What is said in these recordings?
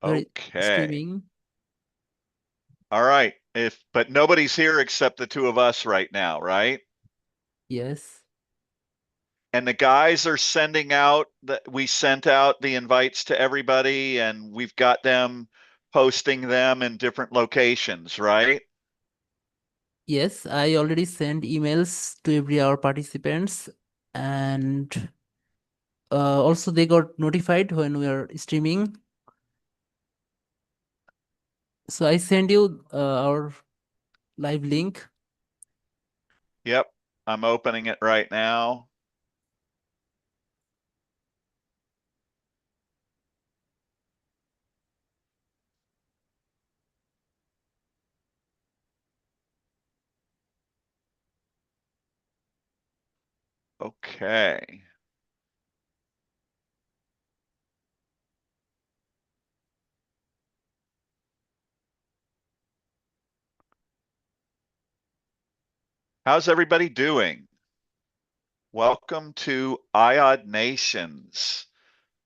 We're Okay. streaming. All right. But nobody's here except the two of us right now, right? Yes. And the guys are sending out we sent out the invites to everybody and we've got them posting them in different locations, right? Yes, I already sent emails to every our participants, and also they got notified when we are streaming. So I send you our live link. Yep. I'm opening it right now. Okay. How's everybody doing? Welcome to IOD Nations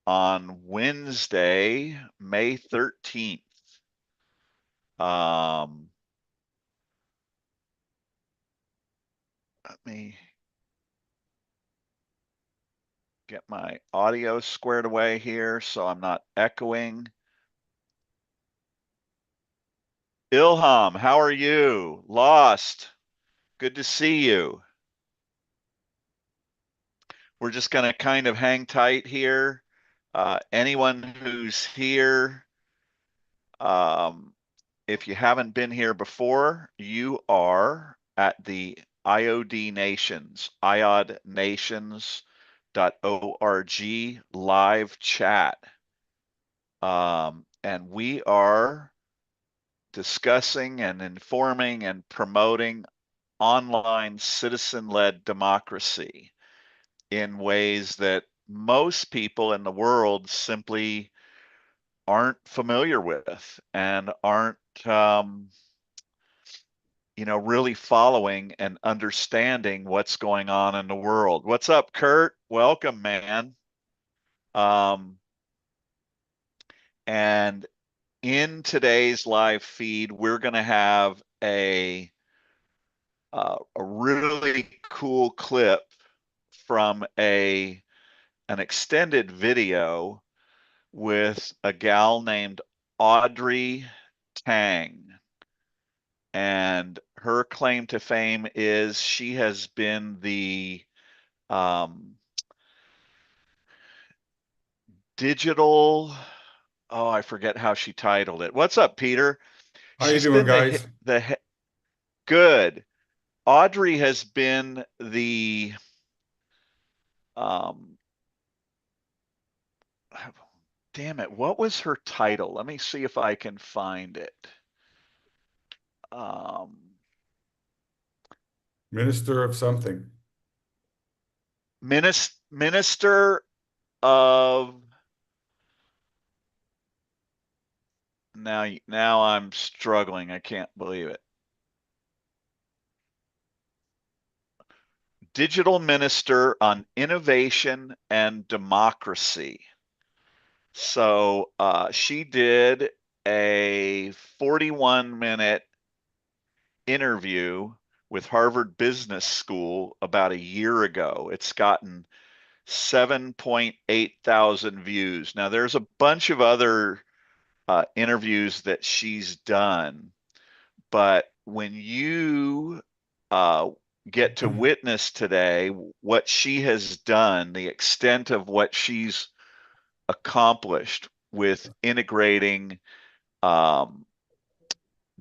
on Wednesday, May 13th. Um, Let me get my audio squared away here so I'm not echoing. Ilham, how are you? Lost. Good to see you. We're just going to kind of hang tight here. Anyone who's here, um, if you haven't been here before, you are at the IOD Nations, iodnations.org live chat. And we are discussing and informing and promoting online citizen-led democracy in ways that most people in the world simply aren't familiar with and aren't really following and understanding what's going on in the world. What's up, Kurt? Welcome, man. Um, and in today's live feed, we're going to have a really cool clip from an extended video with a gal named Audrey Tang. And her claim to fame is she has been the um, digital, oh, I forget how she titled it. What's up, Peter? How you She's doing, been guys? good. Audrey has been the um, damn it, what was her title? Let me see if I can find it. Um, Minister of something. Minister of now I'm struggling. I can't believe it. Digital Minister on Innovation and Democracy. So she did a 41-minute interview with Harvard Business School about a year ago. It's gotten 7.8 thousand views. Now, there's a bunch of other interviews that she's done, but when you uh, get to witness today what she has done, the extent of what she's accomplished with integrating um,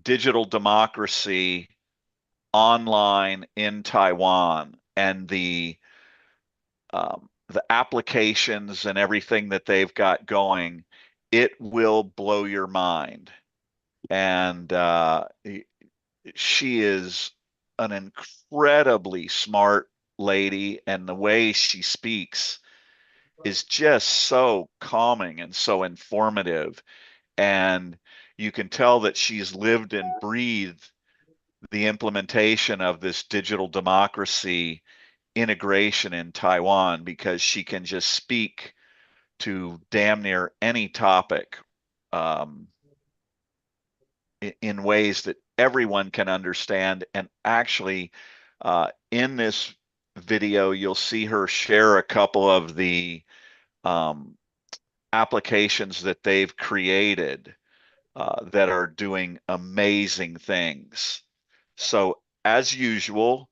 digital democracy online in Taiwan and the applications and everything that they've got going, it will blow your mind. And she is an incredibly smart lady, and the way she speaks is just so calming and so informative. And you can tell that she's lived and breathed the implementation of this digital democracy integration in Taiwan because she can just speak to damn near any topic um, in ways that everyone can understand. And actually, in this video, you'll see her share a couple of the um, applications that they've created that are doing amazing things. So, as usual,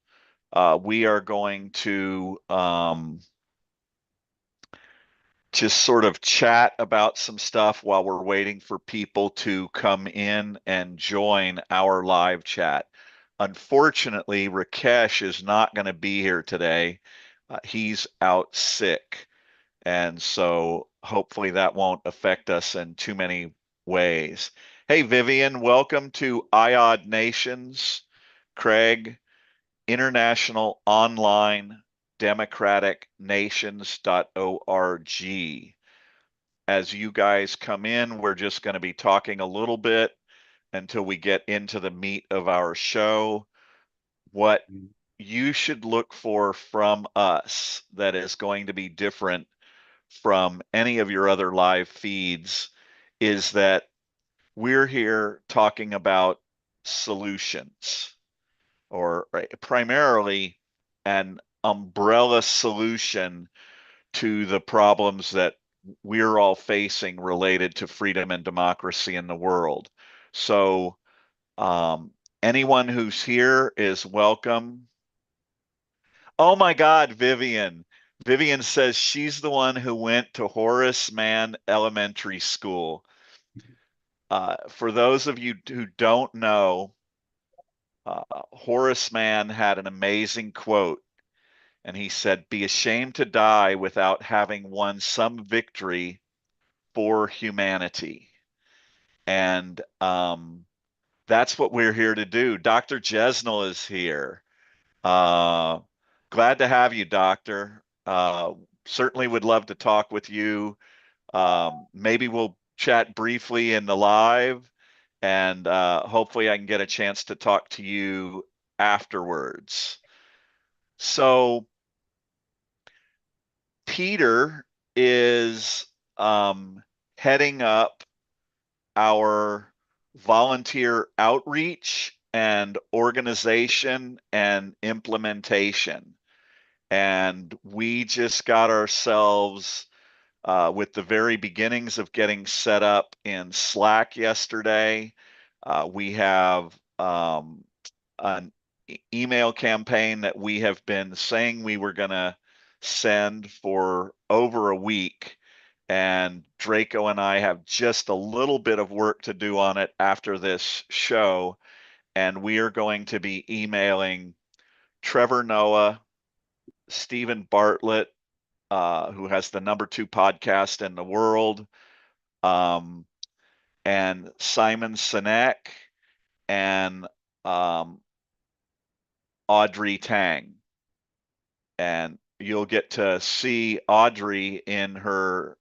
we are going to just sort of chat about some stuff while we're waiting for people to come in and join our live chat. Unfortunately, Rakesh is not going to be here today. He's out sick. And so hopefully that won't affect us in too many ways. Hey, Vivian, welcome to IOD Nations. Craig, International Online Democratic Nations.org. As you guys come in, we're just going to be talking a little bit until we get into the meat of our show. What you should look for from us that is going to be different from any of your other live feeds is that we're here talking about solutions, or primarily an umbrella solution to the problems that we're all facing related to freedom and democracy in the world. So, um, anyone who's here is welcome. Oh my God, Vivian. Vivian says she's the one who went to Horace Mann Elementary School. For those of you who don't know, Horace Mann had an amazing quote, and he said, "Be ashamed to die without having won some victory for humanity." And that's what we're here to do. Dr. Jesnel is here. Uh, Glad to have you, Doctor. Certainly would love to talk with you. Maybe we'll chat briefly in the live, and hopefully I can get a chance to talk to you afterwards. So, Peter is heading up our volunteer outreach and organization and implementation. And we just got ourselves with the very beginnings of getting set up in Slack yesterday. We have an email campaign that we have been saying we were going to send for over a week. And Draco and I have just a little bit of work to do on it after this show. And we are going to be emailing Trevor Noah, Stephen Bartlett, who has the #2 podcast in the world, um, and Simon Sinek and um, Audrey Tang. And you'll get to see Audrey in her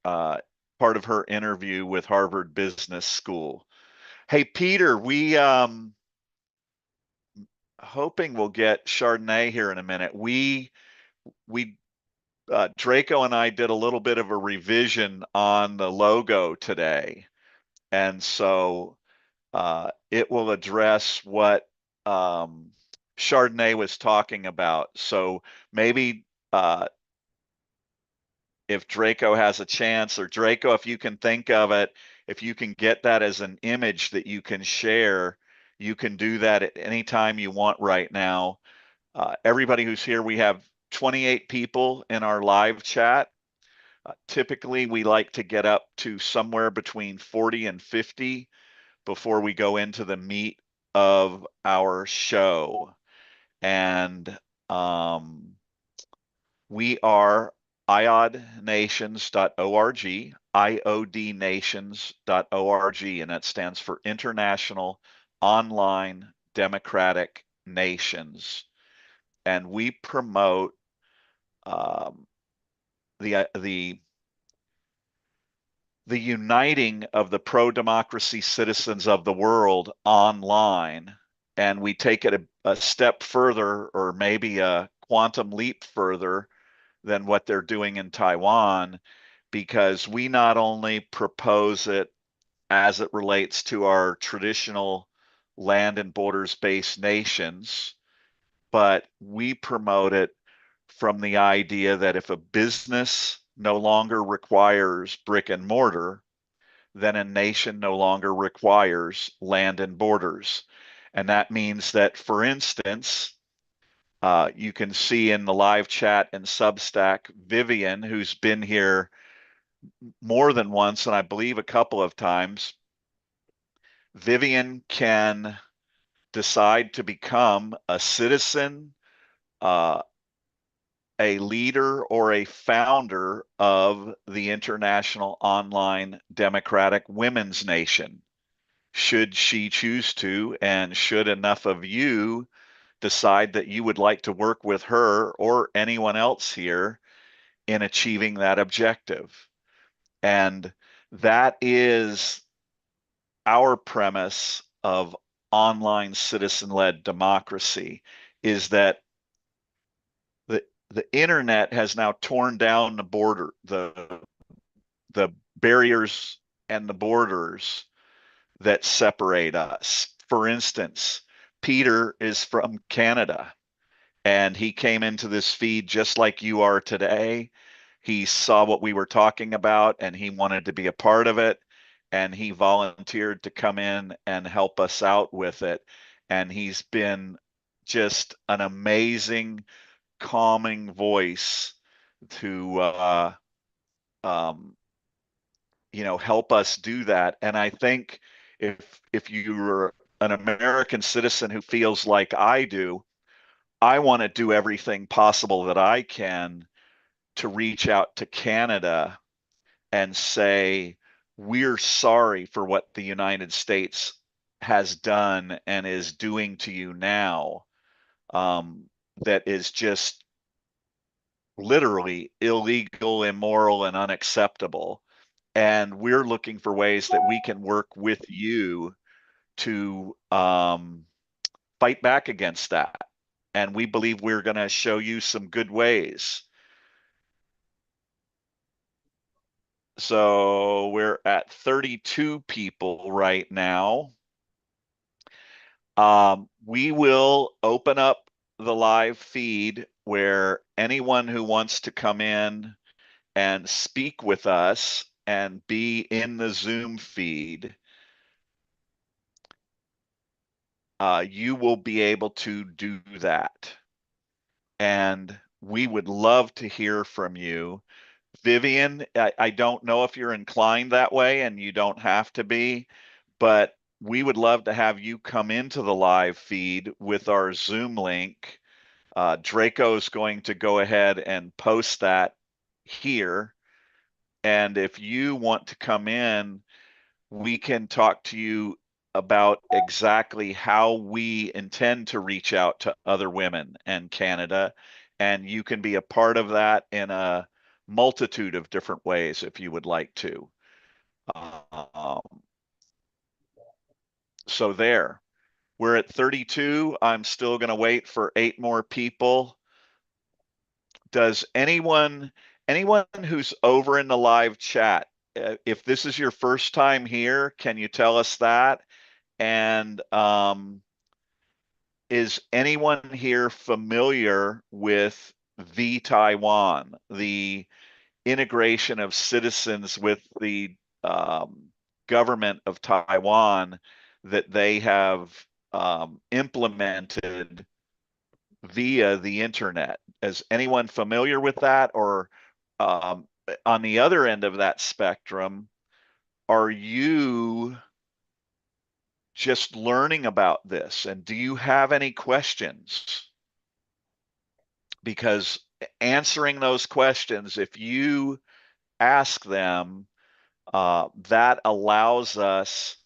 part of her interview with Harvard Business School. Hey, Peter, we hoping we'll get Chardonnay here in a minute. We Draco and I did a little bit of a revision on the logo today, and so it will address what Chardonnay was talking about. So maybe if Draco has a chance, or Draco, if you can think of it, if you can get that as an image that you can share, you can do that at any time you want right now. Everybody who's here, we have 28 people in our live chat. Typically, we like to get up to somewhere between 40 and 50 before we go into the meat of our show. And we are iodnations.org, iodnations.org, and that stands for International Online Democratic Nations. And we promote um, the uniting of the pro-democracy citizens of the world online, and we take it a step further, or maybe a quantum leap further than what they're doing in Taiwan, because we not only propose it as it relates to our traditional land and borders based nations, but we promote it from the idea that if a business no longer requires brick and mortar, then a nation no longer requires land and borders. And that means that, for instance, you can see in the live chat and Substack, Vivian, who's been here more than once, and I believe a couple of times. Vivian can decide to become a citizen, uh, a leader, or a founder of the International Online Democratic Women's Nation, should she choose to, and should enough of you decide that you would like to work with her or anyone else here in achieving that objective. And that is our premise of online citizen-led democracy, is that the internet has now torn down the barriers and the borders that separate us. For instance, Peter is from Canada, and he came into this feed just like you are today. He saw what we were talking about and he wanted to be a part of it. And he volunteered to come in and help us out with it. And he's been just an amazing, calming voice to, um, help us do that. And I think if you're an American citizen who feels like I do, I want to do everything possible that I can to reach out to Canada and say, we're sorry for what the United States has done and is doing to you now. That is just literally illegal, immoral, and unacceptable. And we're looking for ways that we can work with you to fight back against that. And we believe we're going to show you some good ways. So we're at 32 people right now. We will open up the live feed where anyone who wants to come in and speak with us and be in the Zoom feed, you will be able to do that. And we would love to hear from you. Vivian, I don't know if you're inclined that way, and you don't have to be, but we would love to have you come into the live feed with our Zoom link. Draco's going to go ahead and post that here. And if you want to come in, we can talk to you about exactly how we intend to reach out to other women in Canada. And you can be a part of that in a multitude of different ways if you would like to. Um, so there, we're at 32. I'm still going to wait for 8 more people. Does anyone who's over in the live chat, if this is your first time here, can you tell us that? And is anyone here familiar with Taiwan, the integration of citizens with the government of Taiwan that they have implemented via the internet? Is anyone familiar with that? Or um, on the other end of that spectrum, are you just learning about this? And do you have any questions? Because answering those questions, if you ask them, that allows us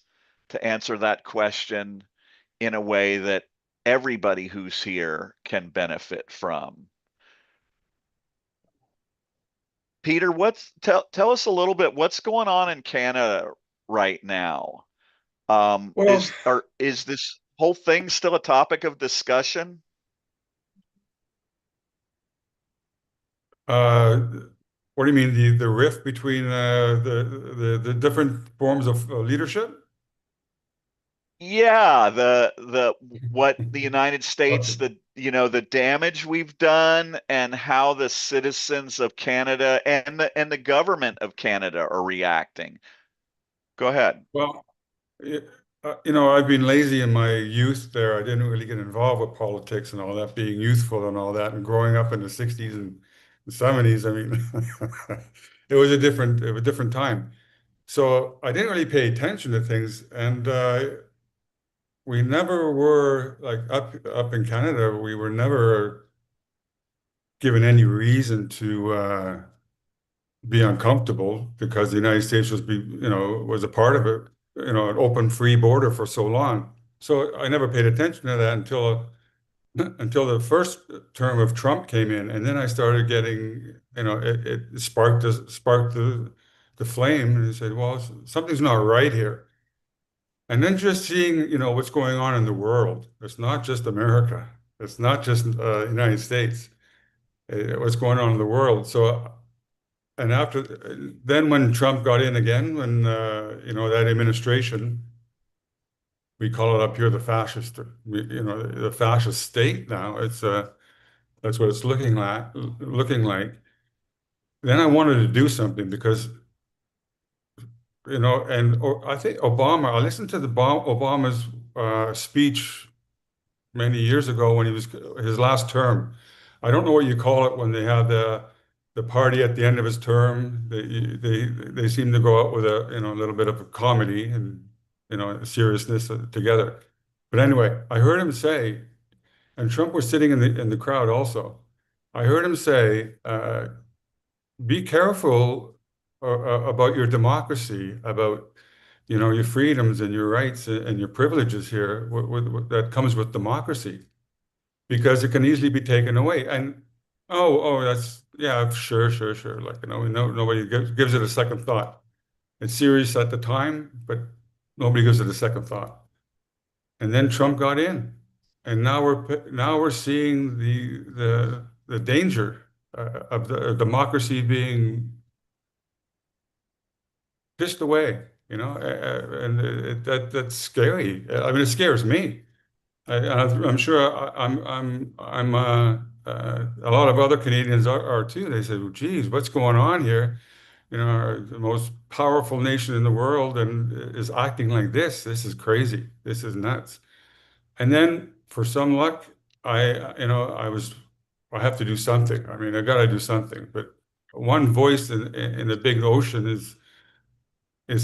to answer that question in a way that everybody who's here can benefit from. Peter, tell us a little bit what's going on in Canada right now. Well, Is this whole thing still a topic of discussion? uh, What do you mean the rift between the different forms of leadership? Yeah, the what the United Okay. States, the damage we've done, and how the citizens of Canada and the government of Canada are reacting. Go ahead. Well, y- I've been lazy in my youth there. I didn't really get involved with politics and all that, being youthful and all that, and growing up in the 60s and 70s. I mean, it was a different time. So I didn't really pay attention to things, and we never were like up in Canada. We were never given any reason to be uncomfortable because the United States was a part of it, an open free border for so long. So I never paid attention to that until the first term of Trump came in, and then I started getting, it sparked the flame, and he said, well, something's not right here. And then just seeing, what's going on in the world. It's not just America. It's not just United States. What's going on in the world. So, and then when Trump got in again, when, that administration, we call it up here the fascist, the fascist state now. That's what it's looking like. Then I wanted to do something because, I think I listened to Obama's speech many years ago when he was his last term. I don't know what you call it when they have the party at the end of his term. They seem to go out with a little bit of a comedy and seriousness together. But anyway, I heard him say, and Trump was sitting in the crowd also. I heard him say, "Be careful about your democracy, about your freedoms and your rights and your privileges here. That comes with democracy." Because it can easily be taken away. And that's yeah, sure, sure, sure. Like nobody gives it a second thought. It's serious at the time, but nobody gives it a second thought. And then Trump got in, and now we're seeing the danger of the democracy being pissed away. And that's scary. I mean, it scares me. I'm sure a lot of other Canadians are too. They said, well, geez, what's going on here? The most powerful nation in the world and is acting like this. This is crazy. This is nuts. And then for some luck, I have to do something. I mean, I got to do something. But one voice in the big ocean is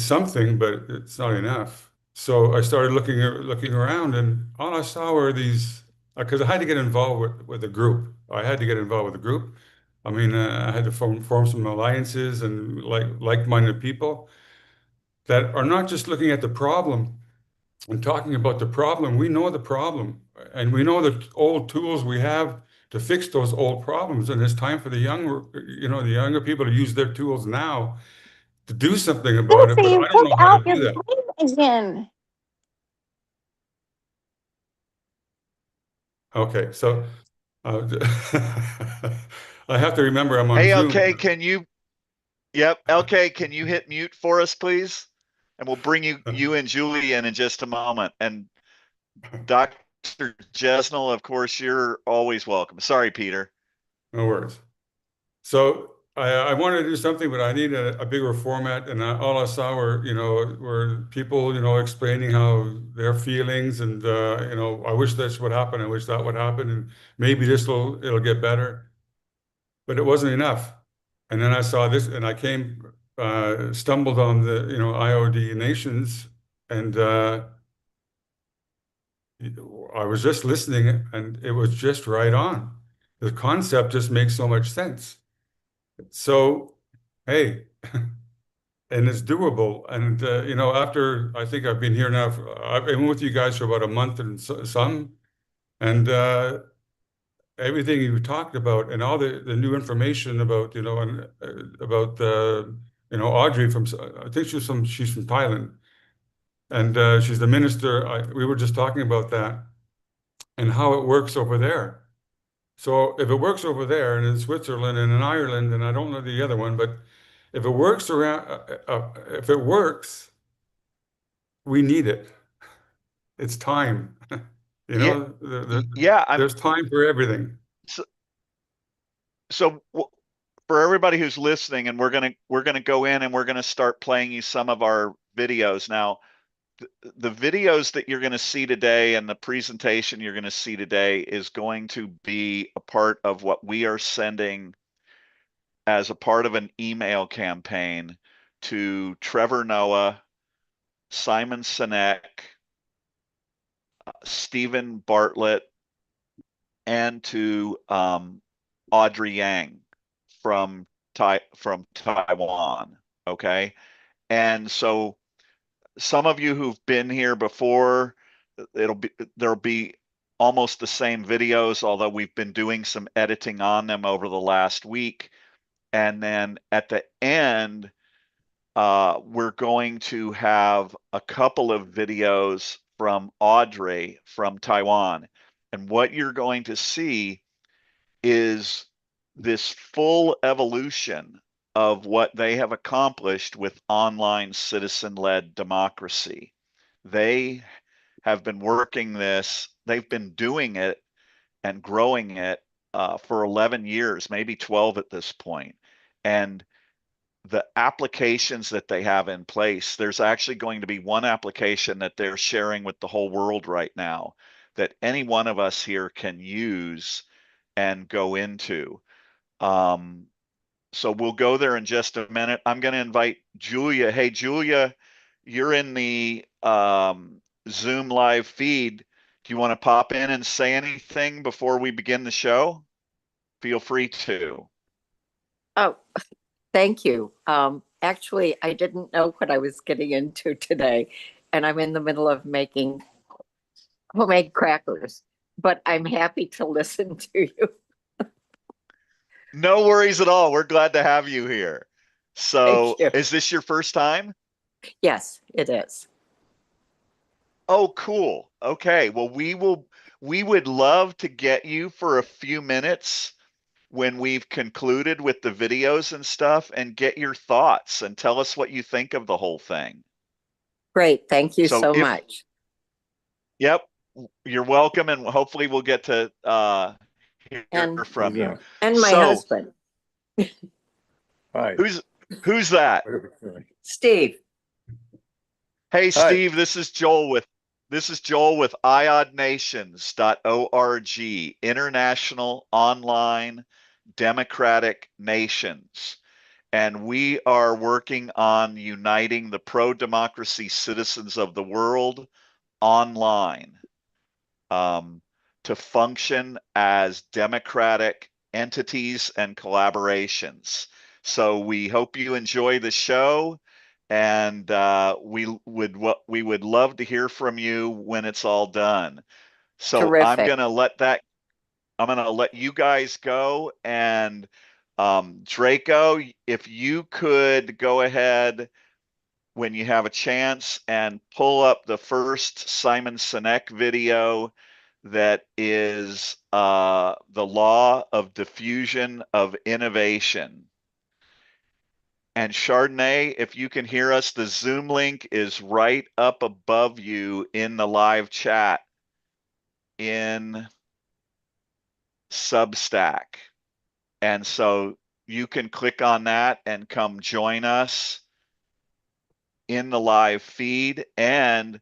something, but it's not enough. So I started looking around, and all I saw were these because I had to get involved with a group. I had to get involved with a group. I mean, I had to form some alliances and like-minded people that are not just looking at the problem and talking about the problem. We know the problem, and we know the old tools we have to fix those old problems. And it's time for the younger people to use their tools now to do something about it, but Lucy, I don't put know how to out your do that. flame again. Okay, so uh, I have to remember I'm on Hey, Zoom. LK, yep, LK, can you hit mute for us, please? And we'll bring you and Julie in just a moment. And Dr. Jesnel, of course, you're always welcome. Sorry, Peter. No worries. So I wanted to do something, but I need a bigger format. And all I saw were people, explaining how their feelings and, I wish this would happen. I wish that would happen. And maybe it'll get better. But it wasn't enough. And then I saw this and stumbled on the, IOD nations and, I was just listening and it was just right on. The concept just makes so much sense. So, hey, and it's doable. And after I think I've been here now, I've been with you guys for about a month and some, and everything you talked about, and all the new information about and about Audrey I think she's from Thailand, and she's the minister. We were just talking about that and how it works over there. So if it works over there and in Switzerland and in Ireland, and I don't know the other one, but if it works around, if it works, we need it. It's time. You Yeah, know, yeah. there's time for everything. So, so for everybody who's listening, and we're gonna go in and we're gonna start playing you some of our videos now. The videos that you're going to see today and the presentation you're going to see today is going to be a part of what we are sending as a part of an email campaign to Trevor Noah, Simon Sinek, Stephen Bartlett, and to Audrey Yang from Taiwan. Okay, and so some of you who've been here before, there'll be almost the same videos, although we've been doing some editing on them over the last week. And then at the end, we're going to have a couple of videos from Audrey from Taiwan. And what you're going to see is this full evolution of what they have accomplished with online citizen-led democracy. They have been working this, they've been doing it and growing it for 11 years, maybe 12 at this point. And the applications that they have in place, there's actually going to be one application that they're sharing with the whole world right now that any one of us here can use and go into. Um, so we'll go there in just a minute. I'm going to invite Julia. Hey, Julia, you're in the Zoom live feed. Do you want to pop in and say anything before we begin the show? Feel free to. Oh, thank you. Actually, I didn't know what I was getting into today, and I'm in the middle of making homemade crackers, but I'm happy to listen to you. No worries at all. We're glad to have you here. Thank So, you. is this your first time? Yes, it is. Oh, cool. Okay. Well, we would love to get you for a few minutes when we've concluded with the videos and stuff and get your thoughts and tell us what you think of the whole thing. Great. Thank you So so if, much. yep, you're welcome, and hopefully we'll get to hear And from you. and my So husband, Hi. who's that? Steve. Hey, Hi. Steve, this is Joel with iodnations.org, International Online Democratic Nations. And we are working on uniting the pro-democracy citizens of the world online to function as democratic entities and collaborations. So we hope you enjoy the show, and we would love to hear from you when it's all done. So Terrific. I'm gonna let you guys go, and Draco, if you could go ahead when you have a chance and pull up the first Simon Sinek video that is the law of diffusion of innovation. And Chardonnay, if you can hear us, the Zoom link is right up above you in the live chat in Substack. And so you can click on that and come join us in the live feed. And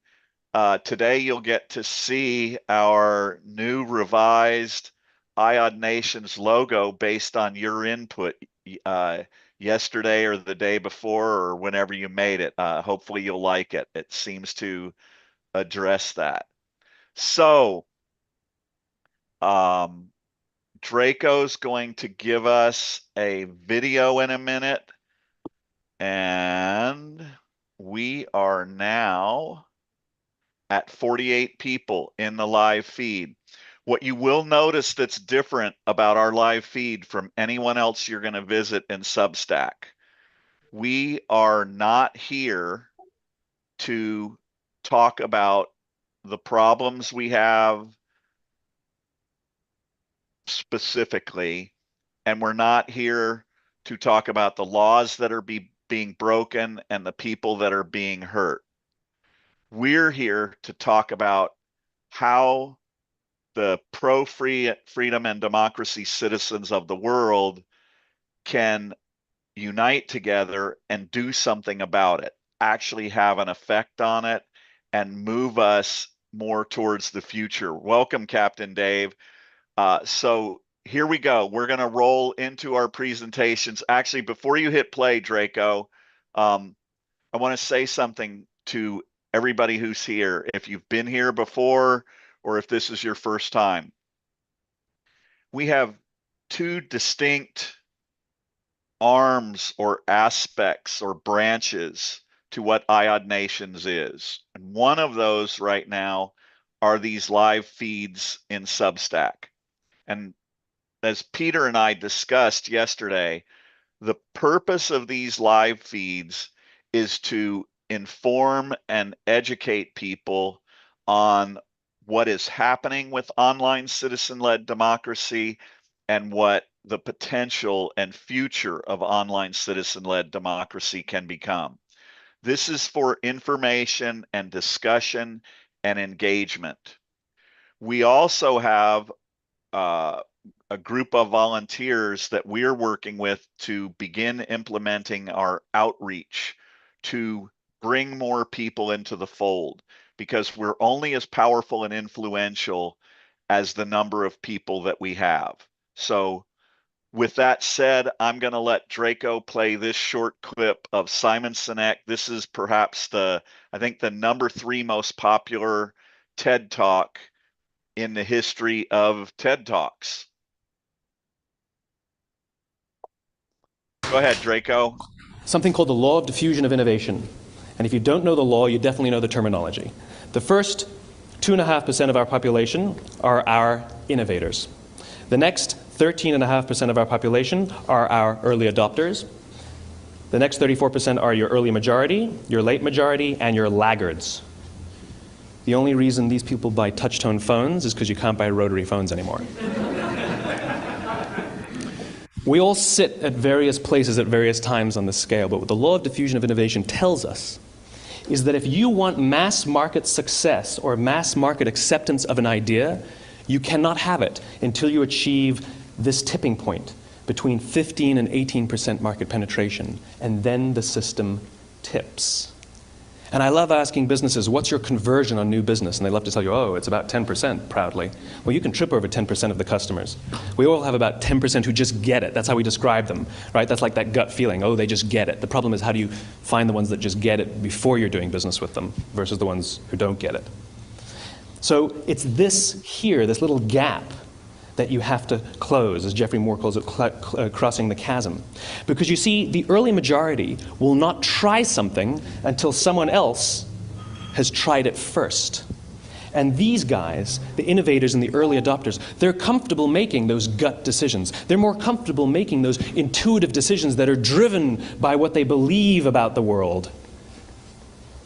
today you'll get to see our new revised IOD Nations logo based on your input yesterday or the day before or whenever you made it. Hopefully you'll like it. It seems to address that. So Draco's going to give us a video in a minute, and we are now at 48 people in the live feed. What you will notice that's different about our live feed from anyone else you're going to visit in Substack, we are not here to talk about the problems we have specifically, and we're not here to talk about the laws that are being broken and the people that are being hurt. We're here to talk about how the freedom and democracy citizens of the world can unite together and do something about it, actually have an effect on it, and move us more towards the future. Welcome, Captain Dave. So here we go. We're going to roll into our presentations. Actually, before you hit play, Draco, I want to say something to everybody who's here. If you've been here before, or if this is your first time, we have two distinct arms or aspects or branches to what IOD Nations is. And one of those right now are these live feeds in Substack. And as Peter and I discussed yesterday, the purpose of these live feeds is to inform and educate people on what is happening with online citizen-led democracy and what the potential and future of online citizen-led democracy can become. This is for information and discussion and engagement. We also have a group of volunteers that we're working with to begin implementing our outreach to bring more people into the fold, because we're only as powerful and influential as the number of people that we have. So with that said, I'm going to let Draco play this short clip of Simon Sinek. This is perhaps I think the #3 most popular TED Talk in the history of TED Talks. Go ahead, Draco. Something called the law of diffusion of innovation. And if you don't know the law, you definitely know the terminology. The first 2.5% of our population are our innovators. The next 13.5% of our population are our early adopters. The next 34% are your early majority, your late majority, and your laggards. The only reason these people buy touch-tone phones is because you can't buy rotary phones anymore. We all sit at various places at various times on the scale, but what the law of diffusion of innovation tells us is that if you want mass market success or mass market acceptance of an idea, you cannot have it until you achieve this tipping point between 15 and 18% market penetration, and then the system tips. And I love asking businesses, what's your conversion on new business? And they love to tell you, oh, it's about 10%, proudly. Well, you can trip over 10% of the customers. We all have about 10% who just get it. That's how we describe them, right? That's like that gut feeling, oh, they just get it. The problem is, how do you find the ones that just get it before you're doing business with them versus the ones who don't get it? So it's this here, this little gap, that you have to close, as Geoffrey Moore calls it, crossing the chasm. Because you see, the early majority will not try something until someone else has tried it first. And these guys, the innovators and the early adopters, they're comfortable making those gut decisions. They're more comfortable making those intuitive decisions that are driven by what they believe about the world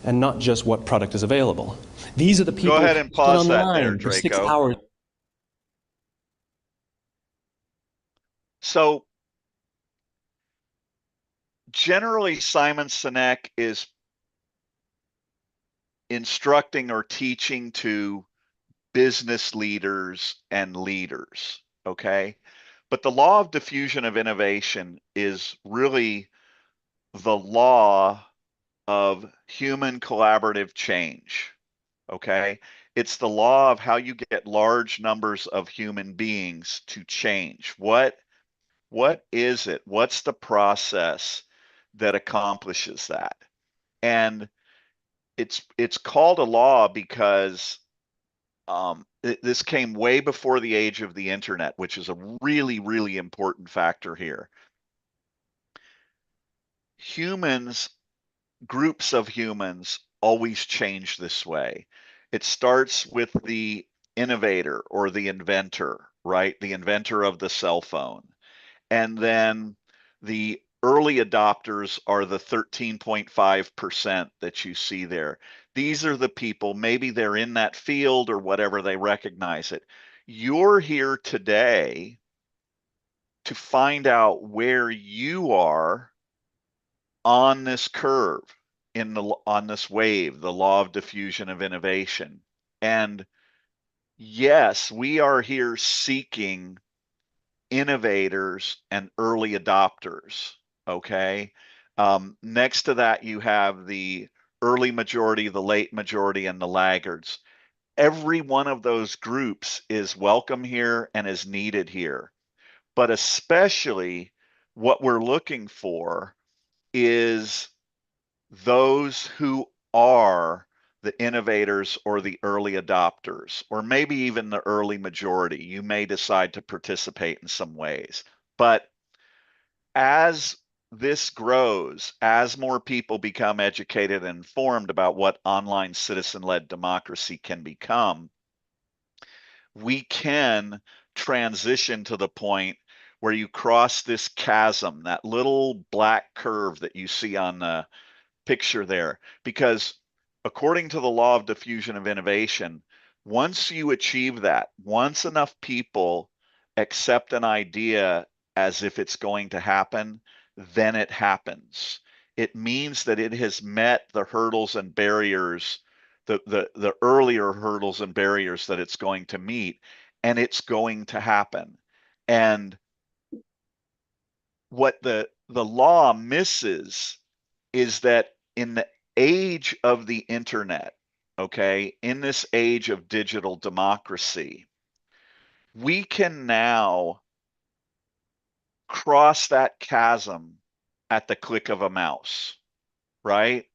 and not just what product is available. These are the people Go ahead and who pause sit that online there, for 6 Draco. hours. So generally, Simon Sinek is instructing or teaching to business leaders and leaders, okay? But the law of diffusion of innovation is really the law of human collaborative change, okay? It's the law of how you get large numbers of human beings to change. What is it? What's the process that accomplishes that? And it's called a law because this came way before the age of the internet, which is a really, really important factor here. Humans, groups of humans, always change this way. It starts with the innovator or the inventor, right? The inventor of the cell phone. And then the early adopters are the 13.5% that you see there. These are the people, maybe they're in that field or whatever, they recognize it. You're here today to find out where you are on this curve, on this wave, the law of diffusion of innovation. And yes, we are here seeking innovators and early adopters. Okay. Next to that, you have the early majority, the late majority, and the laggards. Every one of those groups is welcome here and is needed here. But especially what we're looking for is those who are the innovators or the early adopters, or maybe even the early majority. You may decide to participate in some ways. But as this grows, as more people become educated and informed about what online citizen-led democracy can become, we can transition to the point where you cross this chasm, that little black curve that you see on the picture there. Because according to the law of diffusion of innovation, once you achieve that, once enough people accept an idea as if it's going to happen, then it happens. It means that it has met the hurdles and barriers, the earlier hurdles and barriers that it's going to meet, and it's going to happen. And what the law misses is that in the age of the internet, okay, in this age of digital democracy, we can now cross that chasm at the click of a mouse, right?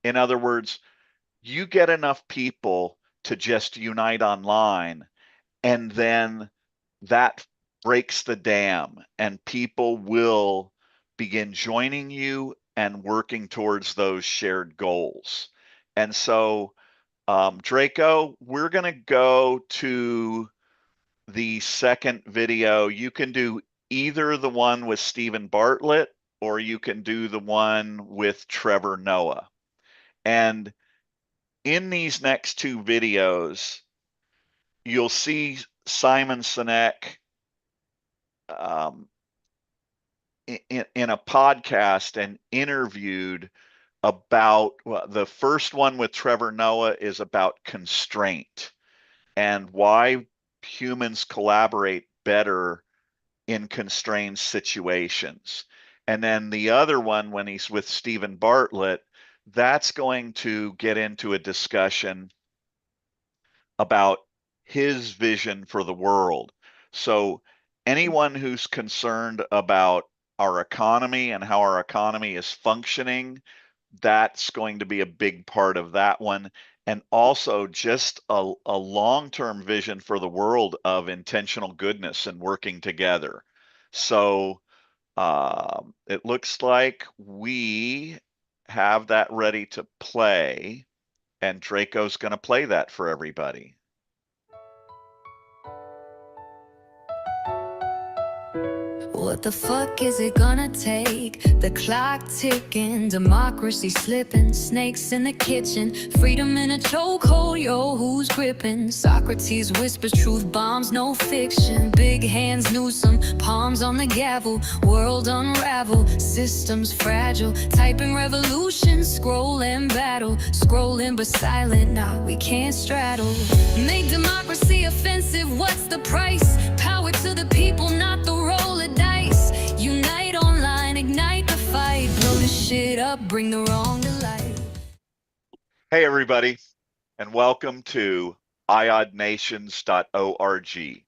In other words, you get enough people to just unite online, and then that breaks the dam, and people will begin joining you and working towards those shared goals. And so, Draco, we're going to go to the second video. You can do either the one with Stephen Bartlett, or you can do the one with Trevor Noah. And in these next two videos, you'll see Simon Sinek in a podcast and interviewed about, well, the first one with Trevor Noah is about constraint and why humans collaborate better in constrained situations. And then the other one, when he's with Stephen Bartlett, that's going to get into a discussion about his vision for the world. So anyone who's concerned about our economy and how our economy is functioning, that's going to be a big part of that one. And also just a long-term vision for the world of intentional goodness and working together. So it looks like we have that ready to play, and Draco's going to play that for everybody. What the fuck is it gonna take? The clock ticking, democracy slipping, snakes in the kitchen, freedom in a chokehold, yo, who's gripping? Socrates whispers truth bombs, no fiction. Big hands Newsom, palms on the gavel, world unravel, systems fragile, typing revolution, scroll and battle, scrolling but silent, nah, we can't straddle. Make democracy offensive, what's the price? Power to the people, not the roll of dice. Unite online, ignite the fight, blow the shit up, bring the wrong to light. Hey everybody, and welcome to iodnations.org,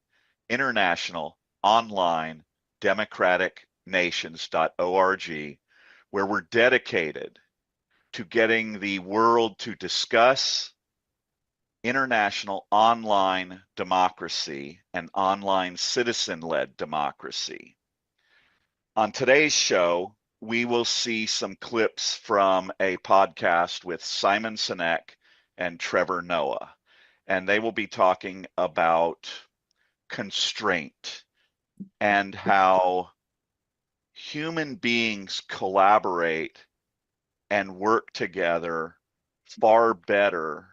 International Online Democratic Nations.org, where we're dedicated to getting the world to discuss international online democracy and online citizen-led democracy. On today's show, we will see some clips from a podcast with Simon Sinek and Trevor Noah, and they will be talking about constraint and how human beings collaborate and work together far better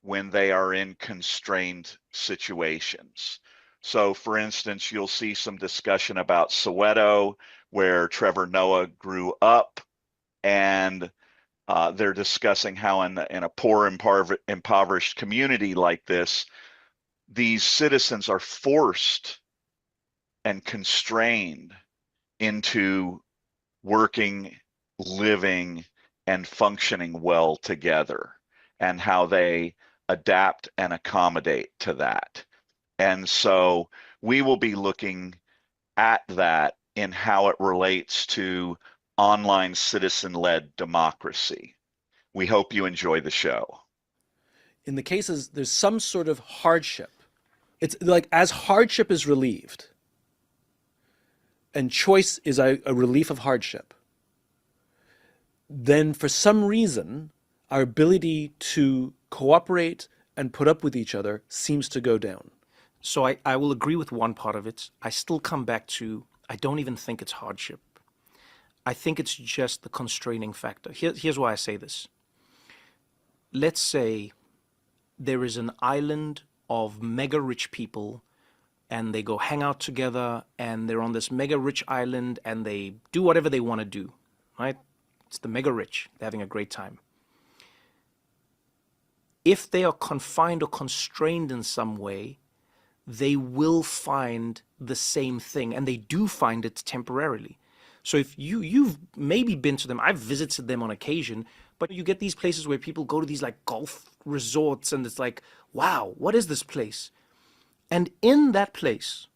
when they are in constrained situations. So, for instance, you'll see some discussion about Soweto, where Trevor Noah grew up, and they're discussing how in a poor, impoverished community like this, these citizens are forced and constrained into working, living, and functioning well together, and how they adapt and accommodate to that. And so we will be looking at that in how it relates to online citizen-led democracy. We hope you enjoy the show. In the cases, there's some sort of hardship. It's like as hardship is relieved, and choice is a relief of hardship, then for some reason, our ability to cooperate and put up with each other seems to go down. So I will agree with one part of it. I still come back to, I don't even think it's hardship. I think it's just the constraining factor. Here's why I say this. Let's say there is an island of mega rich people, and they go hang out together, and they're on this mega rich island, and they do whatever they want to do, right? It's the mega rich. They're having a great time. If they are confined or constrained in some way, they will find the same thing, and they do find it temporarily. So if you've maybe been to them, I've visited them on occasion, but you get these places where people go to these like golf resorts, and it's like, wow, what is this place? And in that place,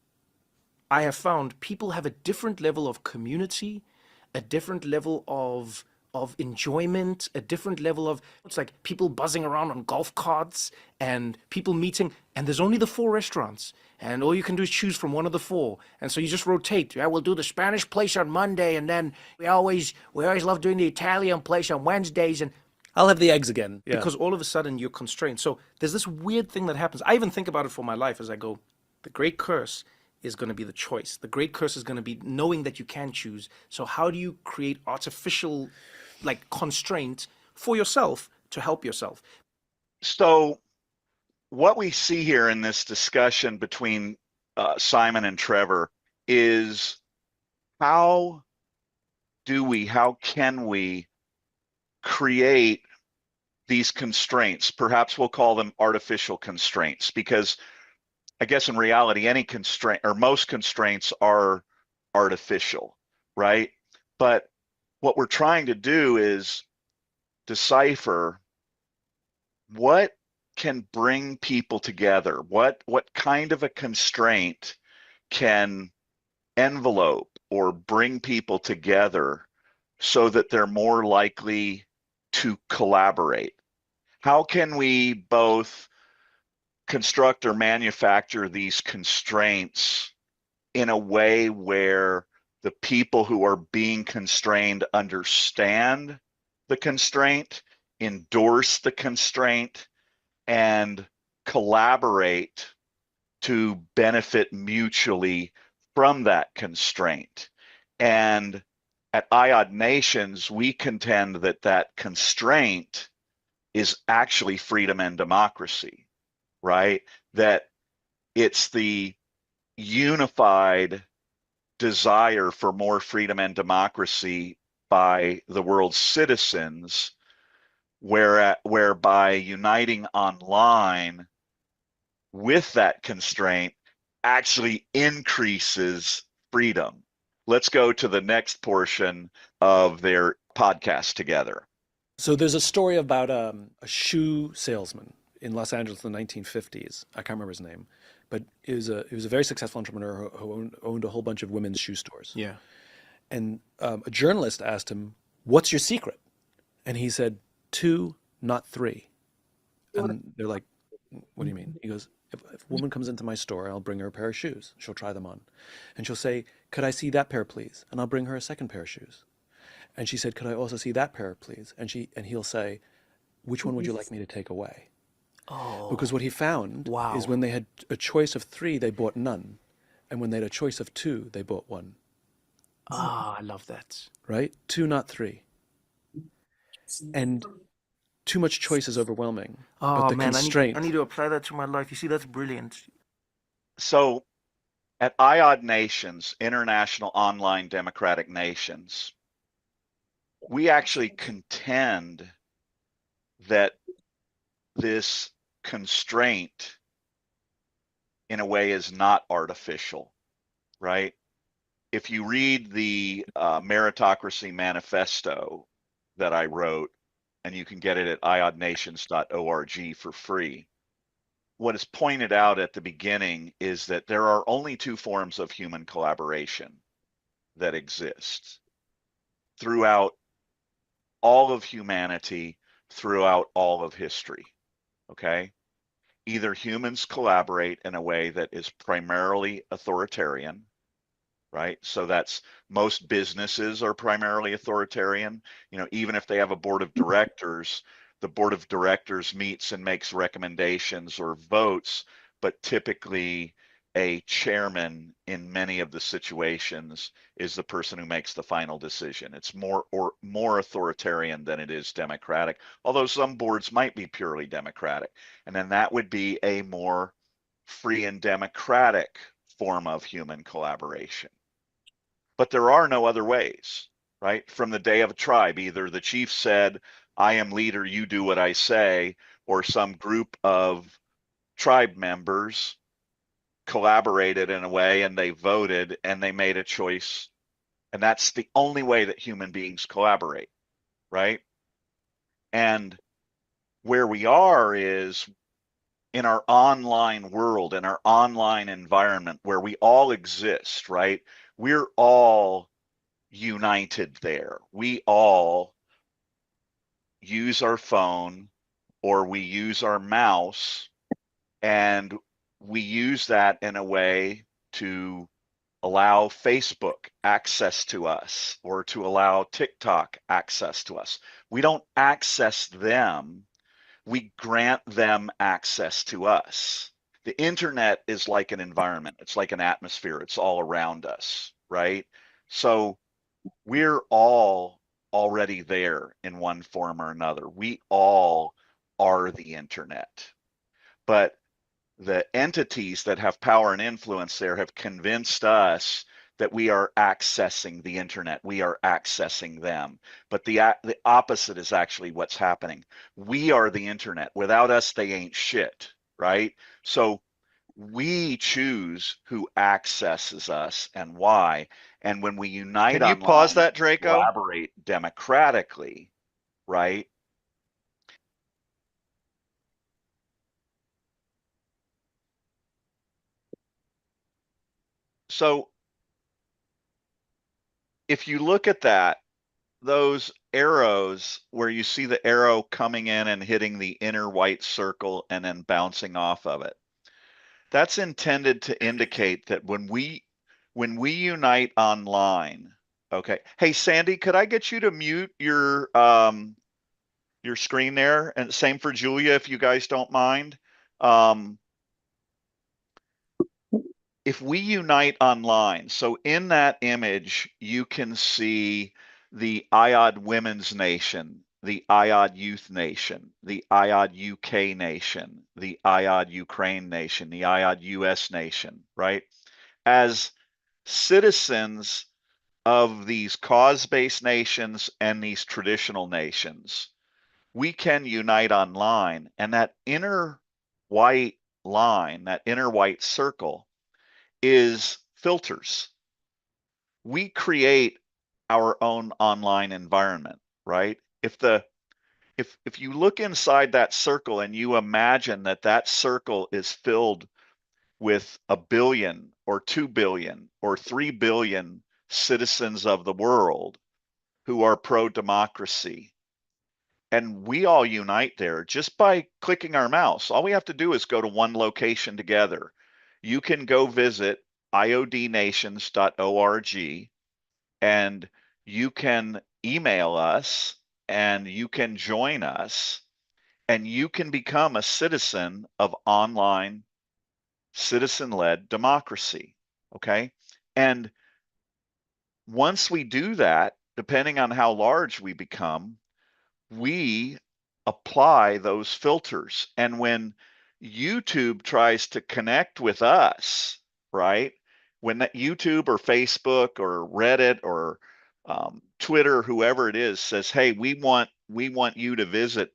I have found people have a different level of community, a different level of enjoyment, a different level of, it's like people buzzing around on golf carts and people meeting, and there's only the 4 restaurants, and all you can do is choose from one of the 4, and so you just rotate. Yeah, we'll do the Spanish place on Monday, and then we always love doing the Italian place on Wednesdays, and I'll have the eggs again. Yeah. because all of a sudden you're constrained. So there's this weird thing that happens. I even think about it for my life as I go, the great curse is going to be the choice. The great curse is going to be knowing that you can choose. So how do you create artificial like constraint for yourself to help yourself? So what we see here in this discussion between Simon and Trevor is how can we create these constraints? Perhaps we'll call them artificial constraints, because I guess in reality, any constraint or most constraints are artificial, right? But what we're trying to do is decipher what can bring people together. What kind of a constraint can envelope or bring people together so that they're more likely to collaborate? How can we both construct or manufacture these constraints in a way where the people who are being constrained understand the constraint, endorse the constraint, and collaborate to benefit mutually from that constraint? And at IOD Nations, we contend that that constraint is actually freedom and democracy, right? That it's the unified desire for more freedom and democracy by the world's citizens, whereby uniting online with that constraint actually increases freedom. Let's go to the next portion of their podcast together. So there's a story about a shoe salesman in Los Angeles in the 1950s. I can't remember his name, but he was a very successful entrepreneur who owned a whole bunch of women's shoe stores. Yeah. And a journalist asked him, "What's your secret?" And he said, 2, not 3. And they're like, "What do you mean?" He goes, if a woman comes into my store, I'll bring her a pair of shoes. She'll try them on. And she'll say, "Could I see that pair, please?" And I'll bring her a second pair of shoes. And she said, "Could I also see that pair, please?" And he'll say, "Which one would you like me to take away?" Oh, Because what he found wow. is when they had a choice of 3, they bought none. And when they had a choice of 2, they bought 1. I love that. Right? 2, not 3. And too much choice is overwhelming. Oh but the man, constraint, I need to apply that to my life. You see, that's brilliant. So At IOD Nations, International Online Democratic Nations, we actually contend that this constraint in a way is not artificial, right? If you read the Meritocracy Manifesto that I wrote, and you can get it at iodnations.org for free, what is pointed out at the beginning is that there are only two forms of human collaboration that exist throughout all of humanity, throughout all of history. Okay? Either humans collaborate in a way that is primarily authoritarian, right? So that's most businesses are primarily authoritarian. You know, even if they have a board of directors, the board of directors meets and makes recommendations or votes, but typically a chairman in many of the situations is the person who makes the final decision. It's more authoritarian than it is democratic, although some boards might be purely democratic. And then that would be a more free and democratic form of human collaboration. But there are no other ways, right? From the day of a tribe, either the chief said, I am leader, you do what I say, or some group of tribe members collaborated in a way and they voted and they made a choice. And that's the only way that human beings collaborate, right? And where we are is in our online world, in our online environment where we all exist, right? We're all united there. We all use our phone or we use our mouse, and we use that in a way to allow Facebook access to us or to allow TikTok access to us. We don't access them, we grant them access to us. The internet is like an environment, it's like an atmosphere, it's all around us, right? So we're all already there in one form or another. We all are the internet. But the entities that have power and influence there have convinced us that we are accessing the internet. We are accessing them. But the opposite is actually what's happening. We are the internet. Without us, they ain't shit, right? So we choose who accesses us and why. And when we unite Can you pause online, that, Draco? collaborate democratically, right? So if you look at that, those arrows where you see the arrow coming in and hitting the inner white circle and then bouncing off of it, that's intended to indicate that when we unite online, okay. Hey Sandy, could I get you to mute your screen there? And same for Julia, if you guys don't mind. If we unite online, so in that image, you can see the IOD Women's Nation, the IOD Youth Nation, the IOD UK Nation, the IOD Ukraine Nation, the IOD US Nation, right? As citizens of these cause-based nations and these traditional nations, we can unite online, and that inner white line, that inner white circle, is filters. We create our own online environment, right? If you look inside that circle and you imagine that that circle is filled with 1 billion or 2 billion or 3 billion citizens of the world who are pro-democracy, and we all unite there just by clicking our mouse. All we have to do is go to one location together. You can go visit iodnations.org and you can email us and you can join us and you can become a citizen of online citizen-led democracy. Okay. And once we do that, depending on how large we become, we apply those filters. And when YouTube tries to connect with us, right, when that YouTube or Facebook or Reddit or Twitter, whoever it is, says, "Hey, we want you to visit.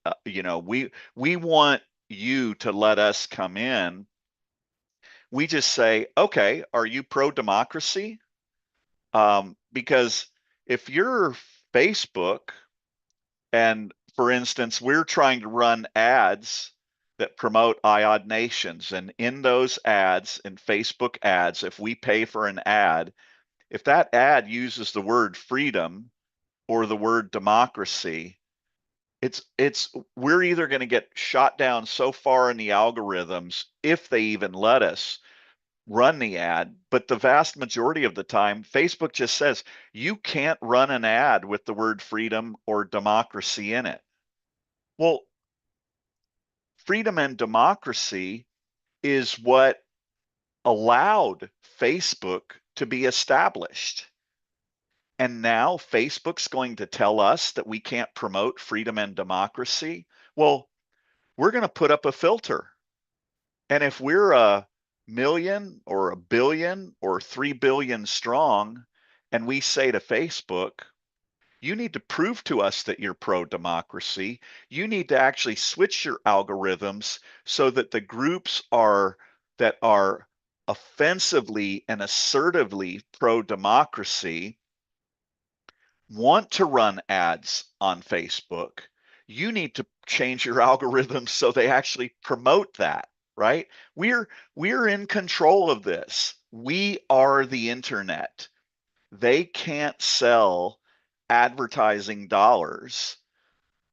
We want you to let us come in." We just say, "Okay, are you pro-democracy?" Because if you're Facebook, and for instance, we're trying to run ads that promote IOD nations, and in those ads, in Facebook ads, if we pay for an ad, if that ad uses the word freedom or the word democracy, we're either going to get shot down so far in the algorithms, if they even let us run the ad, but the vast majority of the time, Facebook just says you can't run an ad with the word freedom or democracy in it. Well, freedom and democracy is what allowed Facebook to be established. And now Facebook's going to tell us that we can't promote freedom and democracy. Well, we're going to put up a filter. And if we're a million or a billion or 3 billion strong, and we say to Facebook, you need to prove to us that you're pro-democracy. You need to actually switch your algorithms so that the groups that are offensively and assertively pro-democracy want to run ads on Facebook. You need to change your algorithms so they actually promote that, right? We're in control of this. We are the internet. They can't sell advertising dollars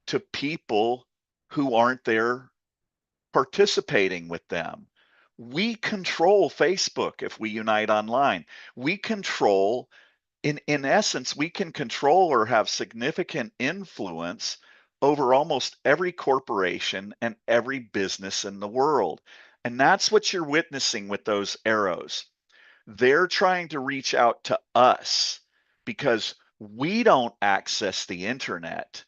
to people who aren't there participating with them. We control Facebook if we unite online. We control, in essence, we can control or have significant influence over almost every corporation and every business in the world. And that's what you're witnessing with those arrows. They're trying to reach out to us because we don't access the internet,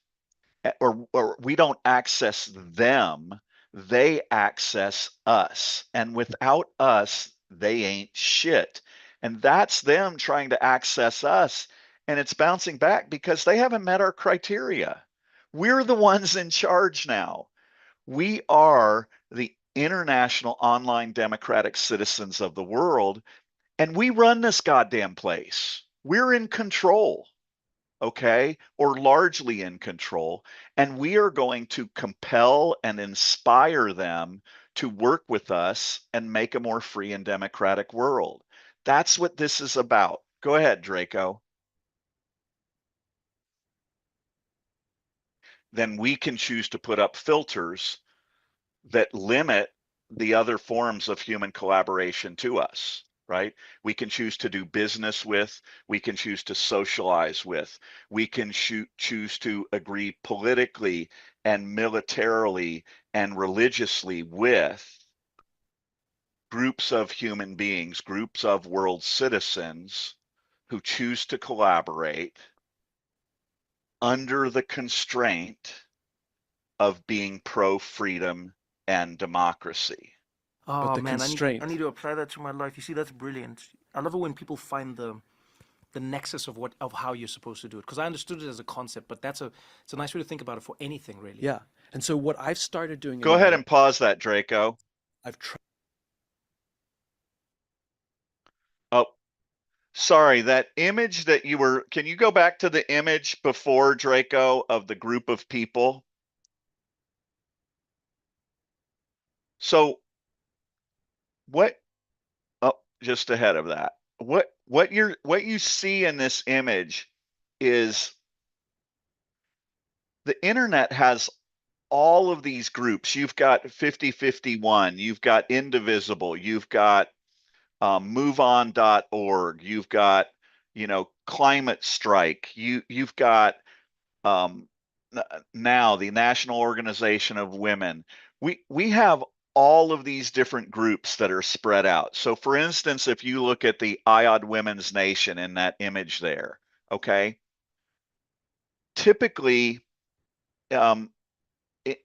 or we don't access them. They access us. And without us, they ain't shit. And that's them trying to access us. And it's bouncing back because they haven't met our criteria. We're the ones in charge now. We are the international online democratic citizens of the world, and we run this goddamn place. We're in control, okay? Or largely in control. And we are going to compel and inspire them to work with us and make a more free and democratic world. That's what this is about. Go ahead, Draco. Then we can choose to put up filters that limit the other forms of human collaboration to us, right? We can choose to do business with, we can choose to socialize with, we can choose to agree politically and militarily and religiously with groups of human beings, groups of world citizens who choose to collaborate under the constraint of being pro-freedom and democracy. Oh the man, constraint. I need to apply that to my life. You see, that's brilliant. I love it when people find the nexus of how you're supposed to do it. Because I understood it as a concept, but it's a nice way to think about it for anything, really. Yeah. And so what I've started doing Go ahead and pause that, Draco. I've tried. Oh, sorry, that image that you were, can you go back to the image before, Draco, of the group of people? So what, oh, just ahead of that, what you see in this image is the internet has all of these groups. You've got 5051, you've got Indivisible, you've got moveon.org, you've got, Climate Strike, you've got now the National Organization of Women. We have all of these different groups that are spread out. So for instance, if you look at the IOD Women's Nation in that image there, okay, typically it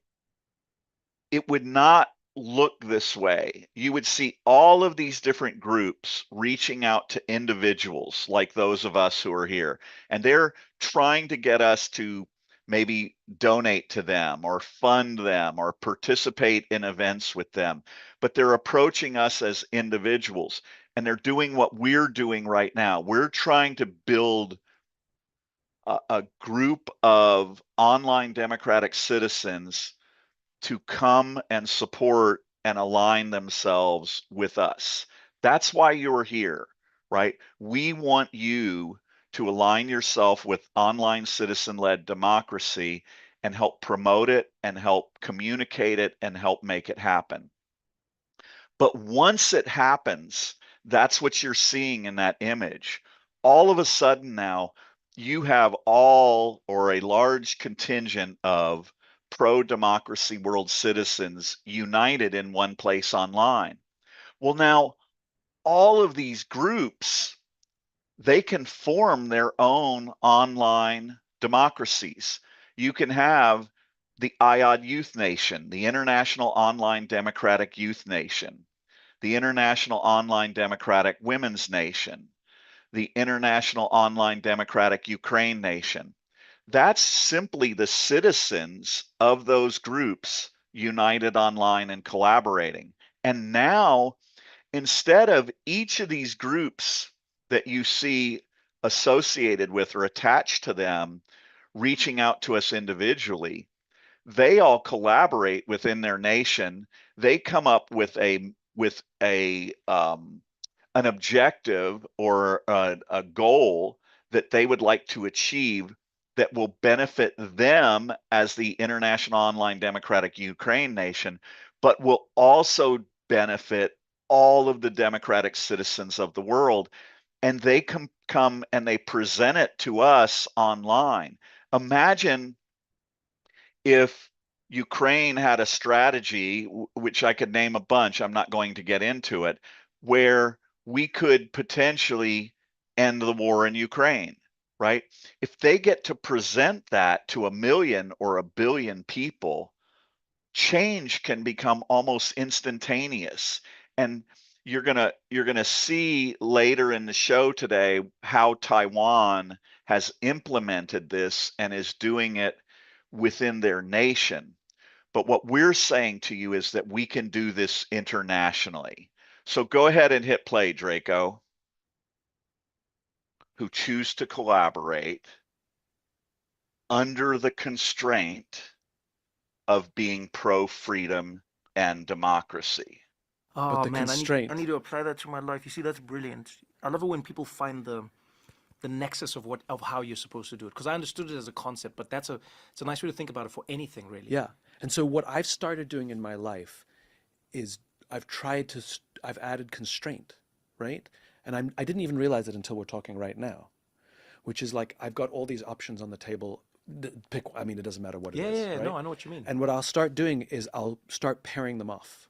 would not look this way. You would see all of these different groups reaching out to individuals like those of us who are here, and they're trying to get us to maybe donate to them or fund them or participate in events with them. But they're approaching us as individuals, and they're doing what we're doing right now. We're trying to build a group of online democratic citizens to come and support and align themselves with us. That's why you're here, right? We want you to align yourself with online citizen-led democracy and help promote it and help communicate it and help make it happen. But once it happens, that's what you're seeing in that image. All of a sudden now, you have all or a large contingent of pro-democracy world citizens united in one place online. Well, now all of these groups, they can form their own online democracies. You can have the IOD Youth Nation, the International Online Democratic Youth Nation, the International Online Democratic Women's Nation, the International Online Democratic Ukraine Nation. That's simply the citizens of those groups united online and collaborating. And now, instead of each of these groups that you see associated with or attached to them reaching out to us individually, they all collaborate within their nation. They come up with a an objective or a goal that they would like to achieve that will benefit them as the International Online Democratic Ukraine Nation, but will also benefit all of the democratic citizens of the world. And they come and they present it to us online. Imagine if Ukraine had a strategy, which I could name a bunch, I'm not going to get into it, where we could potentially end the war in Ukraine, right? If they get to present that to 1 million or 1 billion people, change can become almost instantaneous. And you're gonna see later in the show today how Taiwan has implemented this and is doing it within their nation. But what we're saying to you is that we can do this internationally. So go ahead and hit play, Draco, who choose to collaborate under the constraint of being pro-freedom and democracy. Oh the man, constraint. I need to apply that to my life. You see, that's brilliant. I love it when people find the nexus of how you're supposed to do it. Because I understood it as a concept, but it's a nice way to think about it for anything, really. Yeah. And so what I've started doing in my life is I've added constraint, right? And I didn't even realize it until we're talking right now, which is like I've got all these options on the table. Pick, I mean, it doesn't matter what it Yeah, is, yeah, right? no, I know what you mean. And what I'll start doing is I'll start pairing them off.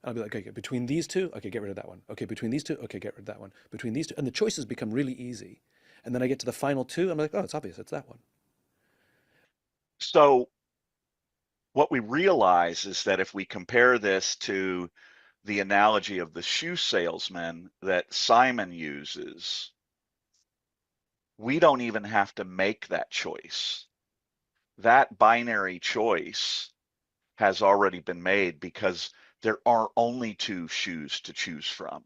I'll be like, okay, between these two, okay, get rid of that one. Okay, between these two, okay, get rid of that one. Between these two, and the choices become really easy. And then I get to the final two, I'm like, oh, it's obvious, it's that one. So what we realize is that if we compare this to the analogy of the shoe salesman that Simon uses, we don't even have to make that choice. That binary choice has already been made because there are only two shoes to choose from,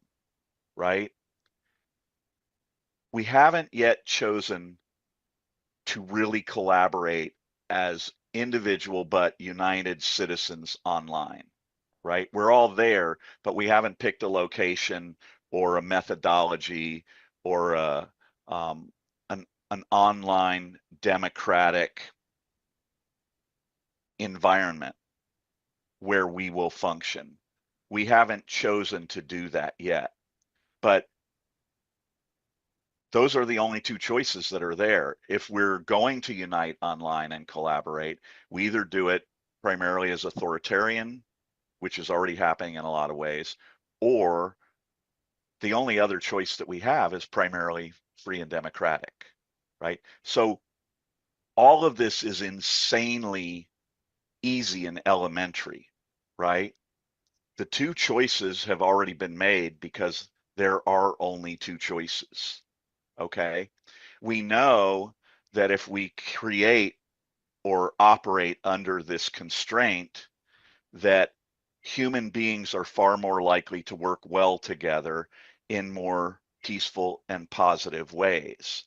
right? We haven't yet chosen to really collaborate as individual but united citizens online, right? We're all there, but we haven't picked a location or a methodology or um, an online democratic environment where we will function. We haven't chosen to do that yet, but those are the only two choices that are there. If we're going to unite online and collaborate, we either do it primarily as authoritarian, which is already happening in a lot of ways, or the only other choice that we have is primarily free and democratic, right? So all of this is insanely easy and elementary, right? the two choices have already been made because there are only two choices. Okay. We know that if we create or operate under this constraint, that human beings are far more likely to work well together in more peaceful and positive ways.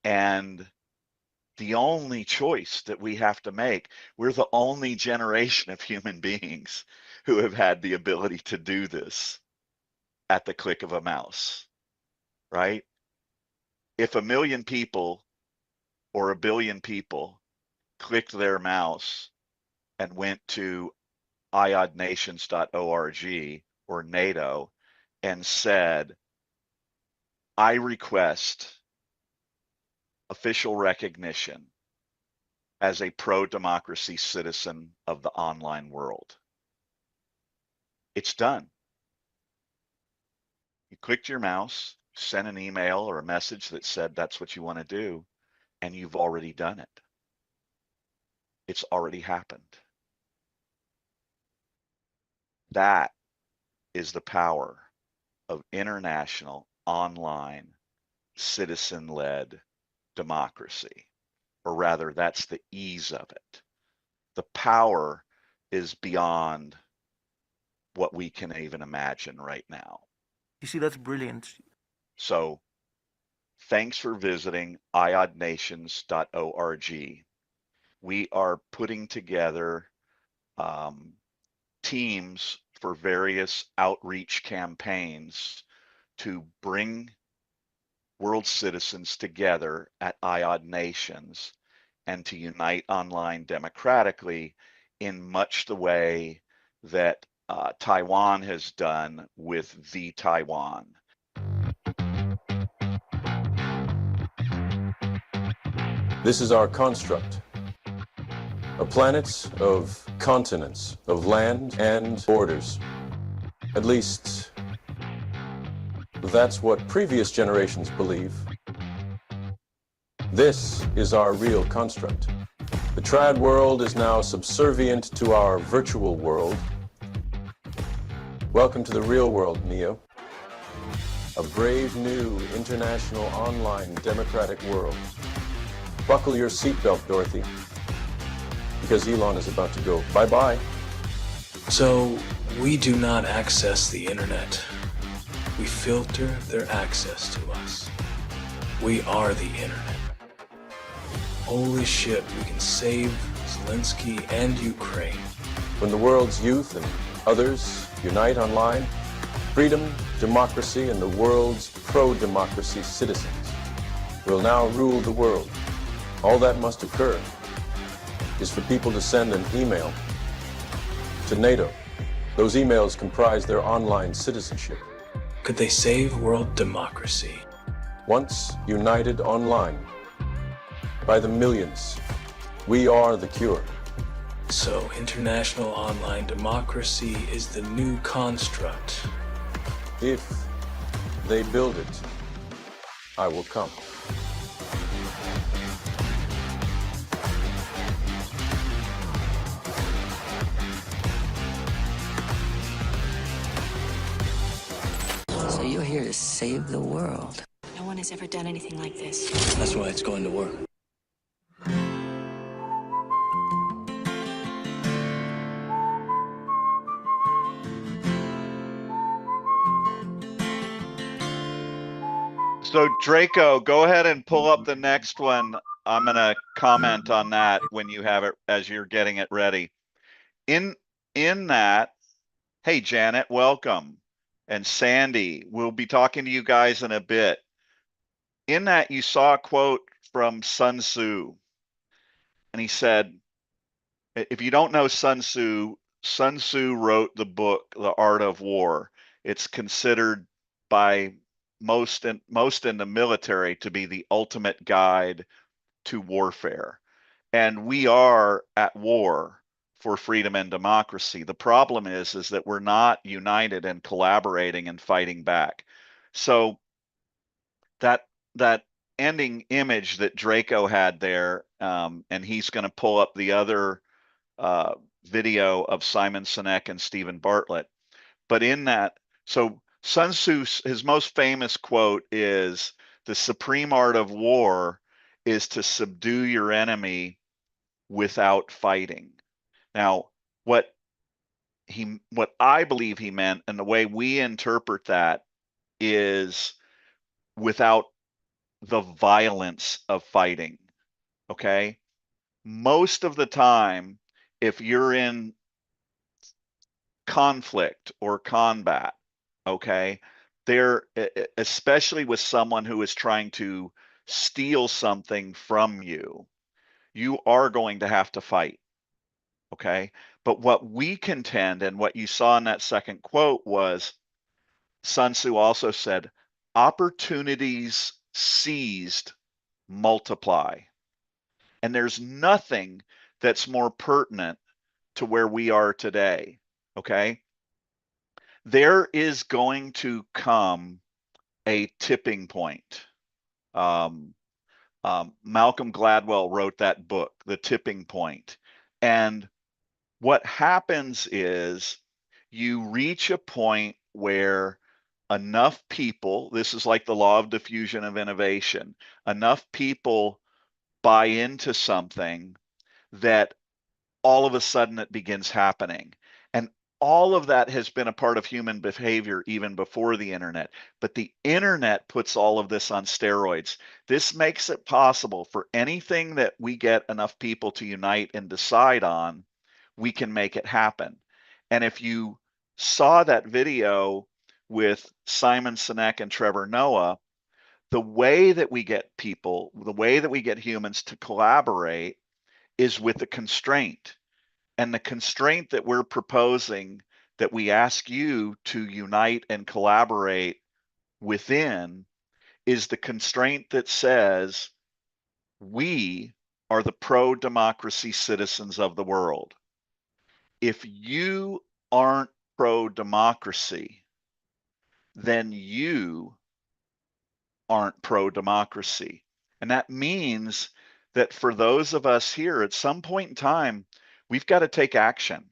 And the only choice that we have to make, we're the only generation of human beings who have had the ability to do this at the click of a mouse, right? If 1 million people or 1 billion people clicked their mouse and went to iodnations.org or NATO and said, I request official recognition as a pro-democracy citizen of the online world. It's done. You clicked your mouse, sent an email or a message that said that's what you want to do, and you've already done it. It's already happened. That is the power of international online citizen-led democracy, or rather, that's the ease of it. The power is beyond what we can even imagine right now. You see, that's brilliant. So thanks for visiting iodnations.org. We are putting together teams for various outreach campaigns to bring world citizens together at IOD Nations and to unite online democratically in much the way that Taiwan has done with the Taiwan. This is our construct. A planet of continents, of land and borders. At least, that's what previous generations believe. This is our real construct. The trad world is now subservient to our virtual world. Welcome to the real world, Neo. A brave new international online democratic world. Buckle your seatbelt, Dorothy, because Elon is about to go bye-bye. So, we do not access the internet. We filter their access to us. We are the internet. Holy shit, we can save Zelensky and Ukraine. When the world's youth and others unite online, freedom, democracy, and the world's pro-democracy citizens will now rule the world. All that must occur is for people to send an email to NATO. Those emails comprise their online citizenship. Could they save world democracy? Once united online, by the millions, we are the cure. So, international online democracy is the new construct. If they build it, I will come. So you're here to save the world. No one has ever done anything like this. That's why it's going to work. So Draco, go ahead and pull up the next one. I'm going to comment on that when you have it, as you're getting it ready. In that, hey, Janet, welcome. And Sandy, we'll be talking to you guys in a bit. In that, you saw a quote from Sun Tzu. And he said, if you don't know Sun Tzu wrote the book, The Art of War. It's considered by most in the military to be the ultimate guide to warfare. And we are at war for freedom and democracy. The problem is that we're not united and collaborating and fighting back. So that ending image that Draco had there, and he's going to pull up the other video of Simon Sinek and Stephen Bartlett. But in that, so Sun Tzu, his most famous quote is, "The supreme art of war is to subdue your enemy without fighting." Now, what I believe he meant, and the way we interpret that, is without the violence of fighting. Okay? Most of the time, if you're in conflict or combat, okay, there, especially with someone who is trying to steal something from you, you are going to have to fight. Okay. But what we contend, and what you saw in that second quote, was Sun Tzu also said, opportunities seized multiply. And there's nothing that's more pertinent to where we are today. Okay. There is going to come a tipping point. Malcolm Gladwell wrote that book, The Tipping Point. And what happens is you reach a point where enough people, this is like the law of diffusion of innovation, enough people buy into something that all of a sudden it begins happening. And all of that has been a part of human behavior even before the internet. But the internet puts all of this on steroids. This makes it possible for anything that we get enough people to unite and decide on, we can make it happen. And if you saw that video with Simon Sinek and Trevor Noah, the way that we get people, the way that we get humans to collaborate is with a constraint. And the constraint that we're proposing, that we ask you to unite and collaborate within, is the constraint that says we are the pro-democracy citizens of the world. If you aren't pro-democracy, then you aren't pro-democracy. And that means that for those of us here, at some point in time, we've got to take action.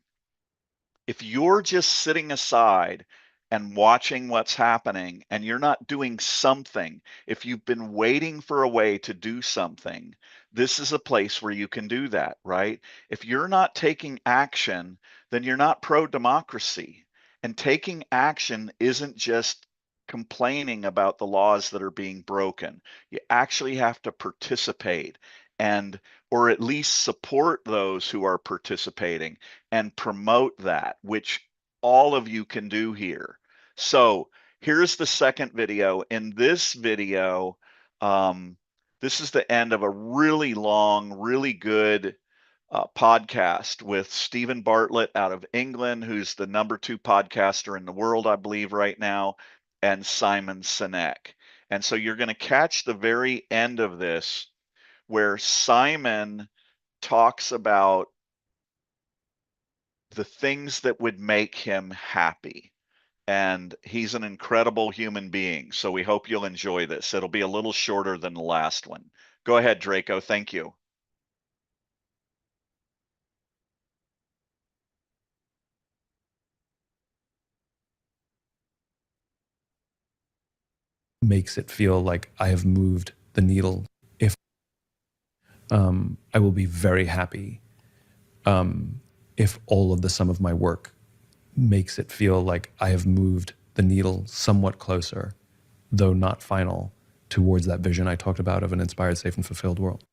If you're just sitting aside and watching what's happening and you're not doing something, if you've been waiting for a way to do something, this is a place where you can do that, right? If you're not taking action, then you're not pro-democracy. And taking action isn't just complaining about the laws that are being broken. You actually have to participate, and or at least support those who are participating and promote that, which all of you can do here. So here's the second video. In this video, this is the end of a really long, really good podcast with Stephen Bartlett out of England, who's the #2 podcaster in the world, I believe, right now, and Simon Sinek. And so you're going to catch the very end of this, where Simon talks about the things that would make him happy. And he's an incredible human being. So we hope you'll enjoy this. It'll be a little shorter than the last one. Go ahead, Draco. Thank you. Makes it feel like I have moved the needle. If I will be very happy if all of the sum of my work makes it feel like I have moved the needle somewhat closer, though not final, towards that vision I talked about of an inspired, safe, and fulfilled world.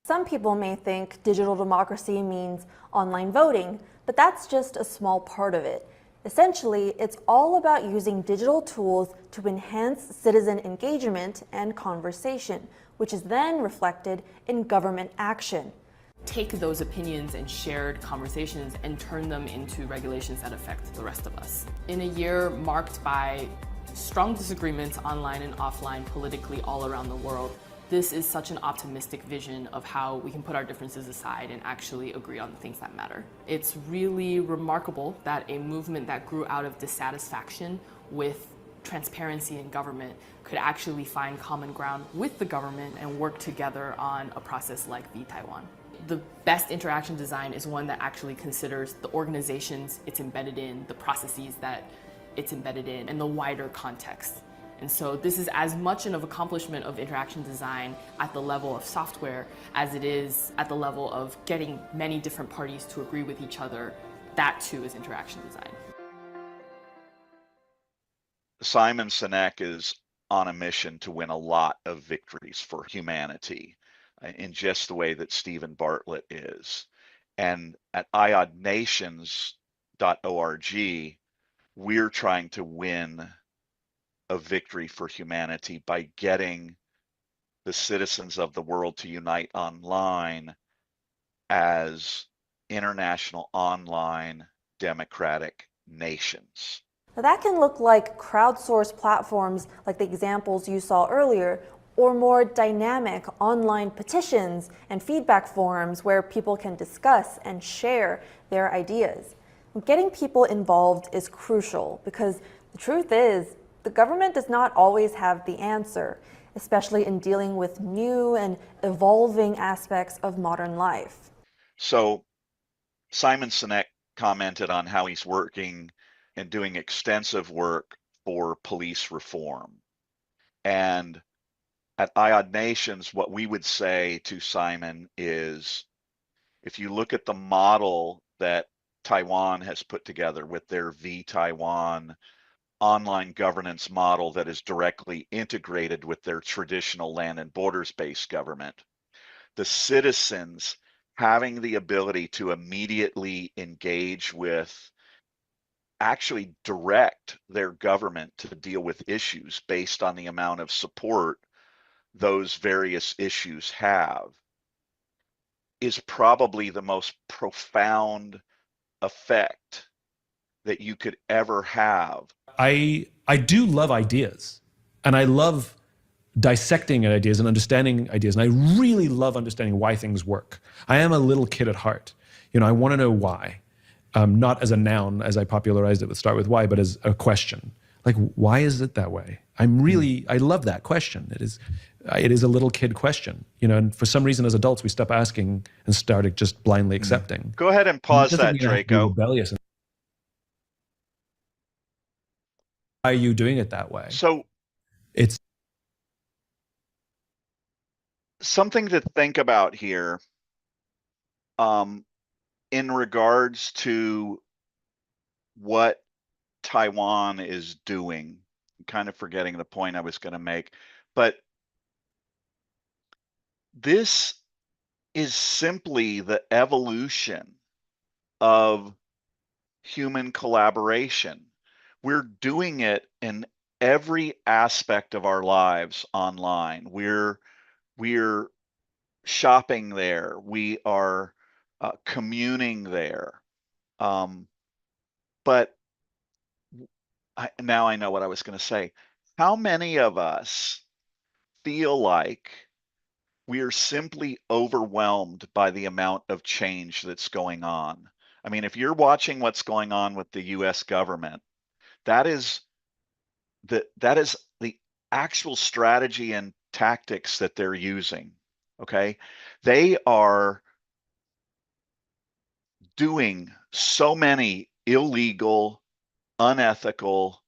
Some people may think digital democracy means online voting, but that's just a small part of it. Essentially, it's all about using digital tools to enhance citizen engagement and conversation, which is then reflected in government action. Take those opinions and shared conversations and turn them into regulations that affect the rest of us. In a year marked by strong disagreements online and offline politically all around the world, this is such an optimistic vision of how we can put our differences aside and actually agree on the things that matter. It's really remarkable that a movement that grew out of dissatisfaction with transparency in government could actually find common ground with the government and work together on a process like the Taiwan. The best interaction design is one that actually considers the organizations it's embedded in, the processes that it's embedded in, and the wider context. And so this is as much an accomplishment of interaction design at the level of software as it is at the level of getting many different parties to agree with each other. That too is interaction design. Simon Sinek is on a mission to win a lot of victories for humanity in just the way that Stephen Bartlett is. And at iodnations.org, we're trying to win a victory for humanity by getting the citizens of the world to unite online as international online democratic nations. Now that can look like crowdsourced platforms like the examples you saw earlier, or more dynamic online petitions and feedback forums where people can discuss and share their ideas. Getting people involved is crucial because the truth is, the government does not always have the answer, especially in dealing with new and evolving aspects of modern life. So Simon Sinek commented on how he's working and doing extensive work for police reform. And at IOD Nations, what we would say to Simon is, if you look at the model that Taiwan has put together with their V-Taiwan online governance model that is directly integrated with their traditional land and borders-based government, the citizens having the ability to immediately engage with, actually direct their government to deal with issues based on the amount of support those various issues have, is probably the most profound effect that you could ever have. I do love ideas, and I love dissecting ideas and understanding ideas, and I really love understanding why things work. I am a little kid at heart. You know, I want to know why, not as a noun as I popularized it with start with why, but as a question. Like, why is it that way? I love that question. It is a little kid question, you know, and for some reason as adults we stop asking and started just blindly accepting. Go ahead and pause that, Draco. Rebellious. Why are you doing it that way? So it's something to think about here, in regards to what Taiwan is doing. I'm kind of forgetting the point I was going to make, but this is simply the evolution of human collaboration. We're doing it in every aspect of our lives online. We're shopping there. We are communing there. But now I know what I was going to say. How many of us feel like we are simply overwhelmed by the amount of change that's going on? I mean, if you're watching what's going on with the US government, that is the actual strategy and tactics that they're using. Okay? They are doing so many illegal, unethical,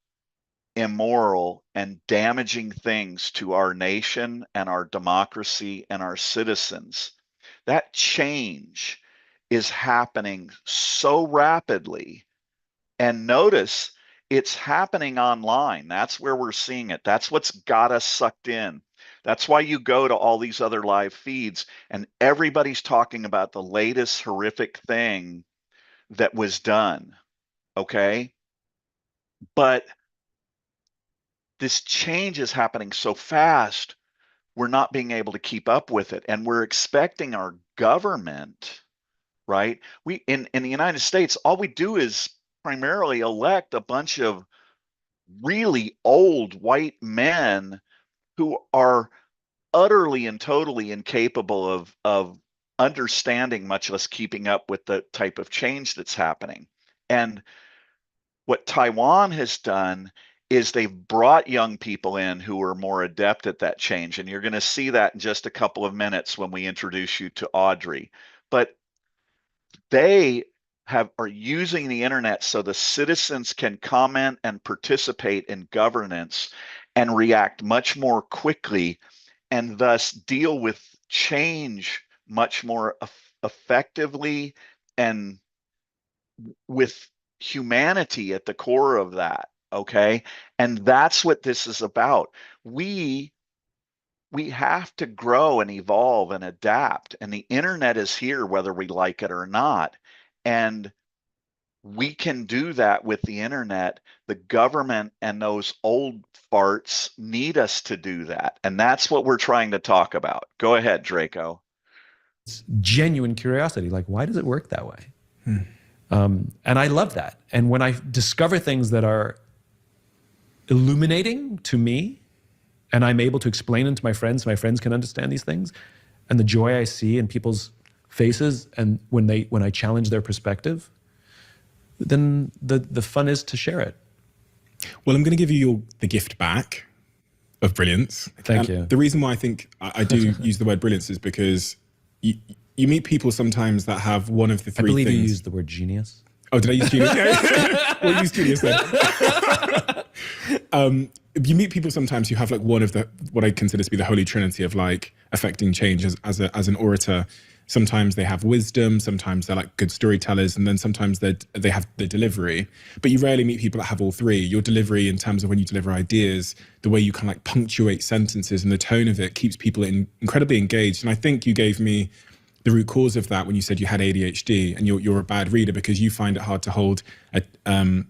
immoral, and damaging things to our nation and our democracy and our citizens. That change is happening so rapidly. And notice it's happening online. That's where we're seeing it. That's what's got us sucked in. That's why you go to all these other live feeds and everybody's talking about the latest horrific thing that was done. Okay? But this change is happening so fast, we're not being able to keep up with it. And we're expecting our government, right? We in the United States, all we do is primarily elect a bunch of really old white men who are utterly and totally incapable of understanding, much less keeping up with the type of change that's happening. And what Taiwan has done is they've brought young people in who are more adept at that change. And you're going to see that in just a couple of minutes when we introduce you to Audrey. but they are using the internet so the citizens can comment and participate in governance and react much more quickly and thus deal with change much more effectively and with humanity at the core of that. Okay. And that's what this is about. We have to grow and evolve and adapt, and the internet is here whether we like it or not. And we can do that with the internet. The government and those old farts need us to do that. And that's what we're trying to talk about. Go ahead, Draco. It's genuine curiosity. Like, why does it work that way? And I love that. And when I discover things that are illuminating to me, and I'm able to explain them to my friends so my friends can understand these things, and the joy I see in people's faces, and when I challenge their perspective, then the fun is to share it. Well, I'm going to give you the gift back of brilliance. Thank you. The reason why I think I do use the word brilliance is because you meet people sometimes that have one of the three things. I believe you used the word genius. Oh, did I use genius? Well, use genius then. You meet people sometimes who have like one of the, what I consider to be the holy trinity of like affecting change as an orator. Sometimes they have wisdom, sometimes they're like good storytellers, and then sometimes they have the delivery. But you rarely meet people that have all three. Your delivery in terms of when you deliver ideas, the way you kind of like punctuate sentences and the tone of it keeps people incredibly engaged. And I think you gave me the root cause of that when you said you had ADHD and you're a bad reader because you find it hard to hold,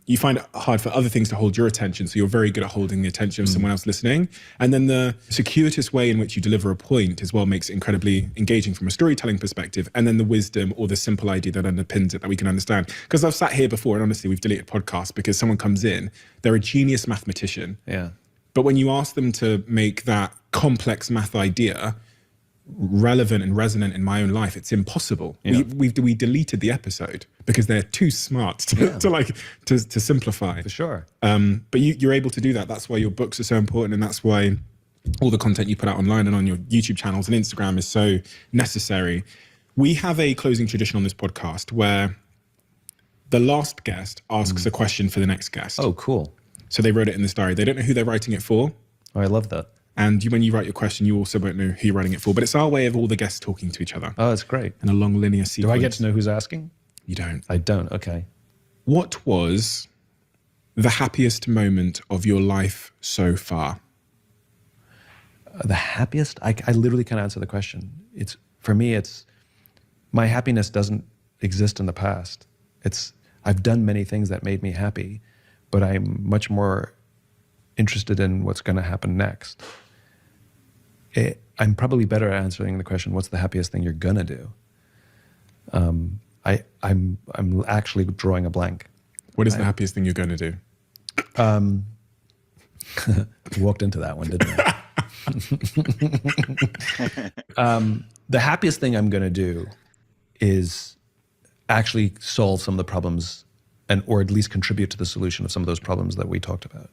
you find it hard for other things to hold your attention. So you're very good at holding the attention of someone else listening. And then the circuitous way in which you deliver a point as well makes it incredibly engaging from a storytelling perspective. And then the wisdom or the simple idea that underpins it that we can understand. Because I've sat here before and honestly, we've deleted podcasts because someone comes in, they're a genius mathematician. Yeah. But when you ask them to make that complex math idea relevant and resonant in my own life, it's impossible. Yeah. We deleted the episode because they're too smart to simplify. For sure. But you're able to do that. That's why your books are so important, and that's why all the content you put out online and on your YouTube channels and Instagram is so necessary. We have a closing tradition on this podcast where the last guest asks a question for the next guest. Oh, cool. So they wrote it in this diary. They don't know who they're writing it for. Oh, I love that. And when you write your question, you also won't know who you're writing it for. But it's our way of all the guests talking to each other. Oh, that's great. In a long linear sequence. Do I get to know who's asking? You don't. I don't. Okay. What was the happiest moment of your life so far? The happiest? I literally can't answer the question. For me, my happiness doesn't exist in the past. I've done many things that made me happy, but I'm much more interested in what's going to happen next. I'm probably better at answering the question, what's the happiest thing you're going to do? I'm actually drawing a blank. What is the happiest thing you're going to do? Walked into that one, didn't I? The happiest thing I'm going to do is actually solve some of the problems or at least contribute to the solution of some of those problems that we talked about.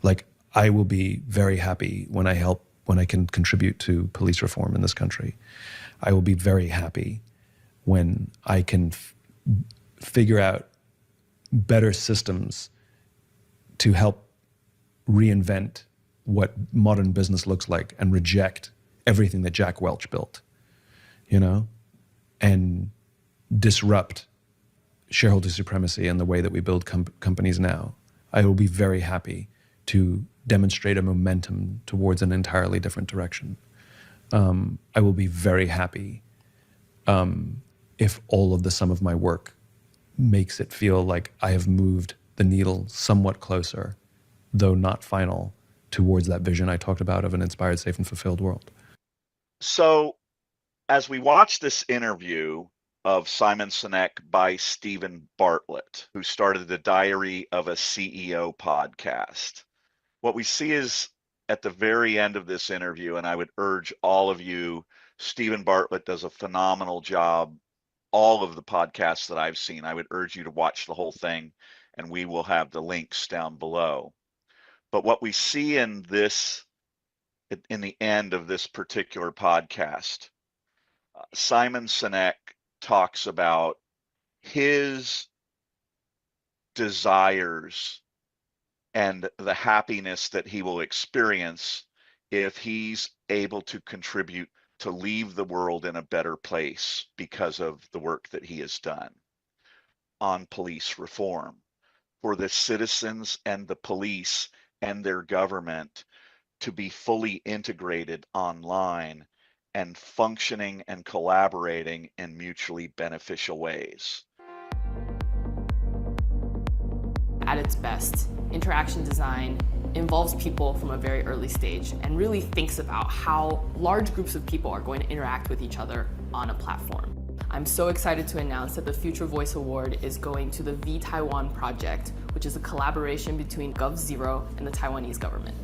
Like, I will be very happy when I can contribute to police reform in this country. I will be very happy when I can figure out better systems to help reinvent what modern business looks like and reject everything that Jack Welch built, and disrupt shareholder supremacy and the way that we build companies now. I will be very happy to demonstrate a momentum towards an entirely different direction. I will be very happy if all of the sum of my work makes it feel like I have moved the needle somewhat closer, though not final, towards that vision I talked about of an inspired, safe, and fulfilled world. So as we watch this interview of Simon Sinek by Stephen Bartlett, who started the Diary of a CEO podcast, what we see is at the very end of this interview, and I would urge all of you, Stephen Bartlett does a phenomenal job. All of the podcasts that I've seen, I would urge you to watch the whole thing, and we will have the links down below. But what we see in the end of this particular podcast, Simon Sinek talks about his desires and the happiness that he will experience if he's able to contribute to leave the world in a better place because of the work that he has done on police reform, for the citizens and the police and their government to be fully integrated online and functioning and collaborating in mutually beneficial ways. At its best, interaction design involves people from a very early stage and really thinks about how large groups of people are going to interact with each other on a platform. I'm so excited to announce that the Future Voice Award is going to the V-Taiwan project, which is a collaboration between GovZero and the Taiwanese government.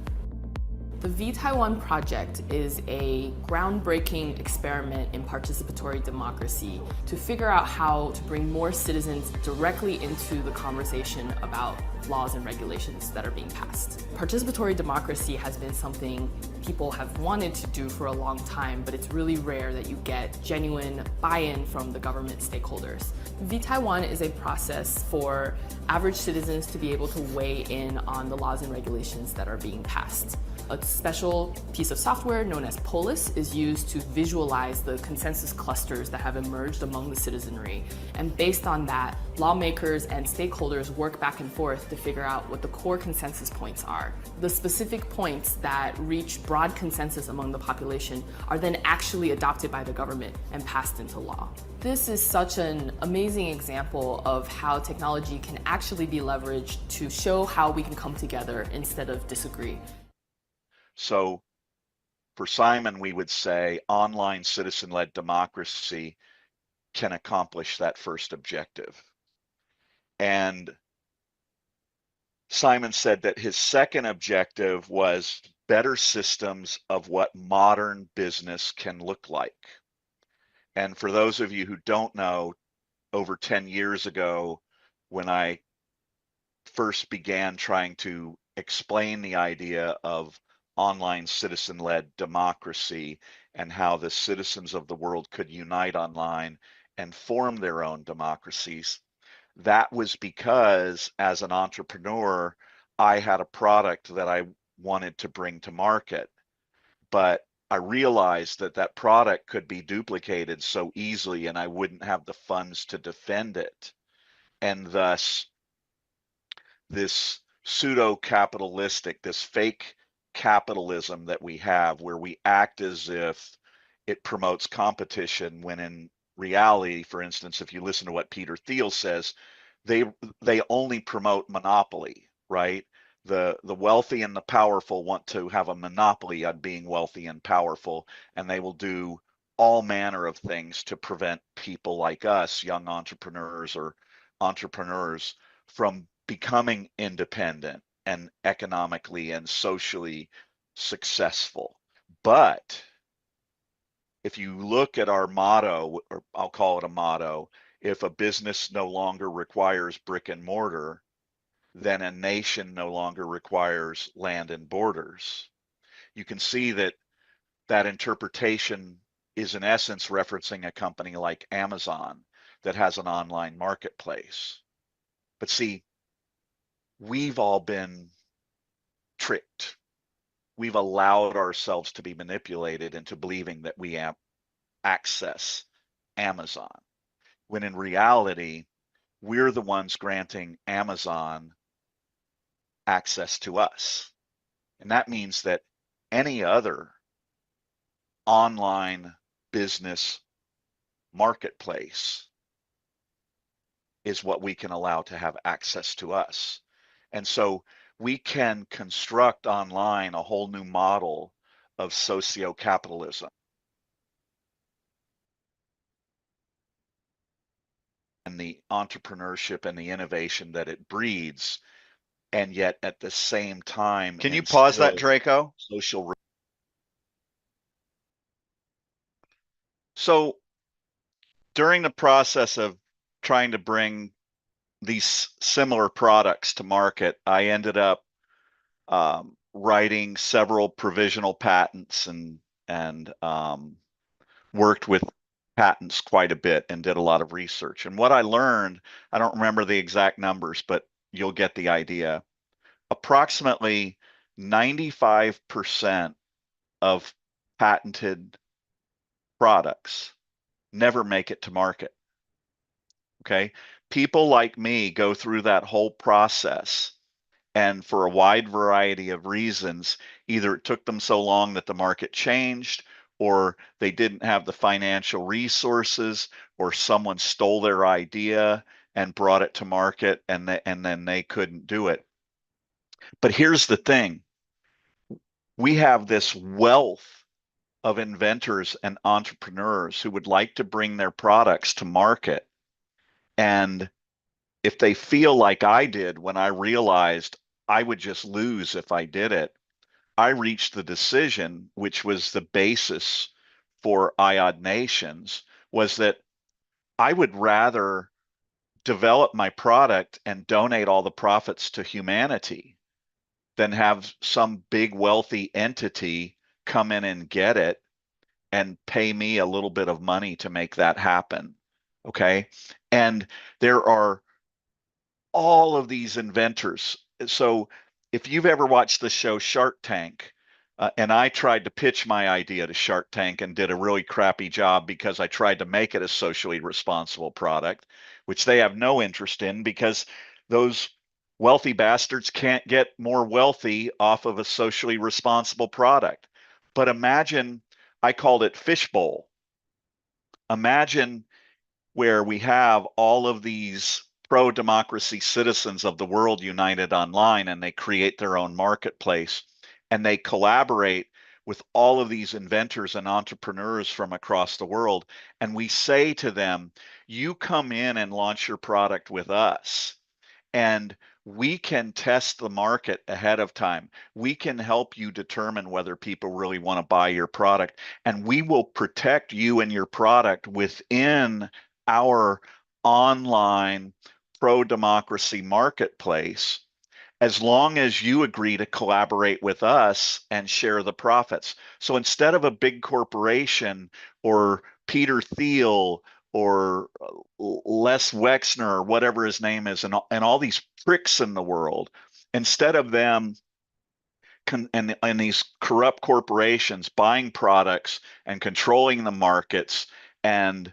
The V-Taiwan project is a groundbreaking experiment in participatory democracy to figure out how to bring more citizens directly into the conversation about laws and regulations that are being passed. Participatory democracy has been something people have wanted to do for a long time, but it's really rare that you get genuine buy-in from the government stakeholders. V-Taiwan is a process for average citizens to be able to weigh in on the laws and regulations that are being passed. A special piece of software known as Polis is used to visualize the consensus clusters that have emerged among the citizenry. And based on that, lawmakers and stakeholders work back and forth to figure out what the core consensus points are. The specific points that reach broad consensus among the population are then actually adopted by the government and passed into law. This is such an amazing example of how technology can actually be leveraged to show how we can come together instead of disagree. So for Simon, we would say online citizen-led democracy can accomplish that first objective. And Simon said that his second objective was better systems of what modern business can look like. And for those of you who don't know, over 10 years ago, when I first began trying to explain the idea of online citizen-led democracy and how the citizens of the world could unite online and form their own democracies, that was because as an entrepreneur, I had a product that I wanted to bring to market, but I realized that that product could be duplicated so easily and I wouldn't have the funds to defend it. And thus, this pseudo-capitalistic, this fake capitalism that we have, where we act as if it promotes competition, when in reality, for instance, if you listen to what Peter Thiel says, they only promote monopoly, right? The wealthy and the powerful want to have a monopoly on being wealthy and powerful, and they will do all manner of things to prevent people like us, young entrepreneurs or entrepreneurs, from becoming independent and economically and socially successful. But if you look at our motto, or I'll call it a motto, if a business no longer requires brick and mortar, then a nation no longer requires land and borders. You can see that that interpretation is in essence referencing a company like Amazon that has an online marketplace. But see, we've all been tricked. We've allowed ourselves to be manipulated into believing that we access Amazon, when in reality, we're the ones granting Amazon access to us. And that means that any other online business marketplace is what we can allow to have access to us. And so we can construct online a whole new model of socio-capitalism and the entrepreneurship and the innovation that it breeds, and yet at the same time, can you pause that, instill Draco? social. So during the process of trying to bring these similar products to market, I ended up writing several provisional patents and worked with patents quite a bit and did a lot of research. And what I learned, I don't remember the exact numbers, but you'll get the idea. Approximately 95% of patented products never make it to market. Okay. People like me go through that whole process, and for a wide variety of reasons, either it took them so long that the market changed, or they didn't have the financial resources, or someone stole their idea and brought it to market, and then they couldn't do it. But here's the thing. We have this wealth of inventors and entrepreneurs who would like to bring their products to market. And if they feel like I did when I realized I would just lose if I did it, I reached the decision, which was the basis for IOD Nations, was that I would rather develop my product and donate all the profits to humanity than have some big wealthy entity come in and get it and pay me a little bit of money to make that happen. Okay. And there are all of these inventors. So if you've ever watched the show Shark Tank, and I tried to pitch my idea to Shark Tank and did a really crappy job because I tried to make it a socially responsible product, which they have no interest in because those wealthy bastards can't get more wealthy off of a socially responsible product. But imagine, I called it Fishbowl. Imagine where we have all of these pro-democracy citizens of the world united online, and they create their own marketplace, and they collaborate with all of these inventors and entrepreneurs from across the world. And we say to them, you come in and launch your product with us, and we can test the market ahead of time. We can help you determine whether people really want to buy your product, and we will protect you and your product within our online pro-democracy marketplace, as long as you agree to collaborate with us and share the profits. So instead of a big corporation or Peter Thiel or Les Wexner or whatever his name is, and all these pricks in the world, instead of them and these corrupt corporations buying products and controlling the markets and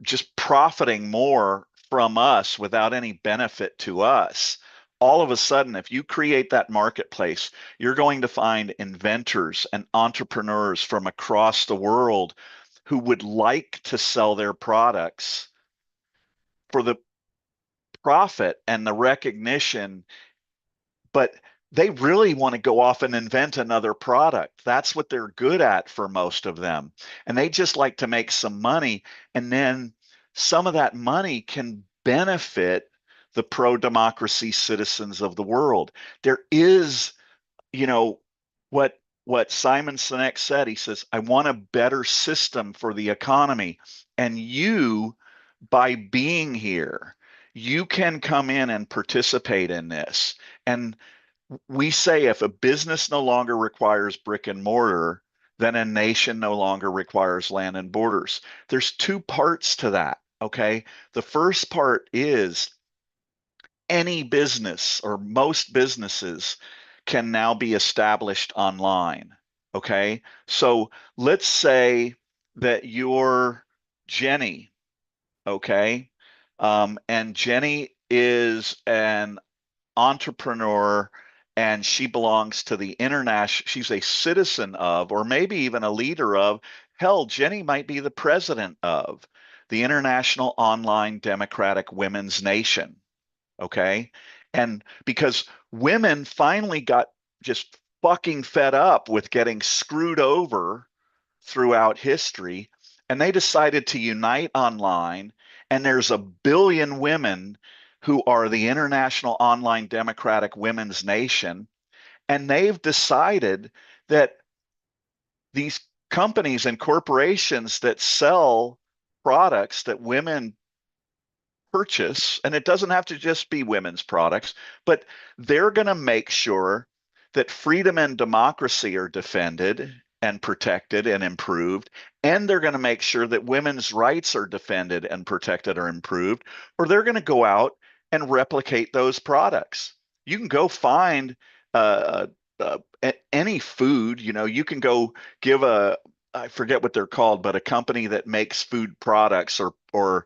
just profiting more from us without any benefit to us, all of a sudden, if you create that marketplace, you're going to find inventors and entrepreneurs from across the world who would like to sell their products for the profit and the recognition, but they really want to go off and invent another product. That's what they're good at for most of them. And they just like to make some money. And then some of that money can benefit the pro-democracy citizens of the world. There is, you know, what Simon Sinek said. He says, I want a better system for the economy. And you, by being here, you can come in and participate in this. And we say if a business no longer requires brick and mortar, then a nation no longer requires land and borders. There's two parts to that, okay? The first part is any business or most businesses can now be established online, okay? So let's say that you're Jenny, okay? And Jenny is an entrepreneur, and she belongs to the international, she's a citizen of, or maybe even a leader of, hell, Jenny might be the president of the International Online Democratic Women's Nation. Okay. And because women finally got just fucking fed up with getting screwed over throughout history, and they decided to unite online. And there's 1 billion women who are the International Online Democratic Women's Nation. And they've decided that these companies and corporations that sell products that women purchase, and it doesn't have to just be women's products, but they're going to make sure that freedom and democracy are defended and protected and improved, and they're going to make sure that women's rights are defended and protected or improved, or they're going to go out and replicate those products. You can go find any food, you can go give I forget what they're called, but a company that makes food products or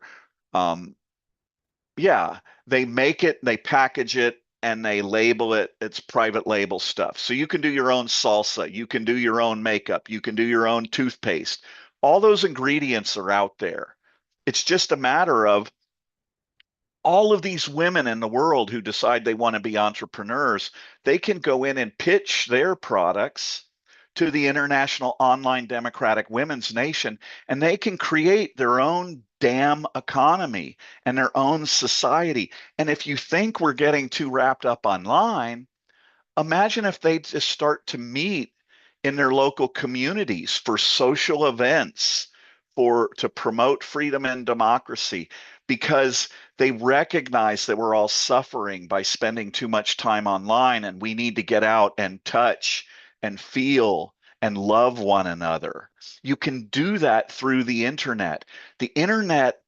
yeah, they make it, they package it, and they label it. It's private label stuff. So you can do your own salsa, you can do your own makeup, you can do your own toothpaste. All those ingredients are out there. It's just a matter of all of these women in the world who decide they want to be entrepreneurs, they can go in and pitch their products to the International Online Democratic Women's Nation, and they can create their own damn economy and their own society. And if you think we're getting too wrapped up online, imagine if they just start to meet in their local communities for social events to promote freedom and democracy, because they recognize that we're all suffering by spending too much time online, and we need to get out and touch and feel and love one another. You can do that through the internet. The internet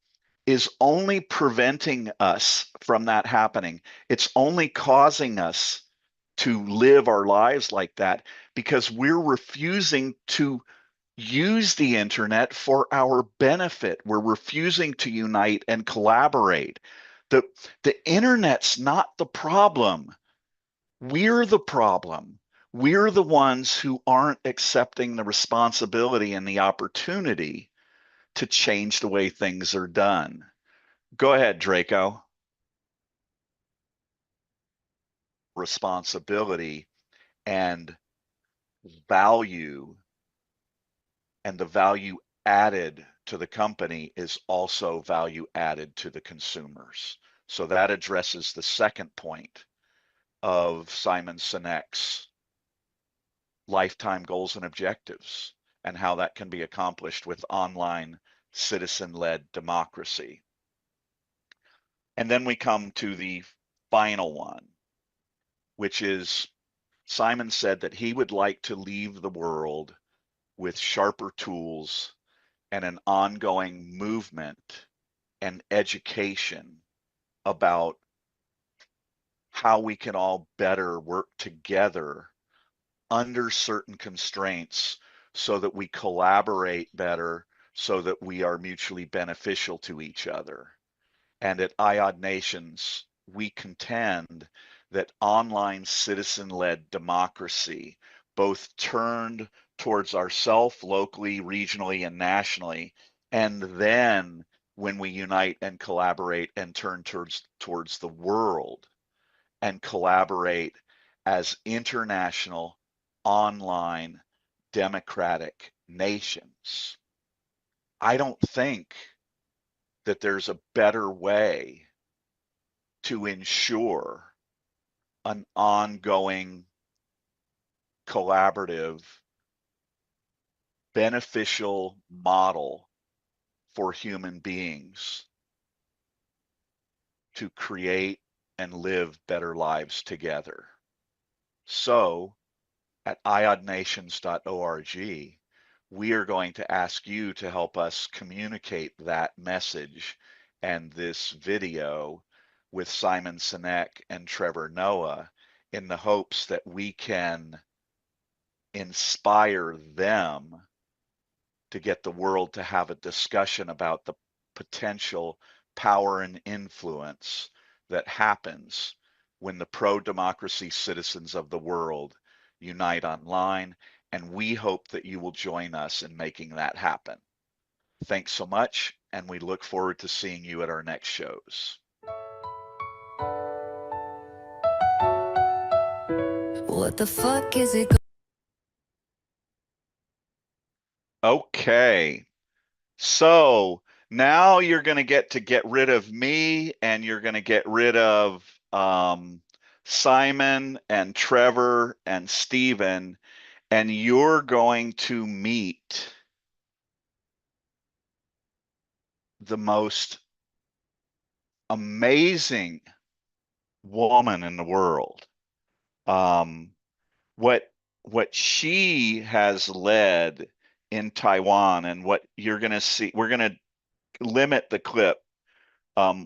is only preventing us from that happening. It's only causing us to live our lives like that because we're refusing to use the internet for our benefit. We're refusing to unite and collaborate. The, the internet's not the problem. We're the problem. We're the ones who aren't accepting the responsibility and the opportunity to change the way things are done. Go ahead, Draco. Responsibility and value, and the value added to the company is also value added to the consumers. So that addresses the second point of Simon Sinek's lifetime goals and objectives and how that can be accomplished with online citizen-led democracy. And then we come to the final one, which is Simon said that he would like to leave the world with sharper tools and an ongoing movement and education about how we can all better work together under certain constraints so that we collaborate better, so that we are mutually beneficial to each other. And at IOD Nations, we contend that online citizen-led democracy, both turned towards ourselves locally, regionally, and nationally, and then when we unite and collaborate and turn towards the world and collaborate as international online democratic nations. I don't think that there's a better way to ensure an ongoing, collaborative, beneficial model for human beings to create and live better lives together. So at iodnations.org, we are going to ask you to help us communicate that message and this video with Simon Sinek and Trevor Noah in the hopes that we can inspire them to get the world to have a discussion about the potential power and influence that happens when the pro-democracy citizens of the world unite online, and we hope that you will join us in making that happen. Thanks so much, and we look forward to seeing you at our next shows. What the fuck is it? Okay, so now you're going to get rid of me, and you're going to get rid of Simon and Trevor and Stephen, and you're going to meet the most amazing woman in the world. What what she has led in Taiwan, and what you're going to see, we're going to limit the clip.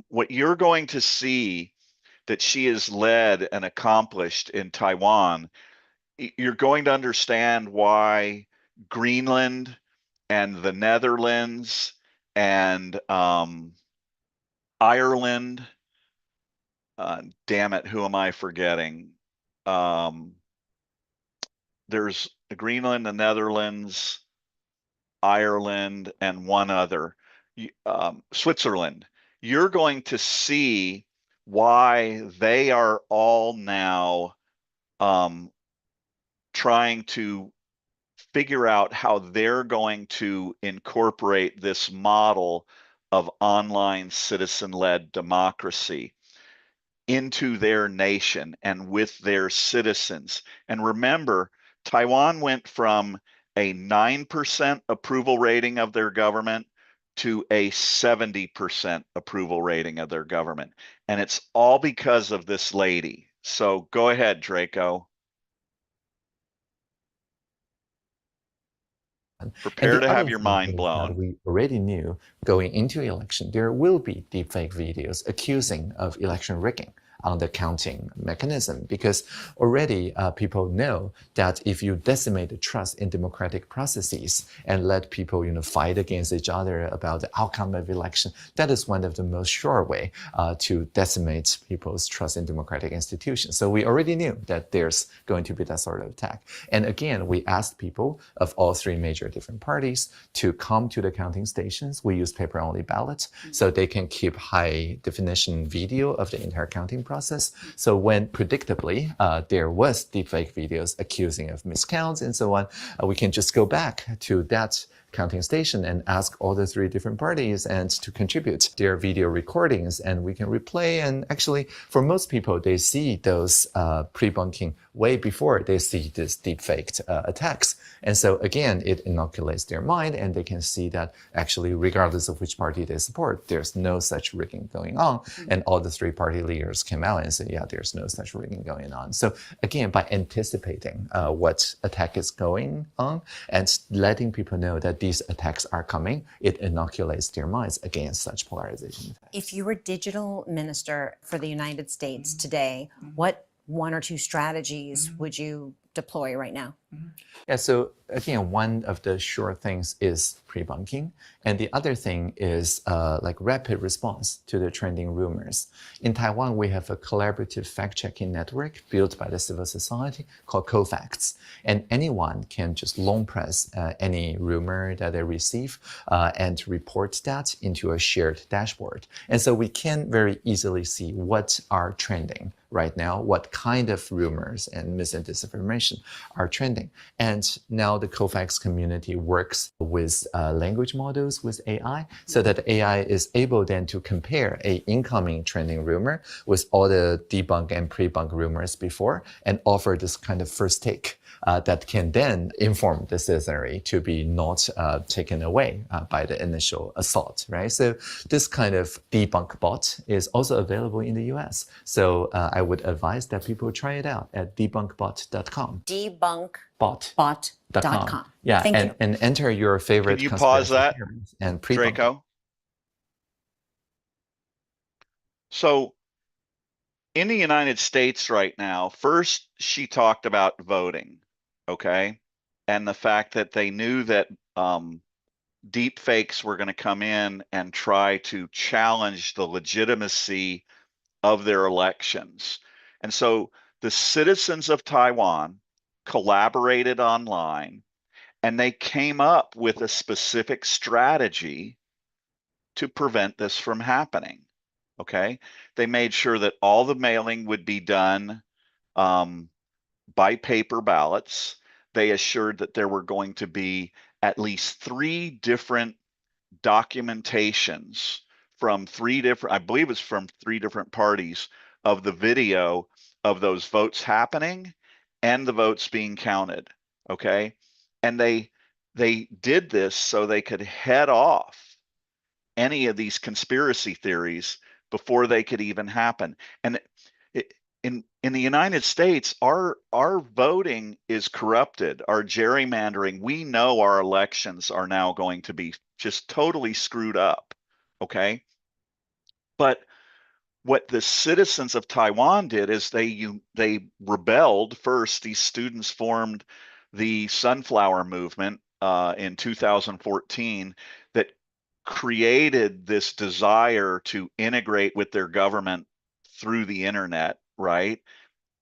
What you're going to see that she has led and accomplished in Taiwan, you're going to understand why Greenland and the Netherlands and Ireland, damn it, who am I forgetting? There's Greenland, the Netherlands, Ireland, and one other, Switzerland. You're going to see why they are all now trying to figure out how they're going to incorporate this model of online citizen-led democracy into their nation and with their citizens. And remember, Taiwan went from a 9% approval rating of their government to a 70% approval rating of their government. And it's all because of this lady. So go ahead, Draco. Prepare to have your mind blown. We already knew going into election, there will be deepfake videos accusing of election rigging on the counting mechanism, because already people know that if you decimate the trust in democratic processes and let people fight against each other about the outcome of election, that is one of the most sure way to decimate people's trust in democratic institutions. So we already knew that there's going to be that sort of attack. And again, we asked people of all three major different parties to come to the counting stations. We use paper-only ballots so they can keep high definition video of the entire counting process. So when predictably there was deepfake videos accusing of miscounts and so on, we can just go back to that counting station and ask all the three different parties and to contribute their video recordings, and we can replay. And actually, for most people, they see those pre-bunking way before they see these deepfaked attacks. And so again, it inoculates their mind, and they can see that actually, regardless of which party they support, there's no such rigging going on. And all the three party leaders came out and said, yeah, there's no such rigging going on. So again, by anticipating what attack is going on and letting people know that these attacks are coming, it inoculates their minds against such polarization. If you were digital minister for the United States today, what one or two strategies would you deploy right now? Yeah, so again, one of the sure things is pre-bunking, and the other thing is like rapid response to the trending rumors. In Taiwan, we have a collaborative fact-checking network built by the civil society called CoFacts, and anyone can just long press any rumor that they receive and report that into a shared dashboard. And so we can very easily see what are trending right now, what kind of rumors and mis and disinformation are trending. And now the CoFacts community works with language models with AI, so that AI is able then to compare a incoming trending rumor with all the debunk and pre-bunk rumors before and offer this kind of first take that can then inform the citizenry to be not taken away by the initial assault, right? So this kind of debunk bot is also available in the US. So I would advise that people try it out at debunkbot.com. Debunkbot.com. Yeah, Thank you. And enter your favorite. Can you pause that, and pre-bunk. Draco? So in the United States right now, first she talked about voting, okay? And the fact that they knew that deep fakes were going to come in and try to challenge the legitimacy of their elections. And so the citizens of Taiwan collaborated online, and they came up with a specific strategy to prevent this from happening. Okay, they made sure that all the mailing would be done by paper ballots. They assured that there were going to be at least 3 different documentations from 3 different, I believe it's from 3 different parties, of the video of those votes happening and the votes being counted. Okay, and they did this so they could head off any of these conspiracy theories before they could even happen. And in the United States, our voting is corrupted, our gerrymandering. We know our elections are now going to be just totally screwed up. Okay. But what the citizens of Taiwan did is they rebelled first. These students formed the Sunflower Movement in 2014 that created this desire to integrate with their government through the internet, right?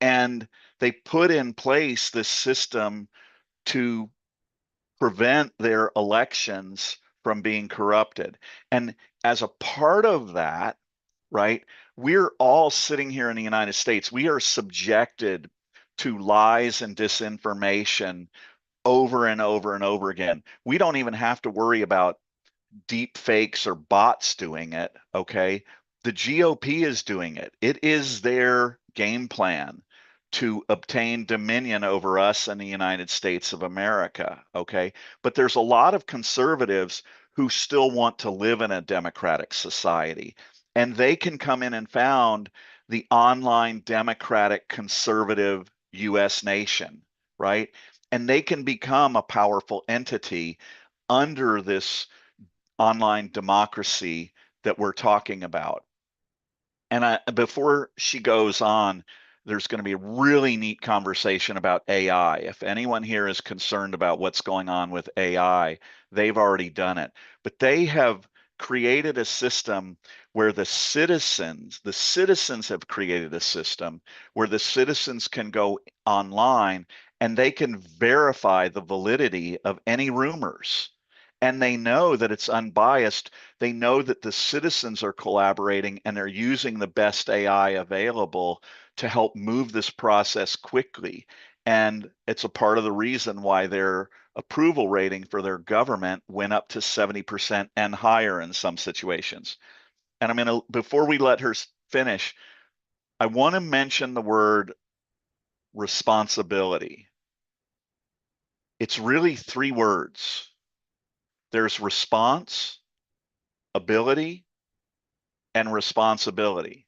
And they put in place this system to prevent their elections from being corrupted. And as a part of that, right, we're all sitting here in the United States, we are subjected to lies and disinformation over and over and over again. We don't even have to worry about deep fakes or bots doing it. Okay. The GOP is doing it. It is their game plan to obtain dominion over us in the United States of America. Okay. But there's a lot of conservatives who still want to live in a democratic society, and they can come in and found the online democratic conservative US nation, right? And they can become a powerful entity under this online democracy that we're talking about. And before she goes on, there's going to be a really neat conversation about AI. If anyone here is concerned about what's going on with AI, they've already done it. But they have created a system where the citizens have created a system where the citizens can go online and they can verify the validity of any rumors. And they know that it's unbiased. They know that the citizens are collaborating and they're using the best AI available to help move this process quickly. And it's a part of the reason why their approval rating for their government went up to 70% and higher in some situations. And I'm going to, before we let her finish, I want to mention the word responsibility. It's really 3 words. There's response, ability, and responsibility.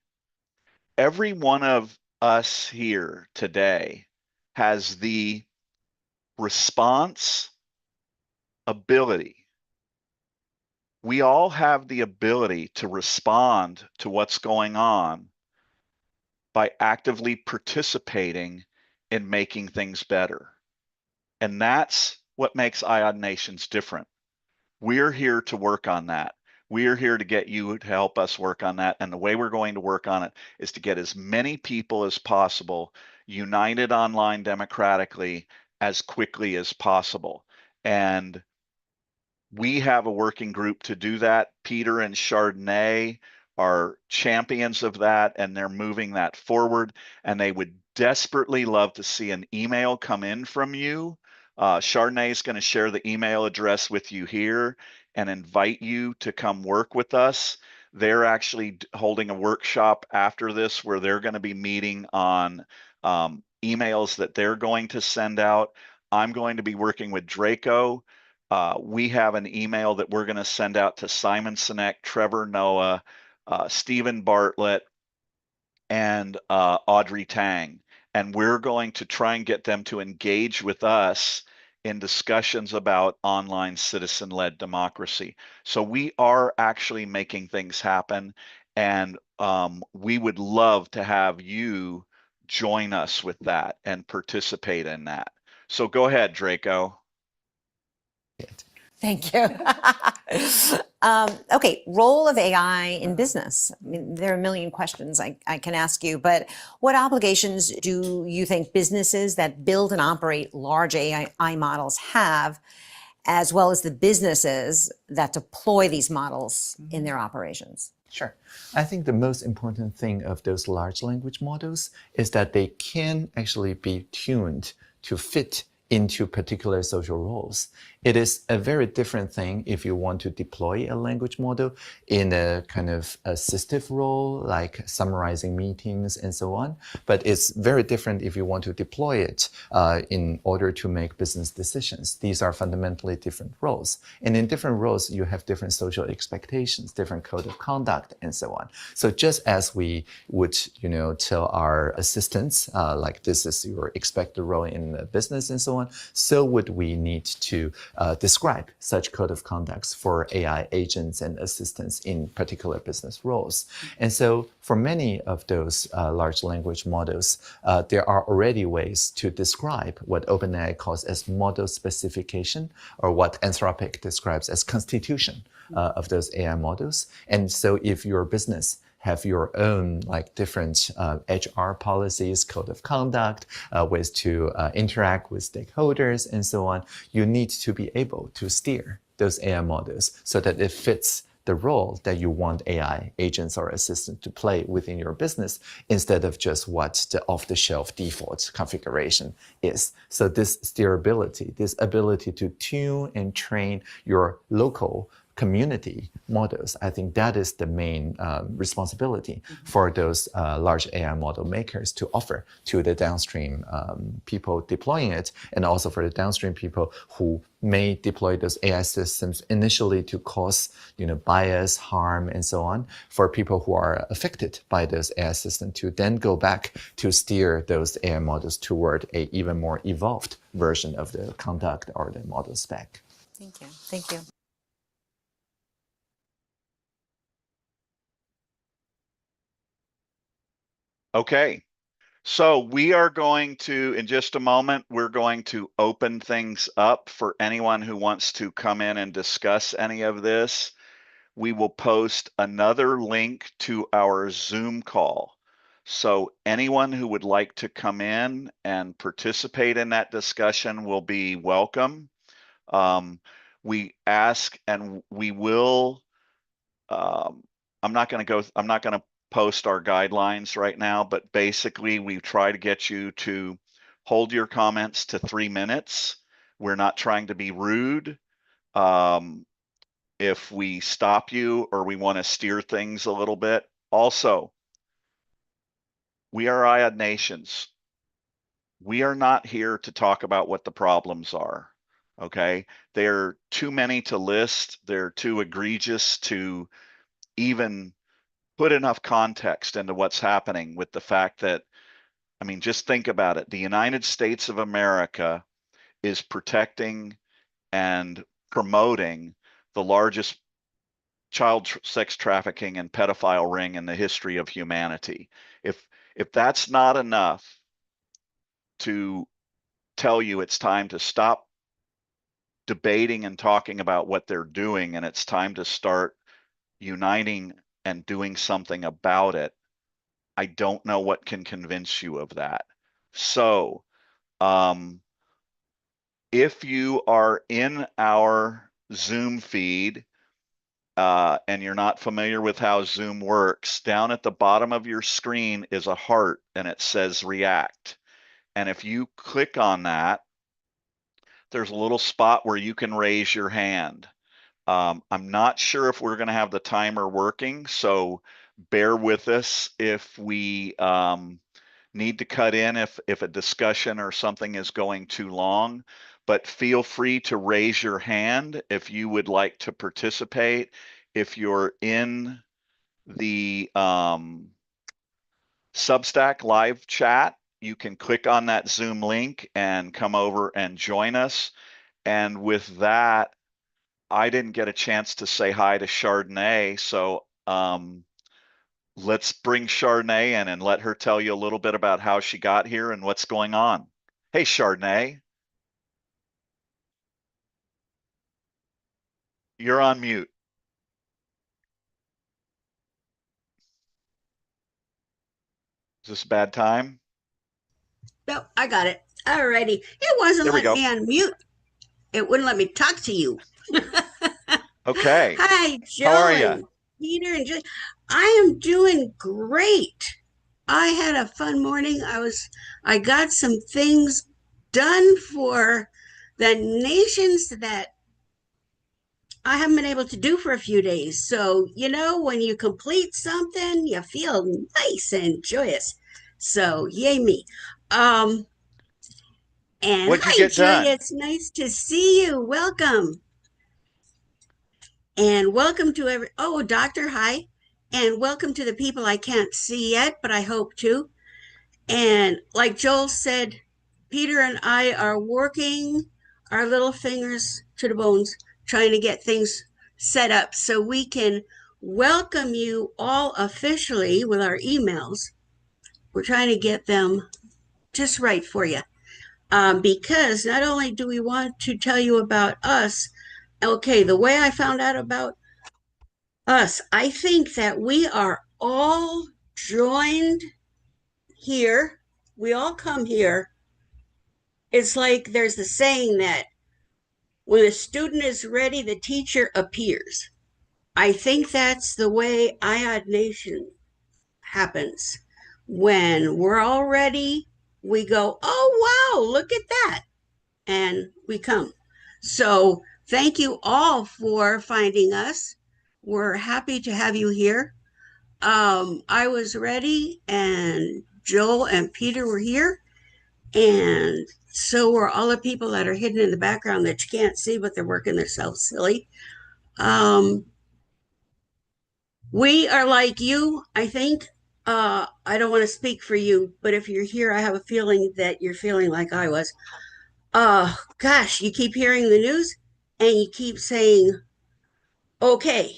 Every one of us here today has the response ability. We all have the ability to respond to what's going on by actively participating in making things better. And that's what makes IOD Nations different. We're here to work on that. We are here to get you to help us work on that. And the way we're going to work on it is to get as many people as possible united online democratically as quickly as possible. And we have a working group to do that. Peter and Chardonnay are champions of that, and they're moving that forward. And they would desperately love to see an email come in from you. Chardonnay is going to share the email address with you here and invite you to come work with us. They're actually holding a workshop after this where they're going to be meeting on emails that they're going to send out. I'm going to be working with Draco. We have an email that we're going to send out to Simon Sinek, Trevor Noah, Stephen Bartlett, and Audrey Tang. And we're going to try and get them to engage with us in discussions about online citizen-led democracy. So we are actually making things happen, and we would love to have you join us with that and participate in that. So go ahead, Draco. Thank you. Okay, role of AI in business. I mean, there are a million questions I can ask you, but what obligations do you think businesses that build and operate large AI models have, as well as the businesses that deploy these models in their operations? Sure. I think the most important thing of those large language models is that they can actually be tuned to fit into particular social roles. It is a very different thing if you want to deploy a language model in a kind of assistive role, like summarizing meetings and so on. But it's very different if you want to deploy it in order to make business decisions. These are fundamentally different roles. And in different roles, you have different social expectations, different code of conduct, and so on. So just as we would, tell our assistants, like this is your expected role in the business and so on, so would we need to describe such code of conducts for AI agents and assistants in particular business roles. And so for many of those large language models, there are already ways to describe what OpenAI calls as model specification, or what Anthropic describes as constitution of those AI models. And so if your business have your own different HR policies, code of conduct, ways to interact with stakeholders and so on, you need to be able to steer those AI models so that it fits the role that you want AI agents or assistants to play within your business, instead of just what the off-the-shelf default configuration is. So this steerability, this ability to tune and train your local community models, I think that is the main responsibility for those large AI model makers to offer to the downstream people deploying it, and also for the downstream people who may deploy those AI systems initially to cause bias, harm, and so on, for people who are affected by those AI systems to then go back to steer those AI models toward a even more evolved version of the conduct or the model spec. Thank you. Thank you. Okay, so we are going to, in just a moment, we're going to open things up for anyone who wants to come in and discuss any of this. We will post another link to our Zoom call. So anyone who would like to come in and participate in that discussion will be welcome. We ask, and we will, I'm not going to post our guidelines right now, but basically we try to get you to hold your comments to 3 minutes. We're not trying to be rude. If we stop you or we want to steer things a little bit. Also, we are IOD nations. We are not here to talk about what the problems are. Okay, they're too many to list. They're too egregious to even put enough context into what's happening, with the fact that, I mean, just think about it. The United States of America is protecting and promoting the largest child sex trafficking and pedophile ring in the history of humanity. If that's not enough to tell you it's time to stop debating and talking about what they're doing, and it's time to start uniting and doing something about it, I don't know what can convince you of that. So, if you are in our Zoom feed and you're not familiar with how Zoom works, down at the bottom of your screen is a heart and it says react. And if you click on that, there's a little spot where you can raise your hand. I'm not sure if we're going to have the timer working, so bear with us if we need to cut in if a discussion or something is going too long, but feel free to raise your hand if you would like to participate. If you're in the Substack live chat, you can click on that Zoom link and come over and join us. And with that, I didn't get a chance to say hi to Chardonnay, so let's bring Chardonnay in and let her tell you a little bit about how she got here and what's going on. Hey, Chardonnay. You're on mute. Is this a bad time? No, I got it. Alrighty. It wasn't There we letting go. me unmute. It wouldn't let me talk to you. Okay. Hi, How are Joe you? and Peter and Julie. I am doing great. I had a fun morning. I got some things done for the nations that I haven't been able to do for a few days. So, when you complete something, you feel nice and joyous. So, yay me. And What'd you hi, get Jay. done? It's nice to see you. Welcome. And welcome to Doctor, hi. And welcome to the people I can't see yet, but I hope to. And like Joel said, Peter and I are working our little fingers to the bones, trying to get things set up so we can welcome you all officially with our emails. We're trying to get them just right for you. Because not only do we want to tell you about us, okay, the way I found out about us, I think that we are all joined here. We all come here. It's like there's the saying that when a student is ready, the teacher appears. I think that's the way IOD Nation happens. When we're all ready, we go, oh, wow, look at that. And we come. So thank you all for finding us. We're happy to have you here. I was ready, and Joel and Peter were here. And so were all the people that are hidden in the background that you can't see, but they're working themselves silly. We are like you, I think. I don't want to speak for you, but if you're here, I have a feeling that you're feeling like I was. Gosh, you keep hearing the news and you keep saying, okay,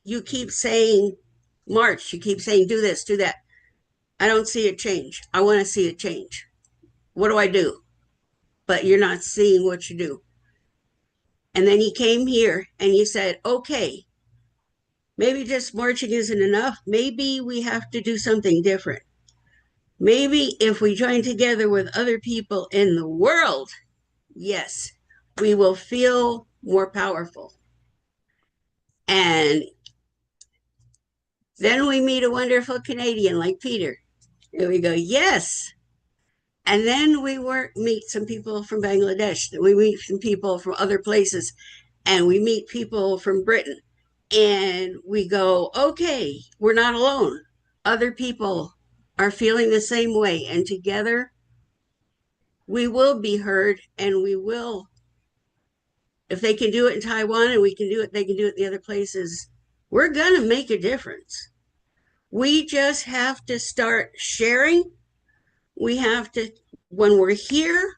you keep saying march, you keep saying do this, do that. I don't see it change. I want to see it change. What do I do? But you're not seeing what you do. And then you came here and you said, okay, maybe just marching isn't enough. Maybe we have to do something different. Maybe if we join together with other people in the world, yes, we will feel more powerful. And then we meet a wonderful Canadian like Peter. And we go, yes. And then we meet some people from Bangladesh. We meet some people from other places. And we meet people from Britain. And we go, okay, we're not alone. Other people are feeling the same way. And together we will be heard, and we will, if they can do it in Taiwan and we can do it, they can do it in the other places. We're going to make a difference. We just have to start sharing. We have to, when we're here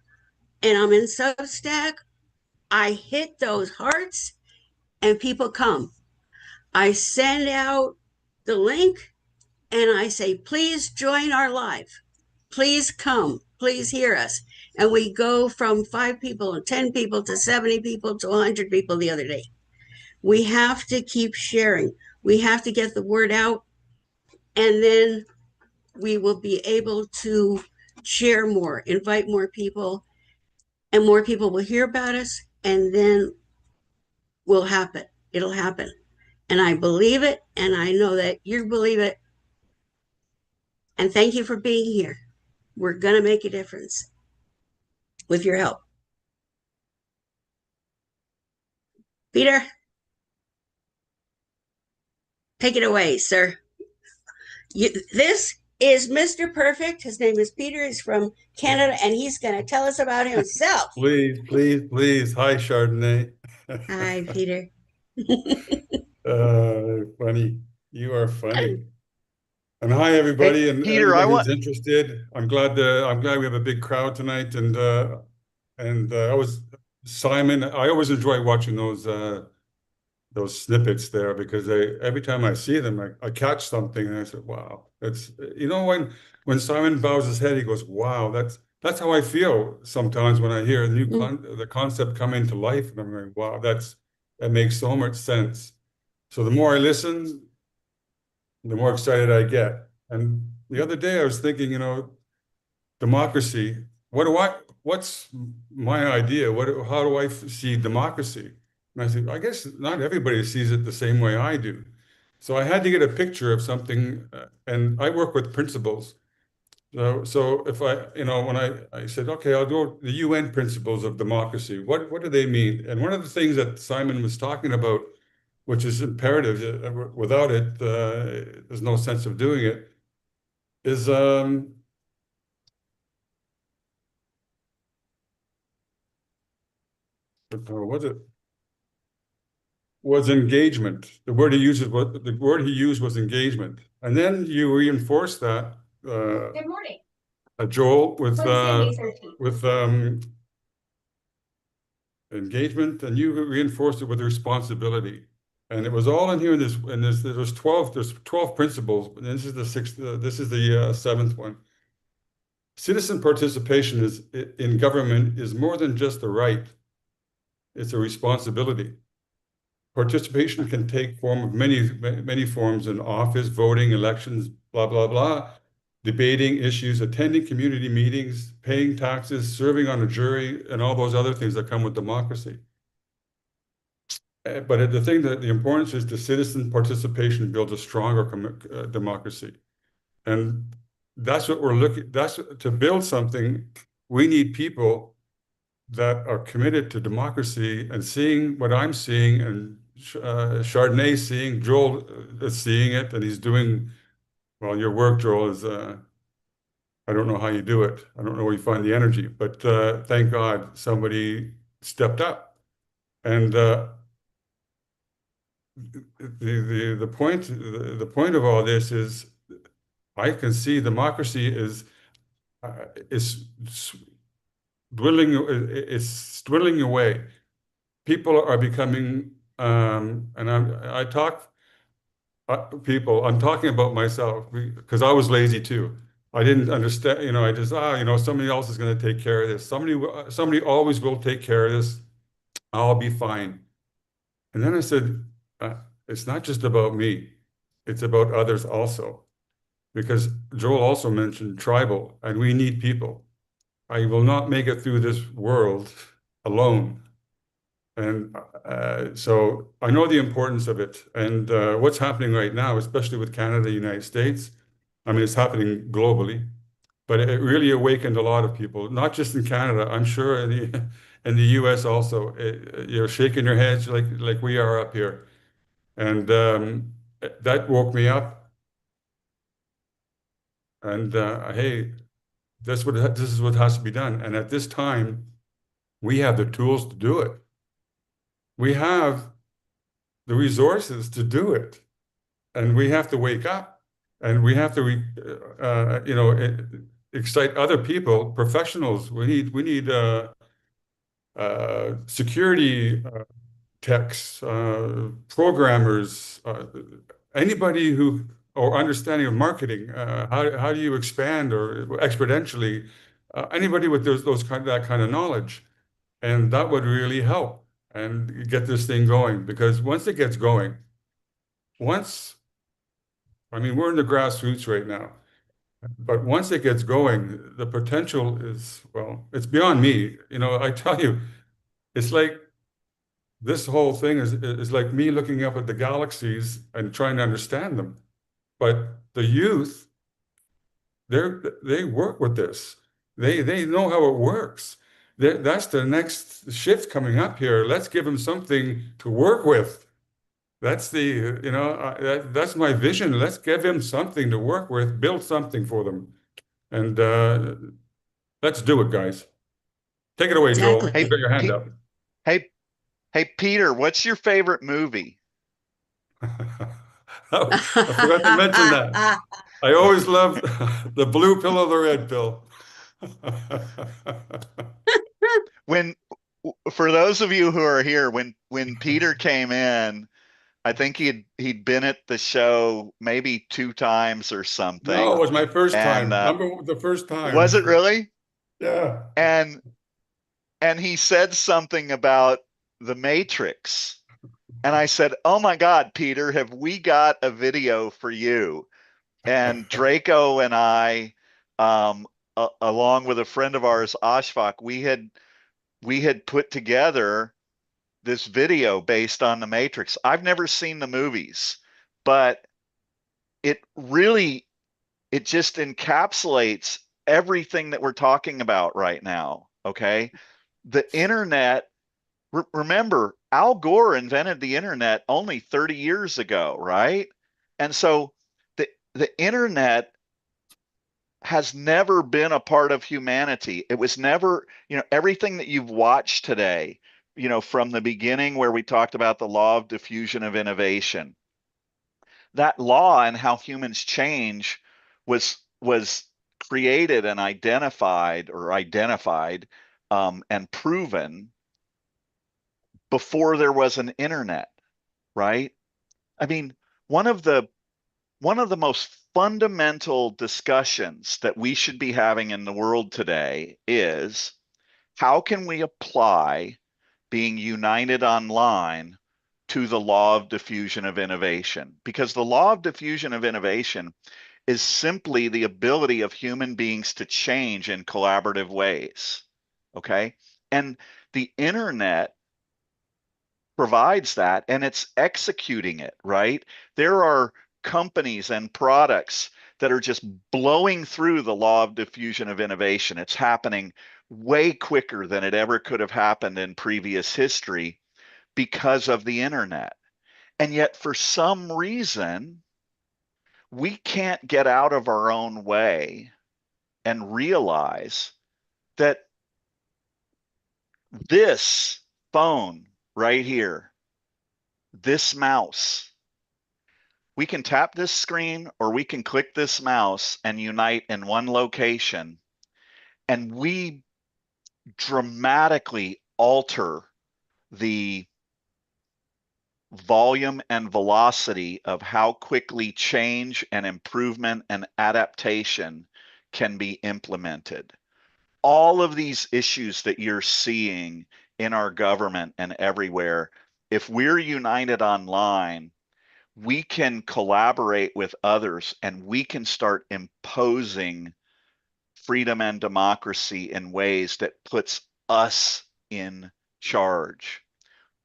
and I'm in Substack, I hit those hearts and people come. I send out the link and I say, please join our live. Please come. Please hear us. And we go from 5 people and 10 people to 70 people to 100 people the other day. We have to keep sharing. We have to get the word out. And then we will be able to share more, invite more people, and more people will hear about us. And then will happen. It'll happen. And I believe it. And I know that you believe it. And thank you for being here. We're going to make a difference with your help. Peter, take it away, sir. This is Mr. Perfect. His name is Peter. He's from Canada, and he's going to tell us about himself. Please, please, please. Hi, Chardonnay. Hi, Peter. Funny. You are funny. And hi, everybody, Hey, and Peter, anybody who's interested. I'm glad we have a big crowd tonight, and I was Simon. I always enjoy watching those snippets there because every time I see them, I catch something, and I said, "Wow, that's when Simon bows his head, he goes, "Wow, that's how I feel sometimes when I hear a new the concept come into life, and I'm going, wow, that makes so much sense." So the more I listen, the more excited I get. And the other day I was thinking, democracy, what's my idea? How do I see democracy? And I said, I guess not everybody sees it the same way I do. So I had to get a picture of something, and I work with principles. So if when I said, okay, I'll go the UN principles of democracy. What do they mean? And one of the things that Simon was talking about, which is imperative, without it, there's no sense of doing it, is what's it? Was engagement. The word he used was engagement, and then you reinforce that. Good morning, Joel, with engagement, and you reinforced it with responsibility. And it was all in here there's 12 principles, and this is the sixth, this is the seventh one. Citizen participation in government is more than just a right, it's a responsibility. Participation can take form of many forms: in office, voting, elections, blah, blah, blah, debating issues, attending community meetings, paying taxes, serving on a jury, and all those other things that come with democracy. But the importance is the citizen participation builds a stronger democracy. And that's what we're looking, to build something, we need people that are committed to democracy and seeing what I'm seeing, and Chardonnay seeing, Joel is seeing it, and he's doing, well, your work, Joel, is, I don't know how you do it. I don't know where you find the energy, but thank God somebody stepped up. And the point of all this is, I can see democracy is dwindling, it's dwindling away. People are becoming, and I talk people. I'm talking about myself because I was lazy too. I didn't understand. I just somebody else is going to take care of this. Somebody always will take care of this. I'll be fine. And then I said, it's not just about me. It's about others also. Because Joel also mentioned tribal, and we need people. I will not make it through this world alone. And so I know the importance of it. And what's happening right now, especially with Canada, United States, I mean, it's happening globally, but it really awakened a lot of people, not just in Canada, I'm sure in the US also. You're shaking your heads like we are up here. And that woke me up. And hey, this is what has to be done. And at this time, we have the tools to do it. We have the resources to do it. And we have to wake up, and we have to, excite other people, professionals. We need security techs, programmers, anybody or understanding of marketing. How do you expand or exponentially? Anybody with that kind of knowledge, and that would really help and get this thing going. Because once it gets going, I mean, we're in the grassroots right now, but once it gets going, the potential is, well, it's beyond me. I tell you, it's like this whole thing is like me looking up at the galaxies and trying to understand them. But the youth, they work with this. They know how it works. That's the next shift coming up here. Let's give them something to work with. That's that's my vision. Let's give him something to work with, build something for them. And let's do it, guys. Take it away, Joel. Exactly. You got your hand up. Hey, Peter, what's your favorite movie? I forgot to mention that. I always loved the blue pill or the red pill. For those of you who are here, when Peter came in, I think he'd been at the show maybe 2 times or something. No, it was my first time. Remember the first time? Was it really? Yeah. And he said something about the Matrix. And I said, "Oh my God, Peter, have we got a video for you?" And Draco and I, along with a friend of ours, Ashfaq, we had put together this video based on the Matrix. I've never seen the movies, but it really it just encapsulates everything that we're talking about right now. Okay. The internet, remember, Al Gore invented the internet only 30 years ago, right? And so the internet has never been a part of humanity. It was never, everything that you've watched today, from the beginning where we talked about the law of diffusion of innovation, that law and how humans change was created and identified and proven before there was an internet, right? I mean, one of the most fundamental discussions that we should be having in the world today is how can we apply being united online to the law of diffusion of innovation? Because the law of diffusion of innovation is simply the ability of human beings to change in collaborative ways. Okay. And the internet provides that and it's executing it, right? There are companies and products that are just blowing through the law of diffusion of innovation. It's happening way quicker than it ever could have happened in previous history because of the internet. And yet, for some reason, we can't get out of our own way and realize that this phone right here, this mouse, we can tap this screen or we can click this mouse and unite in one location, and we dramatically alter the volume and velocity of how quickly change and improvement and adaptation can be implemented. All of these issues that you're seeing in our government and everywhere, if we're united online, we can collaborate with others and we can start imposing freedom and democracy in ways that puts us in charge.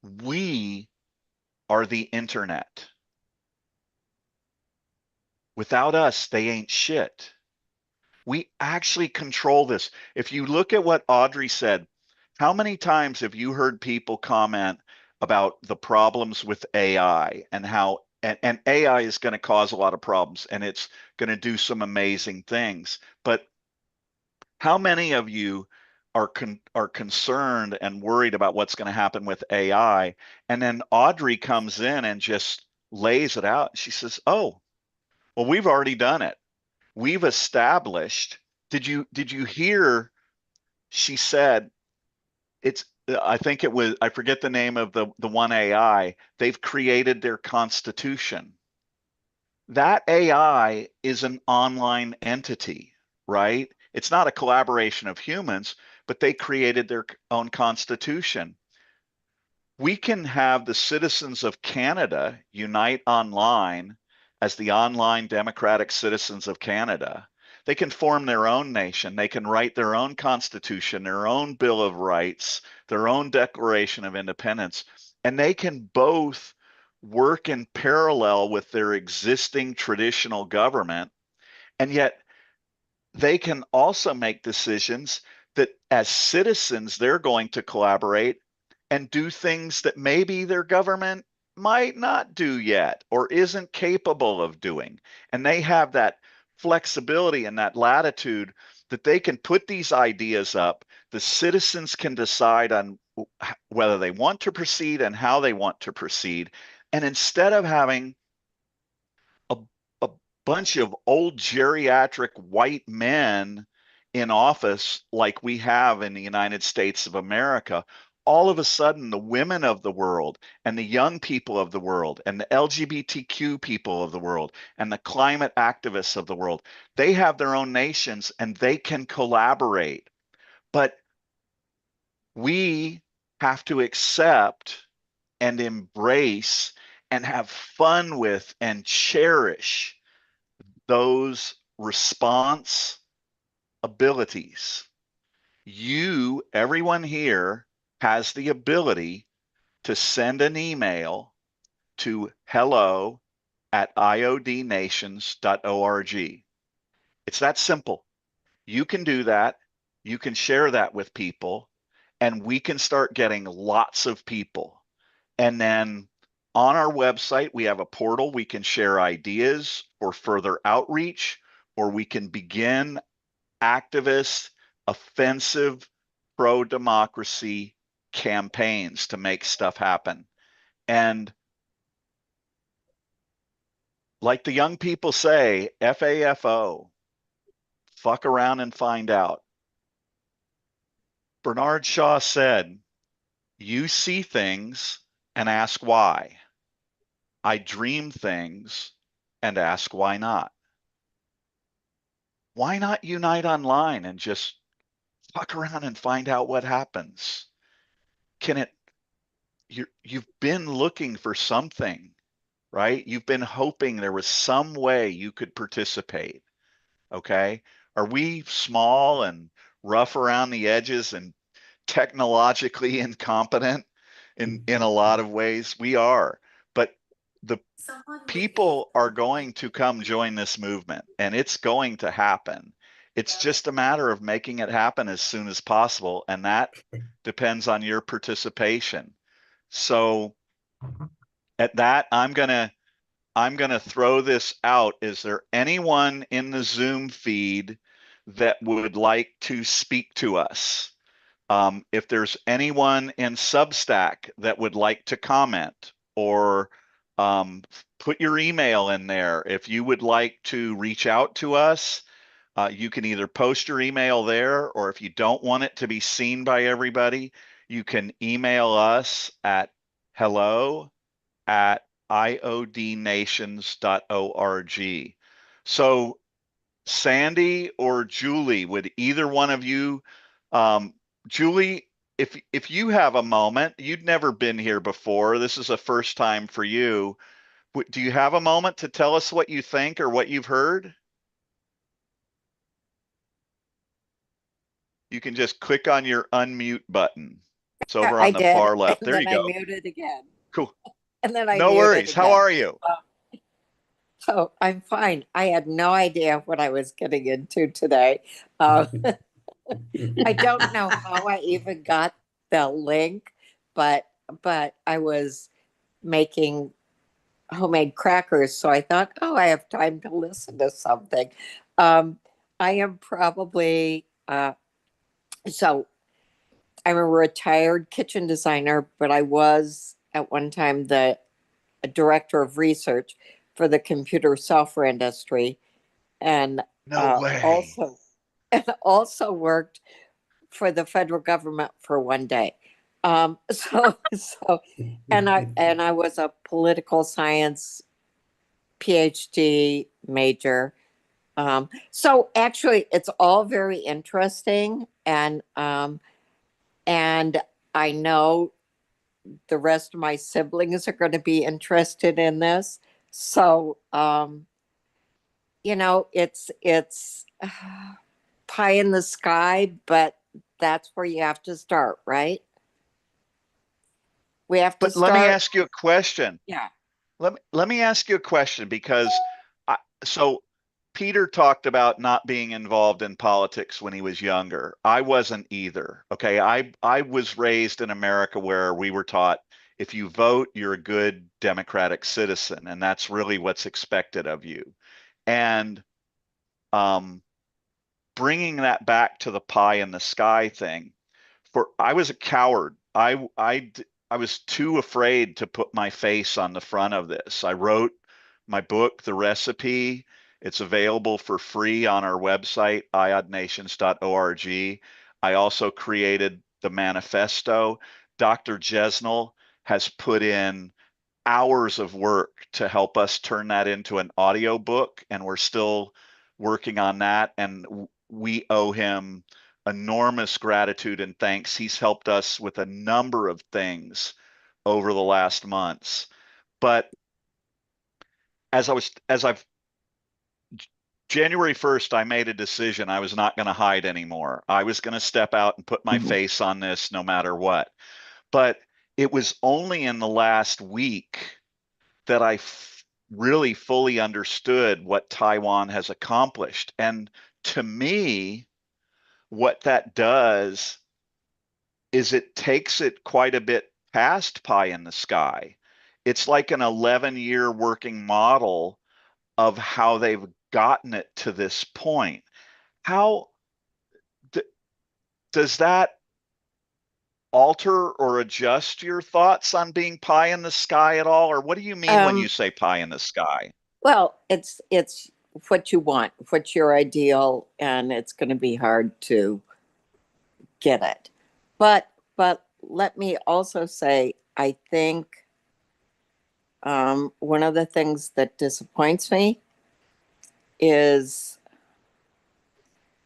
We are the internet. Without us, they ain't shit. We actually control this. If you look at what Audrey said, how many times have you heard people comment about the problems with AI and how and AI is going to cause a lot of problems and it's going to do some amazing things. But how many of you are concerned and worried about what's going to happen with AI? And then Audrey comes in and just lays it out. She says, "Oh, well, we've already done it. We've established." Did you hear? She said, "It's." I think it was. I forget the name of the one AI. They've created their constitution. That AI is an online entity, right? It's not a collaboration of humans, but they created their own constitution. We can have the citizens of Canada unite online as the online democratic citizens of Canada. They can form their own nation. They can write their own constitution, their own Bill of Rights, their own Declaration of Independence, and they can both work in parallel with their existing traditional government. And yet they can also make decisions that as citizens, they're going to collaborate and do things that maybe their government might not do yet or isn't capable of doing. And they have that flexibility and that latitude that they can put these ideas up. The citizens can decide on whether they want to proceed and how they want to proceed. And instead of having a, a bunch of old geriatric white men in office like we have in the United States of America, all of a sudden the women of the world and the young people of the world and the LGBTQ people of the world and the climate activists of the world, they have their own nations and they can collaborate. But we have to accept and embrace and have fun with and cherish those response abilities. You, everyone here, has the ability to send an email to hello@iodnations.org. It's that simple. You can do that. You can share that with people, and we can start getting lots of people. And then on our website, we have a portal. We can share ideas for further outreach, or we can begin activist, offensive, pro-democracy campaigns to make stuff happen. And like the young people say, FAFO, fuck around and find out. Bernard Shaw said, you see things and ask why. I dream things and ask why not. Why not unite online and just fuck around and find out what happens? You've been looking for something, right? You've been hoping there was some way you could participate. Okay. Are we small and rough around the edges and technologically incompetent in a lot of ways? We are, but the people are going to come join this movement, and it's going to happen. It's just a matter of making it happen as soon as possible, and that depends on your participation. So at that, I'm gonna throw this out. Is there anyone in the Zoom feed that would like to speak to us? If there's anyone in Substack that would like to comment, or put your email in there. If you would like to reach out to us, you can either post your email there, or if you don't want it to be seen by everybody, you can email us at hello@iodnations.org. So Sandy or Julie, would either one of you, Julie, if you have a moment, you'd never been here before. This is a first time for you. Do you have a moment to tell us what you think or what you've heard? You can just click on your unmute button. It's over I on the did, far left. and There then you I go. muted again. Cool. And then I No muted worries. How again. are you? So I'm fine. I had no idea what I was getting into today. I don't know how I even got the link, but I was making homemade crackers, so I thought, oh, I have time to listen to something. I am probably so I'm a retired kitchen designer, but I was at one time the director of research for the computer software industry, and No way. also worked for the federal government for one day. And I was a political science PhD major. So actually, it's all very interesting, and I know the rest of my siblings are going to be interested in this. So it's pie in the sky, but that's where you have to start, right? We have to But start. let me ask you a question. Yeah. Let me ask you a question, because so Peter talked about not being involved in politics when he was younger. I wasn't either. Okay. I was raised in America where we were taught, if you vote, you're a good democratic citizen, and that's really what's expected of you. And bringing that back to the pie in the sky thing, I was a coward. I was too afraid to put my face on the front of this. I wrote my book, The Recipe. It's available for free on our website, iodnations.org. I also created the manifesto. Dr. Jesnel has put in hours of work to help us turn that into an audio book, and we're still working on that, and we owe him enormous gratitude and thanks. He's helped us with a number of things over the last months. But as I've January 1st, I made a decision. I was not going to hide anymore. I was going to step out and put my face on this no matter what. But it was only in the last week that I really fully understood what Taiwan has accomplished. And to me, what that does is it takes it quite a bit past pie in the sky. It's like an 11-year working model of how they've gotten it to this point. How does that alter or adjust your thoughts on being pie in the sky at all? Or what do you mean when you say pie in the sky? Well, it's what you want, what's your ideal, and it's going to be hard to get it. But let me also say, I think one of the things that disappoints me is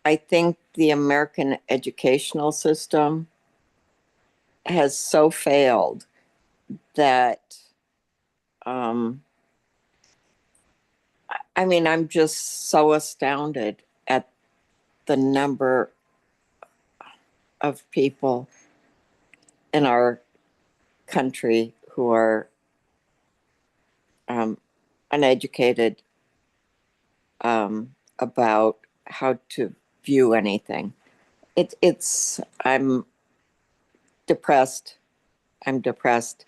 I think the American educational system has so failed that I mean, I'm just so astounded at the number of people in our country who are uneducated about how to view anything. I'm depressed. I'm depressed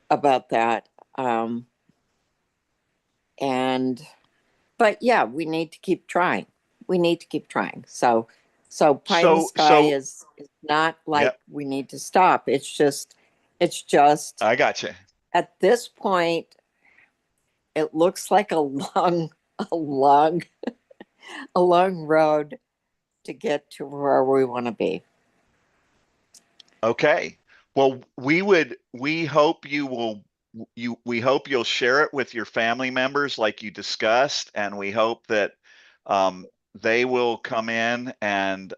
about that. But yeah, we need to keep trying. We need to keep trying. So pie in the sky is not like we need to stop. It's just I got you. At this point, it looks like a long road to get to where we want to be. Okay. Well, we hope we hope you'll share it with your family members like you discussed, and we hope that they will come in and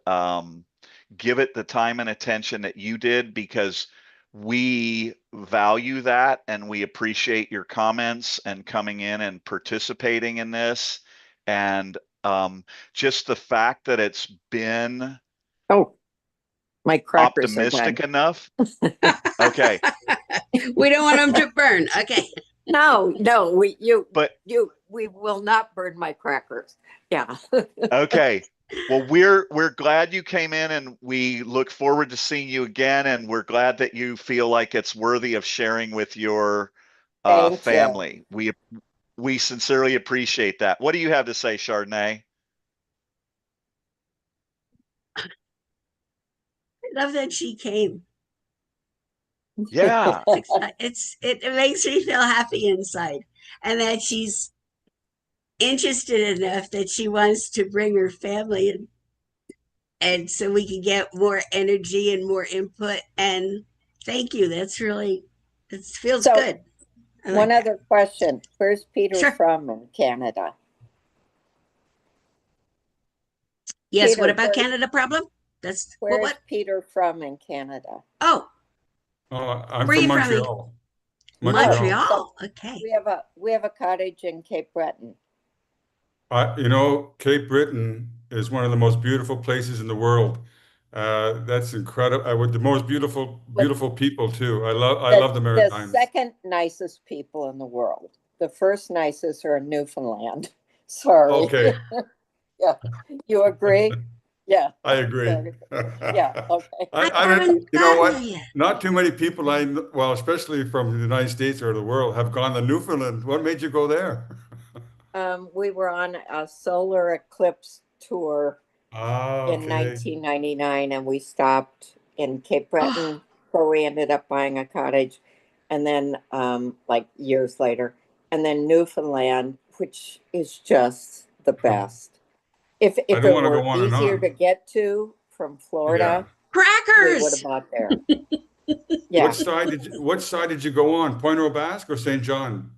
give it the time and attention that you did, because we value that and we appreciate your comments and coming in and participating in this. And just the fact that it's been my crackers optimistic enough. Okay. We don't want them to burn. Okay. No, we will not burn my crackers. Yeah. Okay. Well, we're glad you came in, and we look forward to seeing you again. And we're glad that you feel like it's worthy of sharing with your family. We sincerely appreciate that. What do you have to say, Chardonnay? I love that she came. Yeah. It makes me feel happy inside, and that she's interested enough that she wants to bring her family in, and so we can get more energy and more input. And thank you. That's really, it feels good. One other question. Where's Peter from in Canada? Yes. Peter, what about Canada problem? That's where's Peter from in Canada? Oh, I'm where from you Montreal. Montreal. Okay. We have a cottage in Cape Breton. Cape Breton is one of the most beautiful places in the world. That's incredible. With the most beautiful people too. I love the Maritimes. The second nicest people in the world. The first nicest are in Newfoundland. Sorry. Okay. Yeah. You agree? Yeah. I agree. Yeah. Okay. I don't. You know what? Not too many people well, especially from the United States or the world, have gone to Newfoundland. What made you go there? We were on a solar eclipse tour in 1999, and we stopped in Cape Breton, where we ended up buying a cottage, and then like years later, and then Newfoundland, which is just the best. If it were easier to get to from Florida, crackers, we would have bought there. Yeah. What side did you go on? Pointe aux Basques or St. John?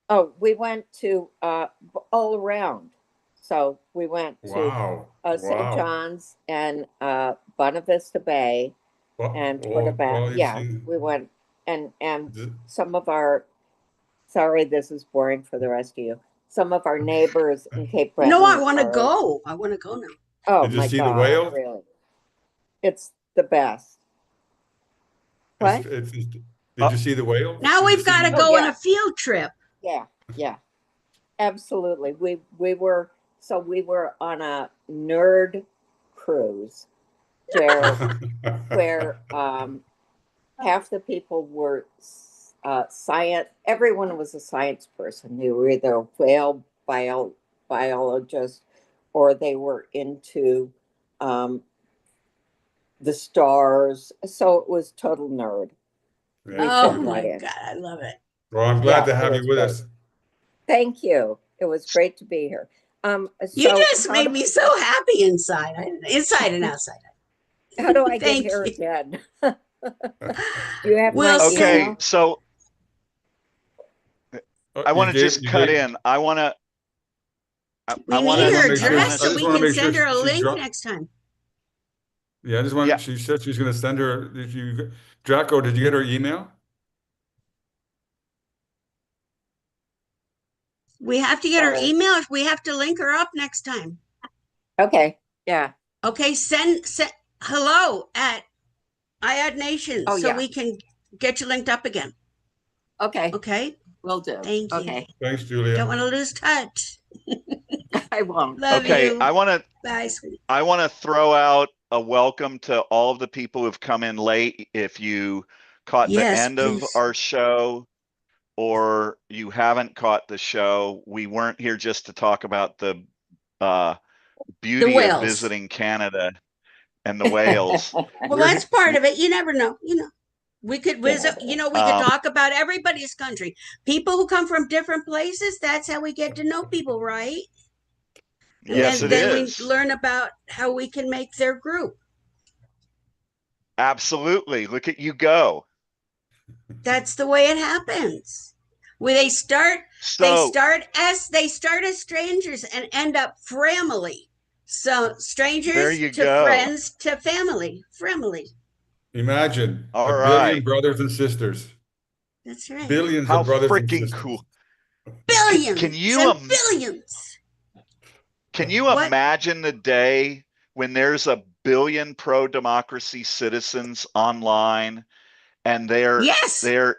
Oh, we went to all around. So we went to St. John's and Buena Vista Bay and Portobello. Yeah, we went and some of our. Sorry, this is boring for the rest of you. Some of our neighbors in Cape Breton. No, I want to go. I want to go now. Oh, did you see the whale? Really? It's the best. What? Did you see the whale? Now we've got to go on a field trip. Yeah, absolutely. We were on a nerd cruise where half the people were science. Everyone was a science person. They were either a biologist or they were into um, the stars. So it was total nerd. We Oh fit right my in. God, I love it. Well, I'm glad to have you with us. Thank you. It was great to be here. You So just made me so happy inside, inside and outside. How do I get Thank here you. again? Do you have We'll my send- email? So I want to just cut gave- in. I want to. We I need want her to. address so just we wanna can make sure send her a she link dropped- next time. Yeah, I just want. She said she's going to send her. If you, Draco, did you get her email? We have to get her email if we have to link her up next time. Okay. Yeah. Okay, send hello at IOD Nation so yeah. we can get you linked up again. Okay. Okay. Will do. Thank you. Okay. Thanks, Julia. Don't want to lose touch. I won't. Love Okay, you. I want to. Bye, sweetie. I want to throw out a welcome to all of the people who've come in late. If you caught the Yes, end of please. our show or you haven't caught the show, we weren't here just to talk about the beauty of whales. visiting Canada and the whales. Well, that's part of it. You never know. We could visit, we could talk about everybody's country. People who come from different places, that's how we get to know people, right? Yes, And it then is. we learn about how we can make their group. Absolutely. Look at you go. That's the way it happens. Where they start as strangers and end up family. So strangers There you to go. friends to family. Imagine All a right. billion brothers and sisters. That's right. Billions How of brothers and freaking sisters. cool. Billions Can you and billions. Can you What? imagine the day when there's a billion pro-democracy citizens online and they're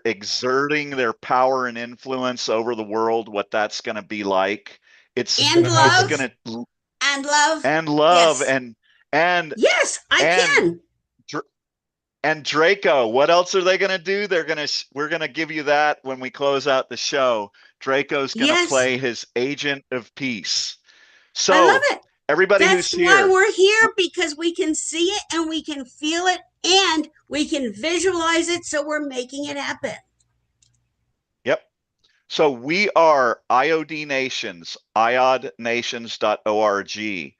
exerting their power and influence over the world? What that's going to be like? It's And love. It's going to And love. and love Yes. and Yes, I can. And Draco, what else are they going to do? We're going to give you that when we close out the show. Draco's going to Yes. play his agent of peace. So I love it. everybody That's who's why here, we're here, because we can see it and we can feel it and we can visualize it, so we're making it happen. Yep. So we are IOD Nations, iodnations.org.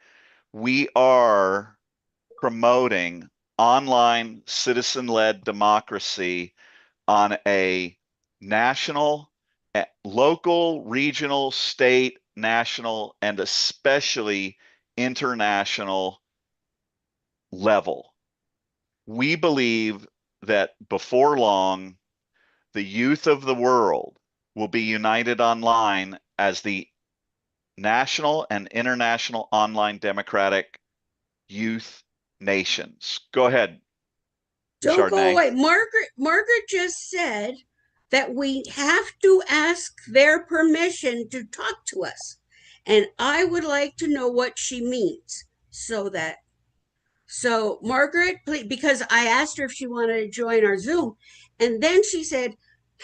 We are promoting online citizen-led democracy on a national, local, regional, state, national, and especially international level. We believe that before long, the youth of the world will be united online as the national and international online democratic youth nations. Go ahead. Don't go Chardonnay. away. Margaret just said that we have to ask their permission to talk to us. And I would like to know what she means. So Margaret, please, because I asked her if she wanted to join our Zoom, and then she said,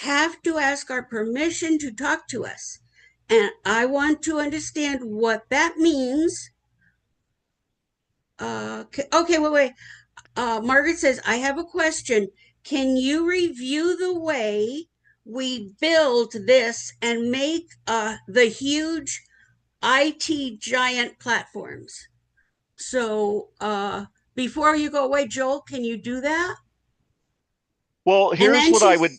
have to ask our permission to talk to us. And I want to understand what that means. Okay, wait. Margaret says, I have a question. Can you review the way we build this and make the huge IT giant platforms? So before you go away, Joel, can you do that? Well, here's what I would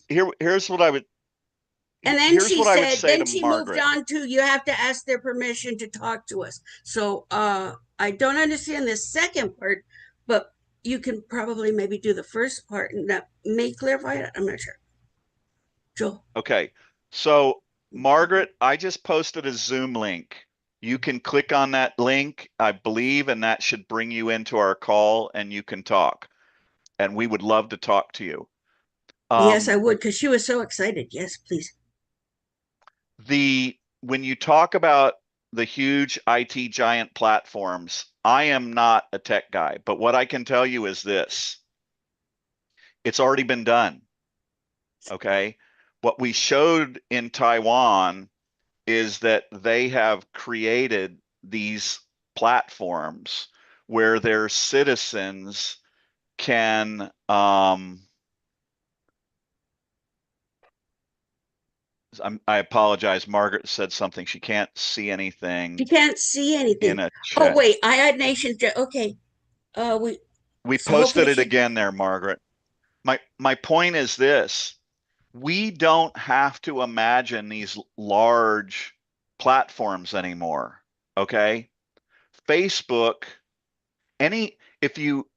And then here's she what I would said, say then to she moved Margaret. on to, you have to ask their permission to talk to us. So I don't understand the second part, but you can probably maybe do the first part and that may clarify it. I'm not sure. Joel. Okay. So Margaret, I just posted a Zoom link. You can click on that link, I believe, and that should bring you into our call and you can talk. And we would love to talk to you. Yes, I would, because she was so excited. Yes, please. when you talk about the huge IT giant platforms, I am not a tech guy, but what I can tell you is this. It's already been done. Okay. What we showed in Taiwan is that they have created these platforms where their citizens can I apologize. Margaret said something. She can't see anything You can't see anything. in a Oh chat. wait, IOD Nation. Okay. We So hopefully posted it she. again there, Margaret. My point is this. We don't have to imagine these large platforms anymore. Okay? Facebook, if you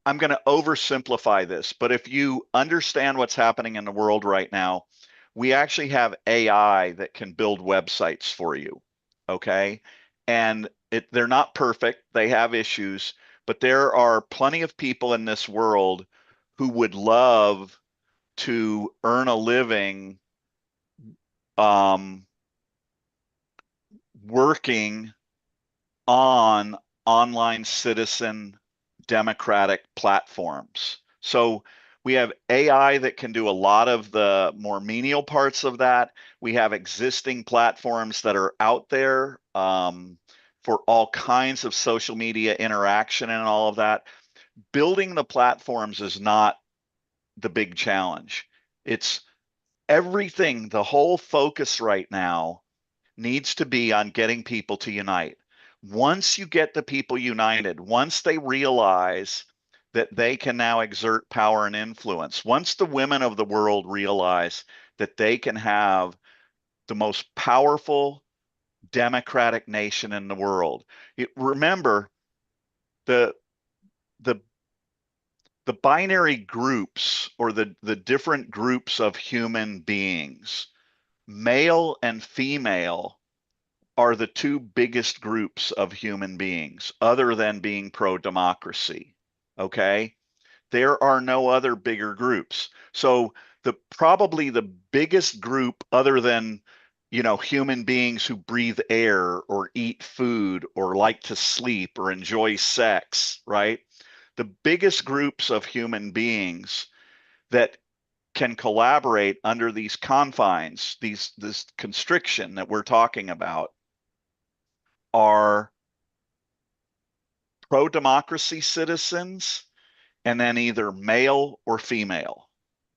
I'm going to oversimplify this, but if you understand what's happening in the world right now, we actually have AI that can build websites for you. Okay. And they're not perfect, they have issues, but there are plenty of people in this world who would love to earn a living working on online citizen democratic platforms. So we have AI that can do a lot of the more menial parts of that. We have existing platforms that are out there for all kinds of social media interaction and all of that. Building the platforms is not the big challenge. It's everything, the whole focus right now needs to be on getting people to unite. Once you get the people united, once they realize that they can now exert power and influence, once the women of the world realize that they can have the most powerful democratic nation in the world. Remember, the the the binary groups or the different groups of human beings, male and female, are the two biggest groups of human beings other than being pro-democracy. Okay? There are no other bigger groups. So probably the biggest group other than human beings who breathe air or eat food or like to sleep or enjoy sex, right? The biggest groups of human beings that can collaborate under these confines, this constriction that we're talking about, are pro-democracy citizens and then either male or female.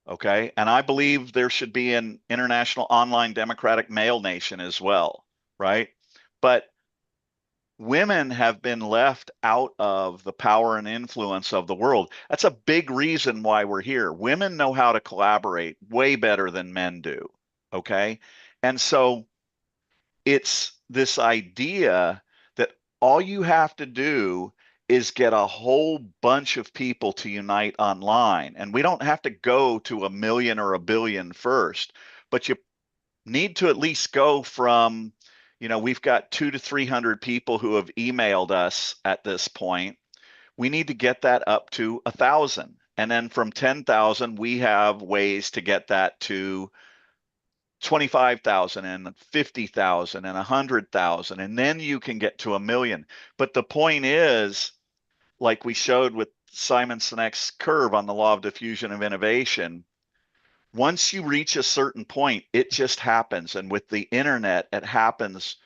Okay. And I believe there should be an international online democratic male nation as well. Right. But women have been left out of the power and influence of the world. That's a big reason why we're here. Women know how to collaborate way better than men do. Okay. And so it's this idea that all you have to do is get a whole bunch of people to unite online. And we don't have to go to 1 million or 1 billion first, but you need to at least go from, we've got 200 to 300 people who have emailed us at this point. We need to get that up to 1,000. And then from 10,000, we have ways to get that to 25,000 and 50,000 and 100,000, and then you can get to 1 million. But the point is, like we showed with Simon Sinek's curve on the law of diffusion of innovation, once you reach a certain point, it just happens. And with the internet, it happens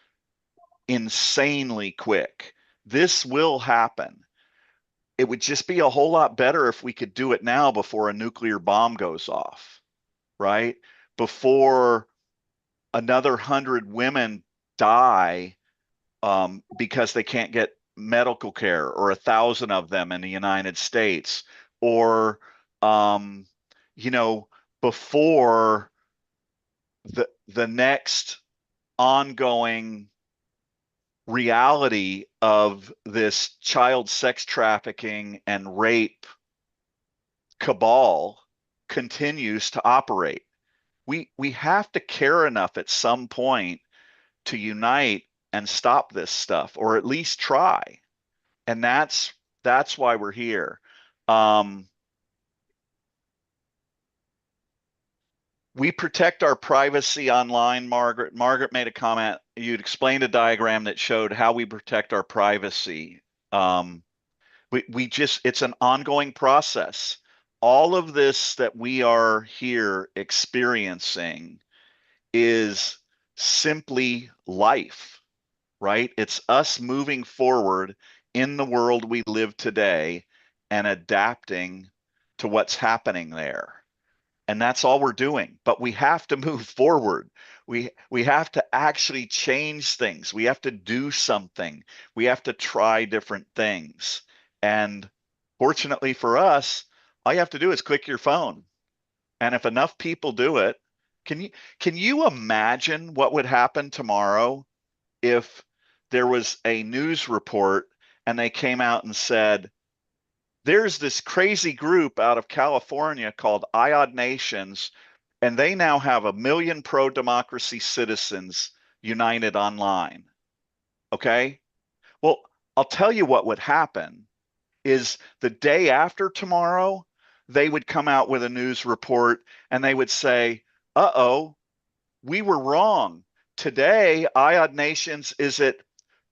insanely quick. This will happen. It would just be a whole lot better if we could do it now before a nuclear bomb goes off, right? Before another 100 women die because they can't get medical care, or 1,000 of them in the United States, or before the next ongoing reality of this child sex trafficking and rape cabal continues to operate. We have to care enough at some point to unite and stop this stuff, or at least try. And that's why we're here. We protect our privacy online, Margaret. Margaret made a comment. You'd explained a diagram that showed how we protect our privacy. It's an ongoing process. All of this that we are here experiencing is simply life, right? It's us moving forward in the world we live today and adapting to what's happening there. And that's all we're doing. But we have to move forward. We have to actually change things. We have to do something. We have to try different things. And fortunately for us, all you have to do is click your phone. And if enough people do it, can you imagine what would happen tomorrow if there was a news report and they came out and said, there's this crazy group out of California called IOD Nations, and they now have 1 million pro-democracy citizens united online. Okay? Well, I'll tell you what would happen is the day after tomorrow, they would come out with a news report and they would say, uh-oh, we were wrong. Today, IOD Nations is at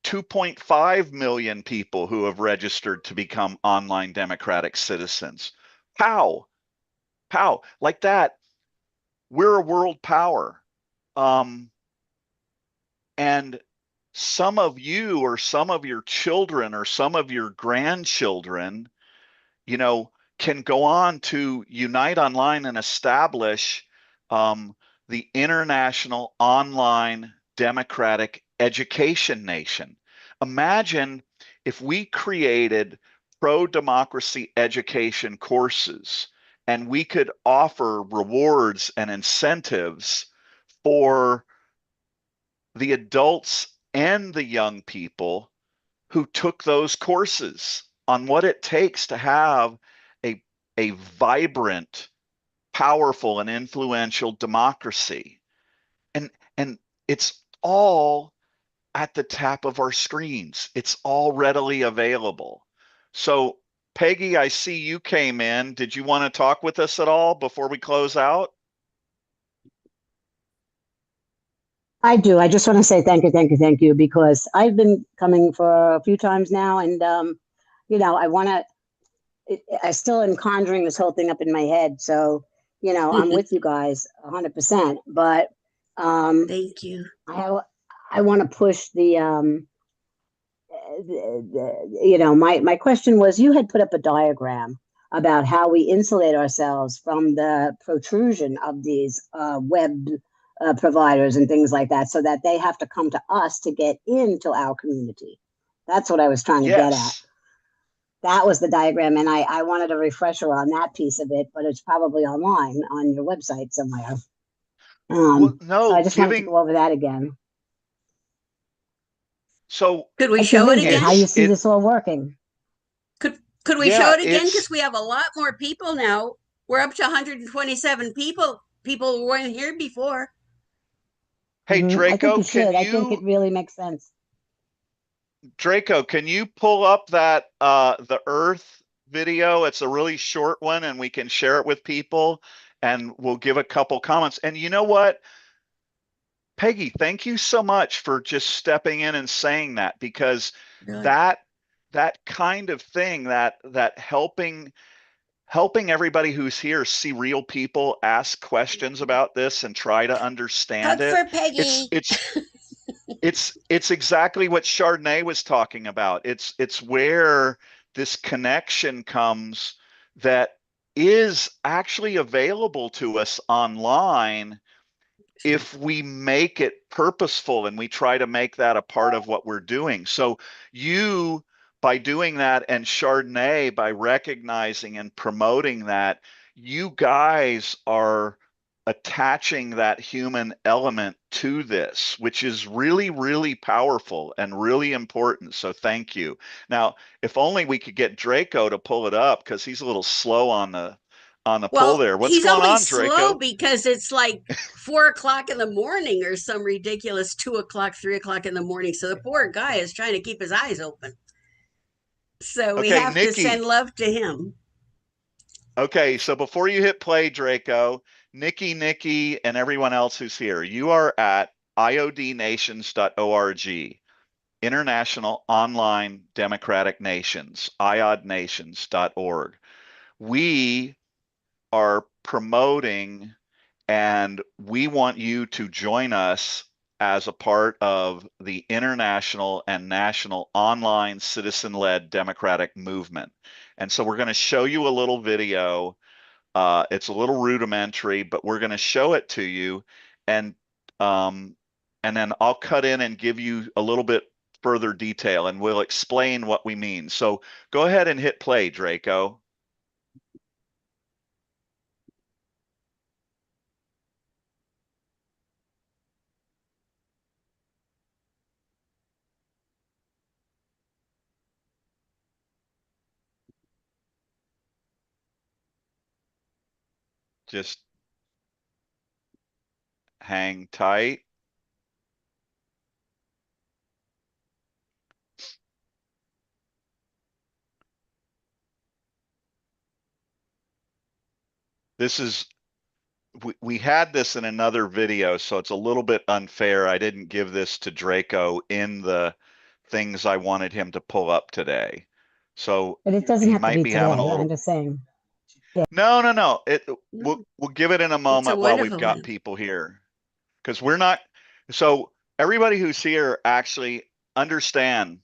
2.5 million people who have registered to become online democratic citizens. How? Like that, we're a world power. And some of you or some of your children or some of your grandchildren, can go on to unite online and establish the International Online Democratic Education Nation. Imagine if we created pro-democracy education courses and we could offer rewards and incentives for the adults and the young people who took those courses on what it takes to have a vibrant, powerful, and influential democracy. And it's all at the tap of our screens. It's all readily available. So, Peggy, I see you came in. Did you want to talk with us at all before we close out? I do. I just want to say thank you, because I've been coming for a few times now, and I want to. I still am conjuring this whole thing up in my head, so I'm with you guys 100%. But thank you. I want to push my question was, you had put up a diagram about how we insulate ourselves from the protrusion of these web providers and things like that, so that they have to come to us to get into our community. That's what I was trying to get at. That was the diagram, and I wanted a refresher on that piece of it, but it's probably online on your website somewhere. So I just wanted to go over that again. So could we show it again? How you see this all working? Could we show it again? Because we have a lot more people now. We're up to 127 people. People weren't here before. Hey, Draco, I think you should. I think it really makes sense. Draco, can you pull up that the Earth video? It's a really short one, and we can share it with people, and we'll give a couple comments. And you know what, Peggy, thank you so much for just stepping in and saying that, because that kind of thing, that helping everybody who's here see real people ask questions about this and try to understand it. For Peggy. It's exactly what Chardonnay was talking about. It's where this connection comes that is actually available to us online if we make it purposeful and we try to make that a part of what we're doing. So you, by doing that, and Chardonnay, by recognizing and promoting that, you guys are attaching that human element to this, which is really, really powerful and really important. So thank you. Now, if only we could get Draco to pull it up, because he's a little slow on the pull there. What's going on, Draco? Slow because it's like 4 o'clock in the morning or some ridiculous 2 o'clock, 3 o'clock in the morning. So the poor guy is trying to keep his eyes open. So we have to send love to him. Okay, so before you hit play, Draco, Nikki, and everyone else who's here, you are at iodnations.org, International Online Democratic Nations, iodnations.org. We are promoting and we want you to join us as a part of the international and national online citizen-led democratic movement. And so we're going to show you a little video. It's a little rudimentary, but we're going to show it to you, and then I'll cut in and give you a little bit further detail, and we'll explain what we mean. So go ahead and hit play, Draco. Just hang tight. This is, we had this in another video, so it's a little bit unfair. I didn't give this to Draco in the things I wanted him to pull up today. So But it doesn't he have to might be be today. having a little. I'm just saying. No. We'll give it in a moment while we've wonderful got one. people here, because we're not. So everybody who's here actually understand.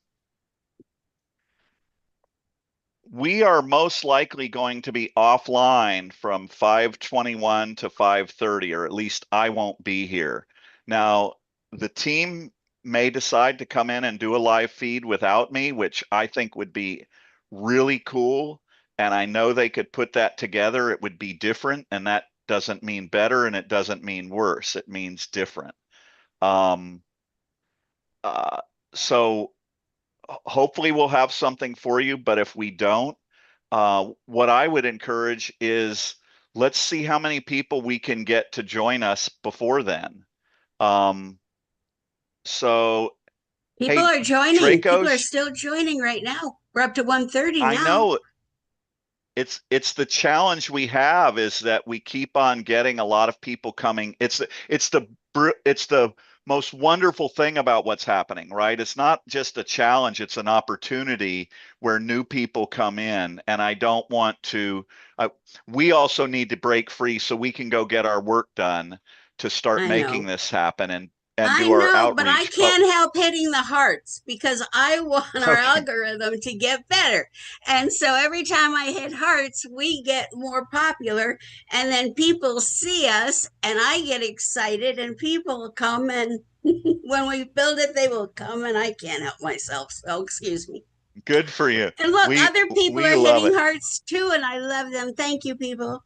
We are most likely going to be offline from 5:21 to 5:30, or at least I won't be here. Now, the team may decide to come in and do a live feed without me, which I think would be really cool. And I know they could put that together. It would be different, and that doesn't mean better, and it doesn't mean worse. It means different. Um, uh, so hopefully we'll have something for you, but if we don't, what I would encourage is let's see how many people we can get to join us before then. So, People hey, are joining. People are Draco's, still joining right now. We're up to 1:30 I now. know it's the challenge we have is that we keep on getting a lot of people coming. It's the most wonderful thing about what's happening, right? It's not just a challenge, it's an opportunity where new people come in. And I don't want to, we also need to break free so we can go get our work done to start I making know. this happen and I do our know, but I outreach. But can't help hitting the hearts because I want our okay, algorithm to get better. And so every time I hit hearts, we get more popular. And then people see us and I get excited and people come. And when we build it, they will come. And I can't help myself. So excuse me. good for you. And look, We other people we are love hitting it. hearts too. And I love them. Thank you, people.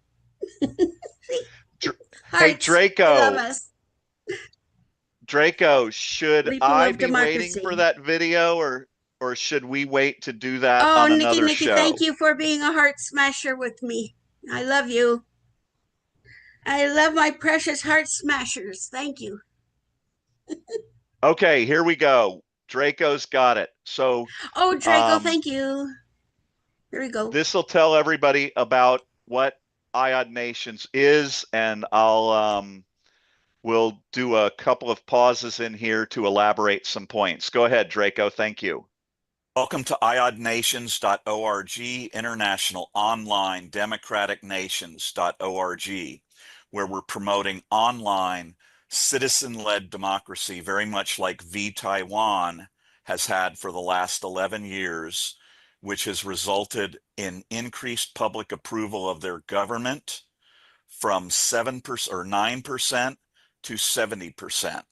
Hey, Hearts. They love Draco. us. Draco, should People I of be waiting for democracy. that video or should we wait to do that Oh, on another Nikki, thank show? you for being a heart smasher with me. I love you. I love my precious heart smashers. Thank you. Okay, here we go. Draco's got it. So Oh, Draco, thank you. Here we go. this will tell everybody about what IOD Nations is, and we'll do a couple of pauses in here to elaborate some points. Go ahead, Draco. Thank you. Welcome to iodnations.org, International Online Democratic Nations.org, where we're promoting online citizen-led democracy, very much like Taiwan has had for the last 11 years, which has resulted in increased public approval of their government from 7% or 9% to 70%.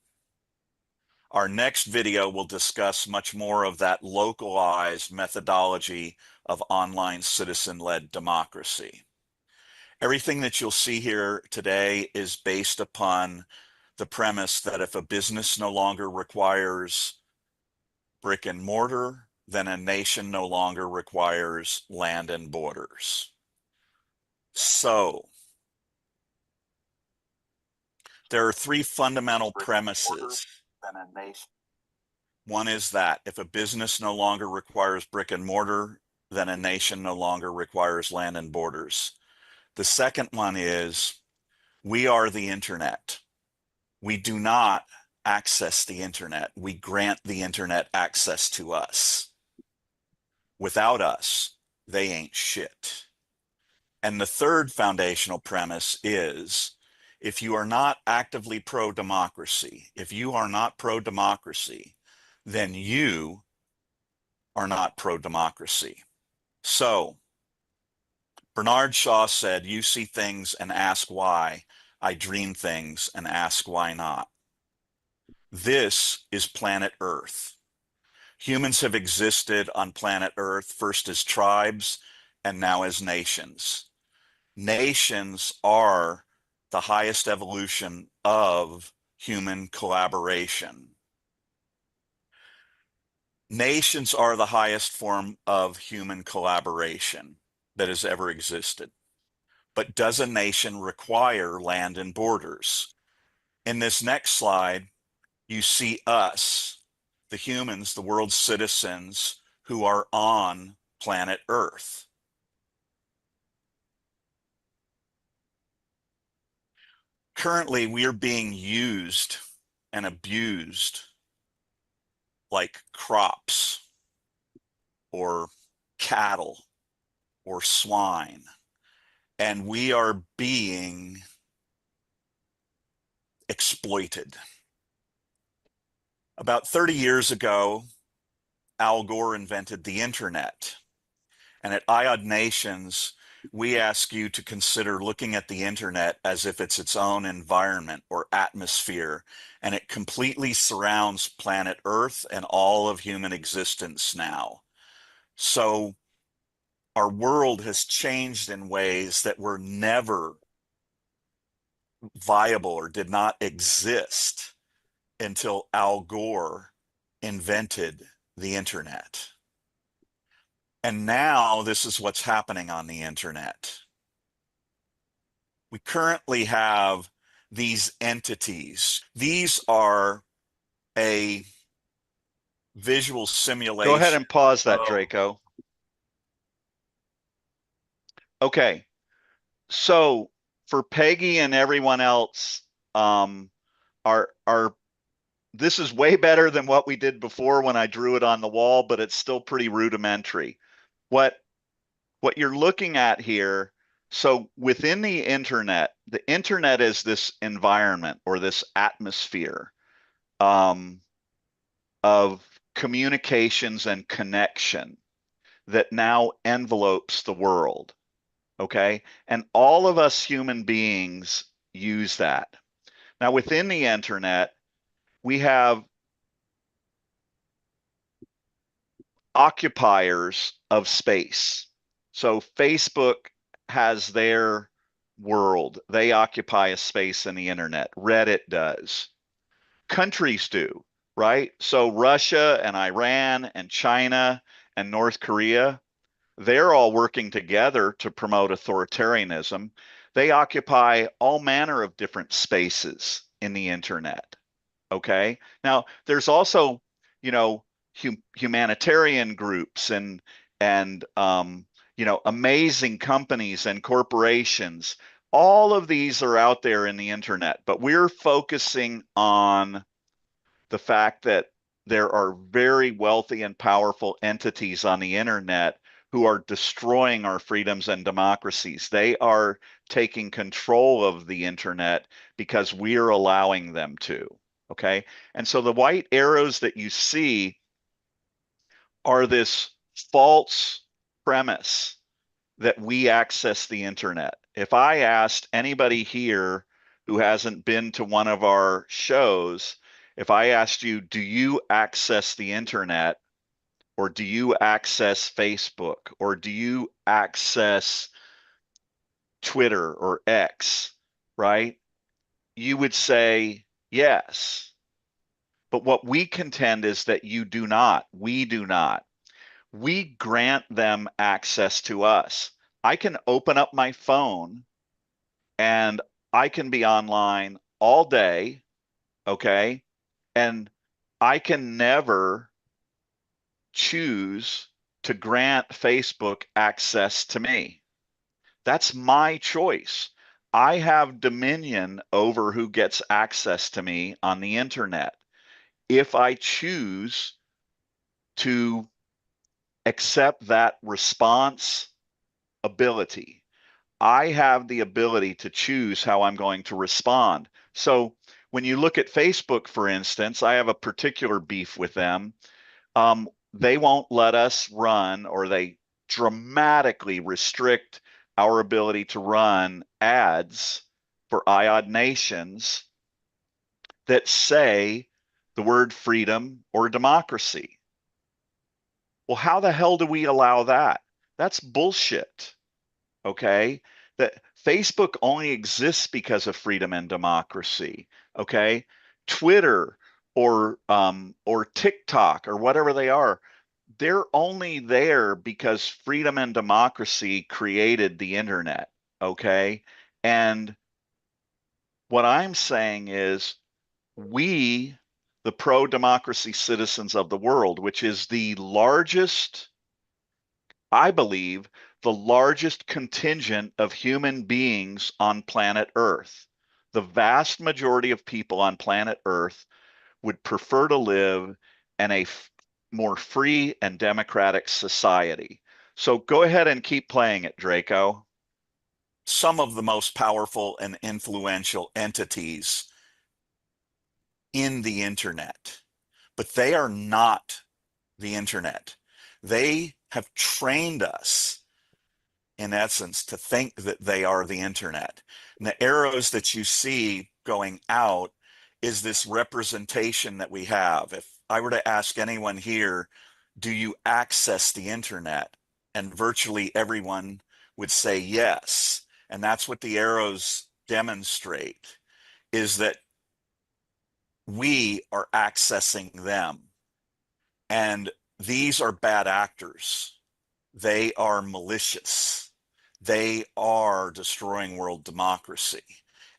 Our next video will discuss much more of that localized methodology of online citizen-led democracy. Everything that you'll see here today is based upon the premise that if a business no longer requires brick and mortar, then a nation no longer requires land and borders. So, there are three fundamental premises. One is that if a business no longer requires brick and mortar, then a nation no longer requires land and borders. The second one is we are the internet. We do not access the internet. We grant the internet access to us. Without us, they ain't shit. And the third foundational premise is if you are not actively pro-democracy, if you are not pro-democracy, then you are not pro-democracy. So Bernard Shaw said, you see things and ask why. I dream things and ask why not. This is planet Earth. Humans have existed on planet Earth first as tribes and now as nations. Nations are the highest evolution of human collaboration. Nations are the highest form of human collaboration that has ever existed. But does a nation require land and borders? In this next slide, you see us, the humans, the world's citizens who are on planet Earth. Currently, we are being used and abused like crops or cattle or swine. And we are being exploited. About 30 years ago, Al Gore invented the internet. And at IOD Nations, we ask you to consider looking at the internet as if it's its own environment or atmosphere, and it completely surrounds planet Earth and all of human existence now. So our world has changed in ways that were never viable or did not exist until Al Gore invented the internet. And now this is what's happening on the internet. We currently have these entities. These are a visual simulation. Go ahead and pause that, Draco. Okay. So for Peggy and everyone else, this is way better than what we did before when I drew it on the wall, but it's still pretty rudimentary. What you're looking at here, so within the internet is this environment or this atmosphere of communications and connection that now envelopes the world, okay? And all of us human beings use that. Now, within the internet, we have occupiers of space. So Facebook has their world. They occupy a space in the internet. Reddit does. Countries do, right? So Russia and Iran and China and North Korea, they're all working together to promote authoritarianism. They occupy all manner of different spaces in the internet. Okay. Now, there's also, you know, humanitarian groups and you know, amazing companies and corporations. All of these are out there in the internet, but we're focusing on the fact that there are very wealthy and powerful entities on the internet who are destroying our freedoms and democracies. They are taking control of the internet because we're allowing them to. Okay. And so the white arrows that you see are this false premise that we access the internet. If I asked anybody here who hasn't been to one of our shows, if I asked you, do you access the internet, or do you access Facebook, or do you access Twitter or X, right? You would say yes. But what we contend is that you do not. We do not. We grant them access to us. I can open up my phone and I can be online all day, okay? And I can never choose to grant Facebook access to me. That's my choice. I have dominion over who gets access to me on the internet. If I choose to accept that response ability, I have the ability to choose how I'm going to respond. So when you look at Facebook, for instance, I have a particular beef with them. They won't let us run, or they dramatically restrict our ability to run ads for IOD nations that say the word freedom or democracy. Well, how the hell do we allow that? That's bullshit. Okay? That Facebook only exists because of freedom and democracy. Okay? Twitter or TikTok or whatever they are, they're only there because freedom and democracy created the internet. Okay? And what I'm saying is we, the pro-democracy citizens of the world, which is the largest, I believe, the largest contingent of human beings on planet Earth. The vast majority of people on planet Earth would prefer to live in a more free and democratic society. So go ahead and keep playing it, Draco. Some of the most powerful and influential entities in the internet, but they are not the internet. They have trained us, in essence, to think that they are the internet. And the arrows that you see going out is this representation that we have. If I were to ask anyone here, do you access the internet? And virtually everyone would say yes. And that's what the arrows demonstrate, is that we are accessing them. And these are bad actors. They are malicious. They are destroying world democracy.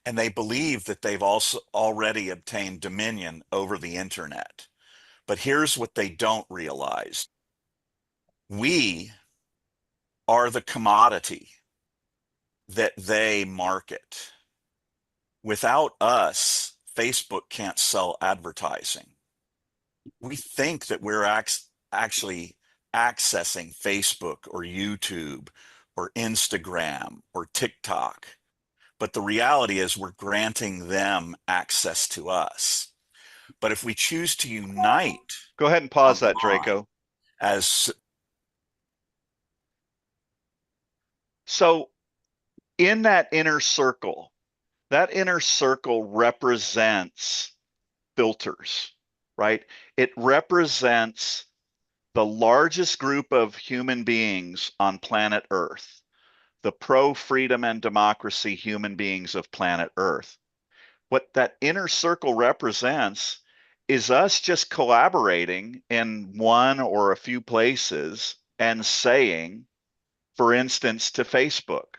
And they believe that they've also already obtained dominion over the internet. But here's what they don't realize. We are the commodity that they market. Without us, Facebook can't sell advertising. We think that we're actually accessing Facebook or YouTube or Instagram or TikTok. But the reality is we're granting them access to us. But if we choose to unite, go ahead and pause that, Draco. So in that inner circle represents filters, right? It represents the largest group of human beings on planet Earth, the pro-freedom and democracy human beings of planet Earth. What that inner circle represents is us just collaborating in one or a few places and saying, for instance, to Facebook,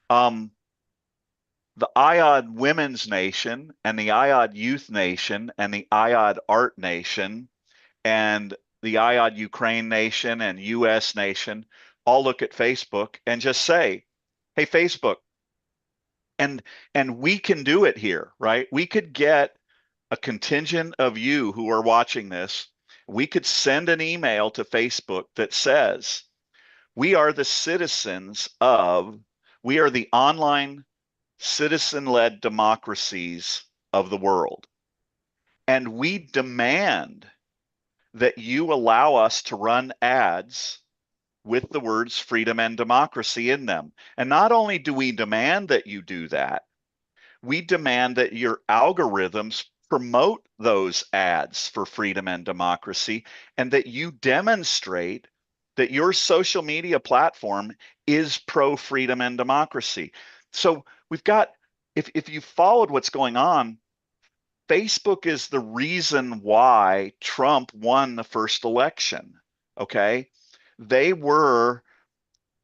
the IOD Women's Nation and the IOD Youth Nation and the IOD Art Nation and the IOD Ukraine Nation and US Nation all look at Facebook and just say, hey, Facebook, and we can do it here, right? We could get a contingent of you who are watching this. We could send an email to Facebook that says, we are the citizens of, we are the online citizen-led democracies of the world. And we demand that you allow us to run ads with the words freedom and democracy in them. And not only do we demand that you do that, we demand that your algorithms promote those ads for freedom and democracy, and that you demonstrate that your social media platform is pro freedom and democracy. So we've got, if you followed what's going on, Facebook is the reason why Trump won the first election. Okay. They were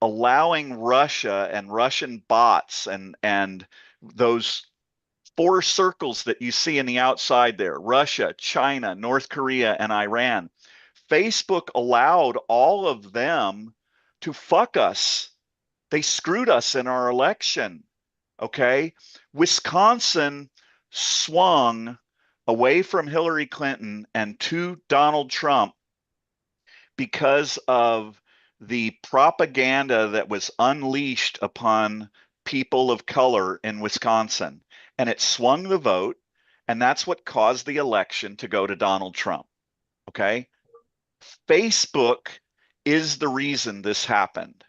allowing Russia and Russian bots and those four circles that you see in the outside there, Russia, China, North Korea, and Iran. Facebook allowed all of them to fuck us They screwed us in our election. Okay. Wisconsin swung away from Hillary Clinton and to Donald Trump because of the propaganda that was unleashed upon people of color in Wisconsin. And it swung the vote, and that's what caused the election to go to Donald Trump. Okay. Facebook is the reason this happened.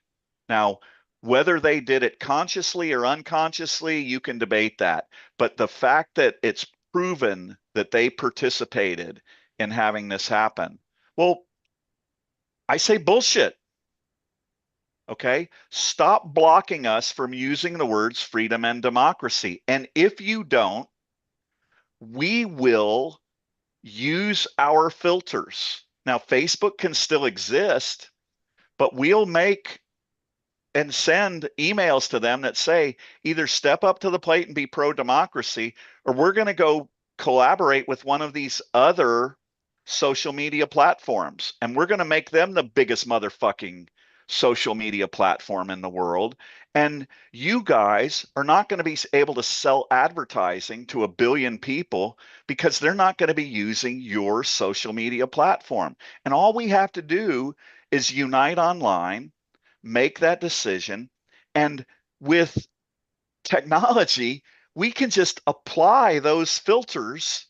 Now, whether they did it consciously or unconsciously, you can debate that. But the fact that it's proven that they participated in having this happen, well, I say bullshit. Okay. Stop blocking us from using the words freedom and democracy. And if you don't, we will use our filters. Now, Facebook can still exist, but we'll make and send emails to them that say either step up to the plate and be pro-democracy, or we're going to go collaborate with one of these other social media platforms, and we're going to make them the biggest motherfucking social media platform in the world. And you guys are not going to be able to sell advertising to 1 billion people because they're not going to be using your social media platform. And all we have to do is unite online, make that decision, and with technology, we can just apply those filters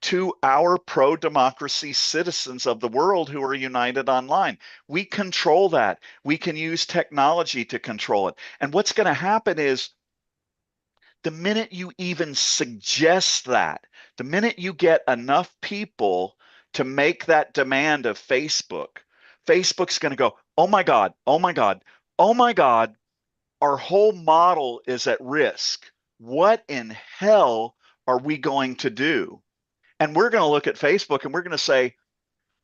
to our pro-democracy citizens of the world who are united online. We control that. We can use technology to control it. And what's going to happen is the minute you even suggest that, the minute you get enough people to make that demand of Facebook, Facebook's going to go, oh my God, oh my God, oh my God, our whole model is at risk. What in hell are we going to do? And we're going to look at Facebook and we're going to say,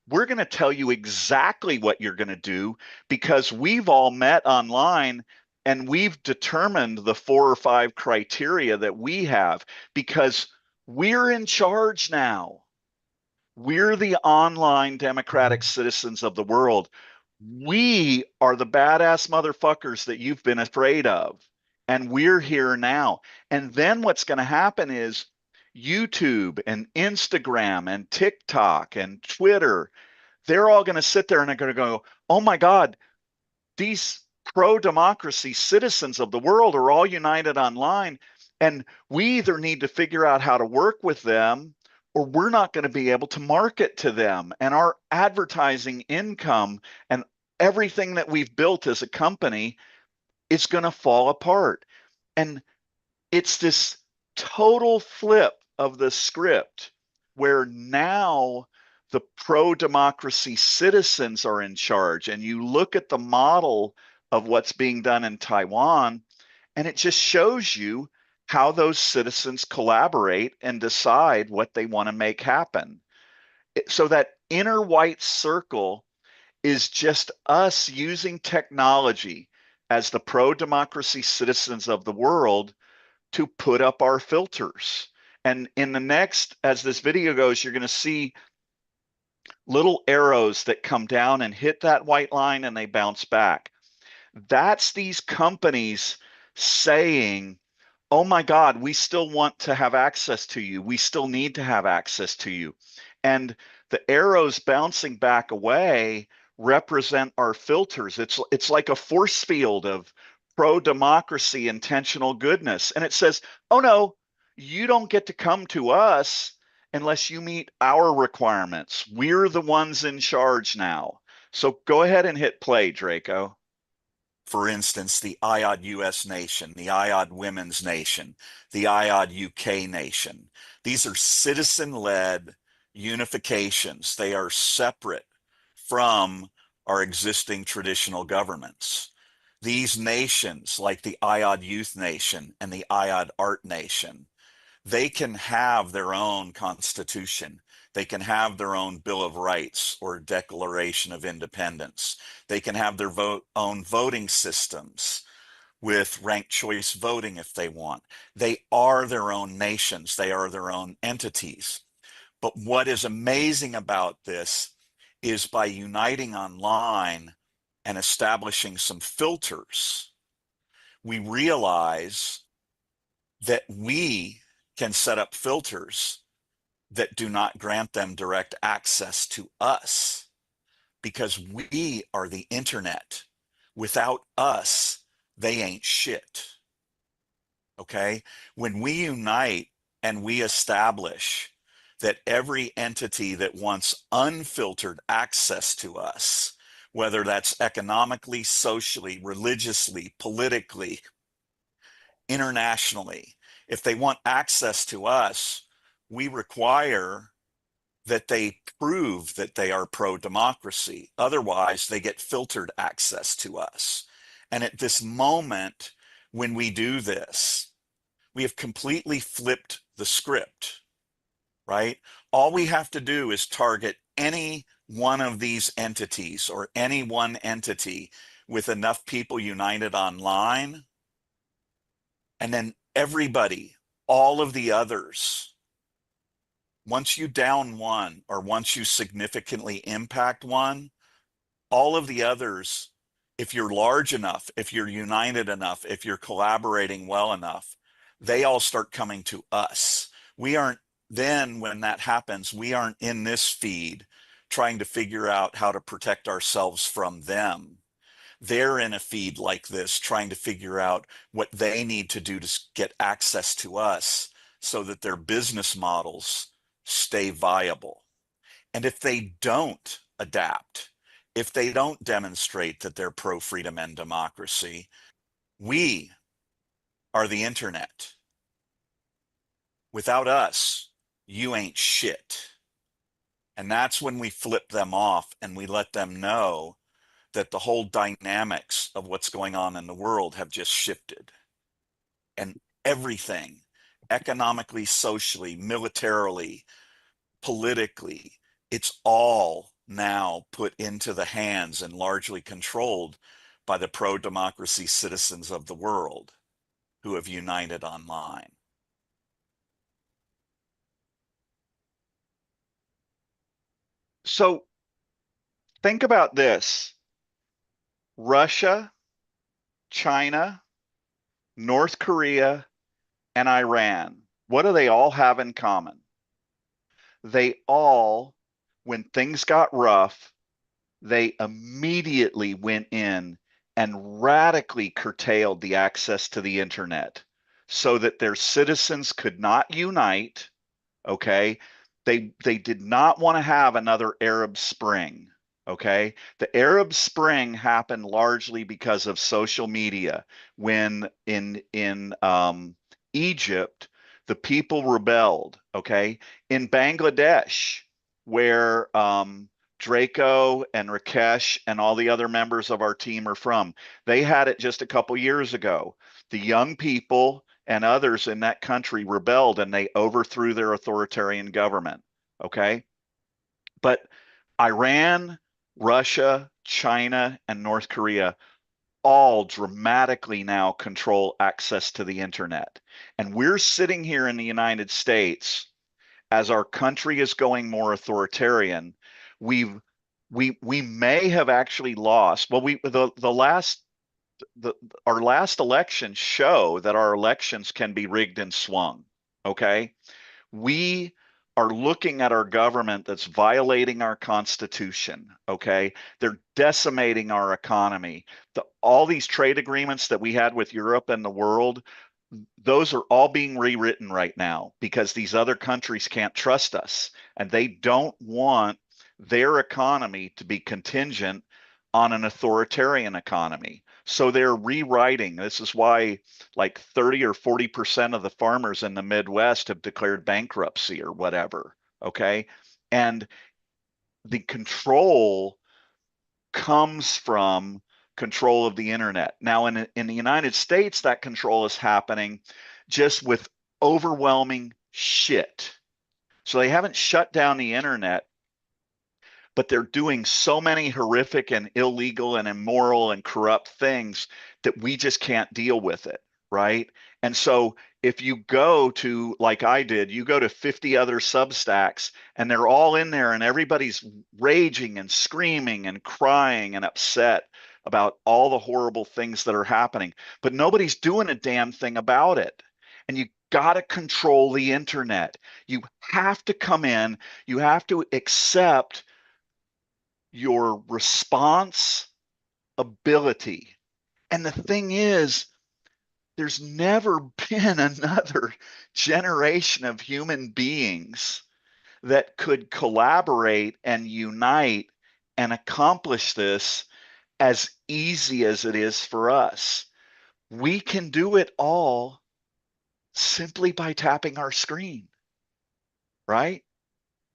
we're going to tell you exactly what you're going to do because we've all met online and we've determined the 4 or 5 criteria that we have because we're in charge now. We're the online democratic citizens of the world. We are the badass motherfuckers that you've been afraid of. And we're here now. And then what's going to happen is YouTube and Instagram and TikTok and Twitter, they're all going to sit there and they're going to go, oh my God, these pro-democracy citizens of the world are all united online. And we either need to figure out how to work with them or we're not going to be able to market to them. And our advertising income and everything that we've built as a company is going to fall apart. And it's this total flip of the script where now the pro-democracy citizens are in charge. And you look at the model of what's being done in Taiwan, and it just shows you how those citizens collaborate and decide what they want to make happen. So that inner white circle is just us using technology as the pro-democracy citizens of the world to put up our filters. And in the next, as this video goes, you're going to see little arrows that come down and hit that white line and they bounce back. That's these companies saying, oh my God, we still want to have access to you. We still need to have access to you. And the arrows bouncing back away represent our filters. It's like a force field of pro-democracy, intentional goodness. And it says, oh no, you don't get to come to us unless you meet our requirements. We're the ones in charge now. So go ahead and hit play, Draco. For instance, the IOD US nation, the IOD women's nation, the IOD UK nation. These are citizen-led unifications. They are separate from our existing traditional governments. These nations, like the IOD Youth Nation and the IOD Art Nation, they can have their own constitution. They can have their own Bill of Rights or Declaration of Independence. They can have their own voting systems with ranked choice voting if they want. They are their own nations. They are their own entities. But what is amazing about this is by uniting online and establishing some filters, we realize that we can set up filters that do not grant them direct access to us because we are the internet. Without us, they ain't shit. Okay? When we unite and we establish that every entity that wants unfiltered access to us, whether that's economically, socially, religiously, politically, internationally, if they want access to us, we require that they prove that they are pro-democracy. Otherwise, they get filtered access to us. And at this moment, when we do this, we have completely flipped the script, right? All we have to do is target any one of these entities or any one entity with enough people united online, and then everybody, all of the others, once you down one or once you significantly impact one, all of the others, if you're large enough, if you're united enough, if you're collaborating well enough, they all start coming to us. We aren't, then when that happens, we aren't in this feed trying to figure out how to protect ourselves from them. They're in a feed like this trying to figure out what they need to do to get access to us so that their business models stay viable. And if they don't adapt, if they don't demonstrate that they're pro-freedom and democracy, we are the internet. Without us, you ain't shit. And that's when we flip them off and we let them know that the whole dynamics of what's going on in the world have just shifted. And everything, economically, socially, militarily, politically, it's all now put into the hands and largely controlled by the pro-democracy citizens of the world who have united online. So think about this. Russia, China, North Korea, and Iran. What do they all have in common? They all, when things got rough, they immediately went in and radically curtailed the access to the internet so that their citizens could not unite. Okay. They did not want to have another Arab Spring. Okay. The Arab Spring happened largely because of social media. When in Egypt, the people rebelled. Okay. In Bangladesh, where Draco and Rakesh and all the other members of our team are from, they had it just a couple years ago. The young people and others in that country rebelled and they overthrew their authoritarian government. Okay. But Iran, Russia, China, and North Korea all dramatically now control access to the internet. And we're sitting here in the United States as our country is going more authoritarian. We may have actually lost. Well, our last elections show that our elections can be rigged and swung. Okay. We are looking at our government that's violating our constitution. Okay. They're decimating our economy. All these trade agreements that we had with Europe and the world, those are all being rewritten right now because these other countries can't trust us and they don't want their economy to be contingent on an authoritarian economy. So they're rewriting. This is why like 30 or 40% of the farmers in the Midwest have declared bankruptcy or whatever. Okay. And the control comes from control of the internet. Now, in the United States, that control is happening just with overwhelming shit. So they haven't shut down the internet, but they're doing so many horrific and illegal and immoral and corrupt things that we just can't deal with it, right? And so if you go to, like I did, you go to 50 other Substacks and they're all in there and everybody's raging and screaming and crying and upset about all the horrible things that are happening, but nobody's doing a damn thing about it. And you got to control the internet. You have to come in, you have to accept your response ability. And the thing is, there's never been another generation of human beings that could collaborate and unite and accomplish this as easy as it is for us. We can do it all simply by tapping our screen, right?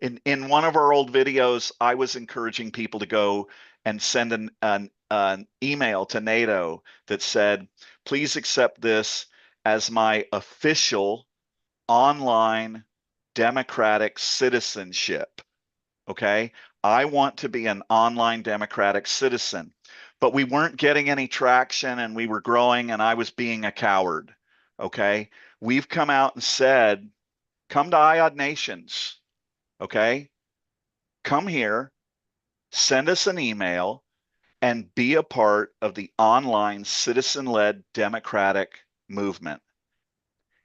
In one of our old videos, I was encouraging people to go and send an email to NATO that said, please accept this as my official online democratic citizenship. Okay. I want to be an online democratic citizen. But we weren't getting any traction and we were growing and I was being a coward. Okay. We've come out and said, come to IOD Nations. Okay. Come here, send us an email, and be a part of the online citizen-led democratic movement.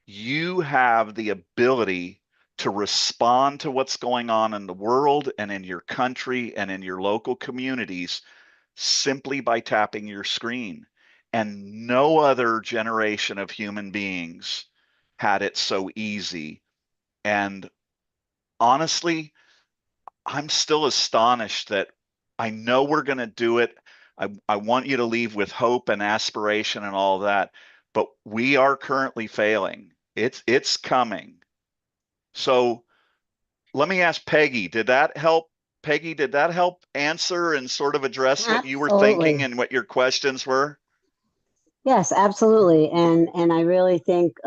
You have the ability to respond to what's going on in the world and in your country and in your local communities simply by tapping your screen. And no other generation of human beings had it so easy. And honestly, I'm still astonished that I know we're going to do it. I want you to leave with hope and aspiration and all that, but we are currently failing. It's coming. So let me ask Peggy, did that help? Peggy, did that help answer and sort of address what you were thinking Absolutely. and what your questions were? Yes, absolutely. And I really think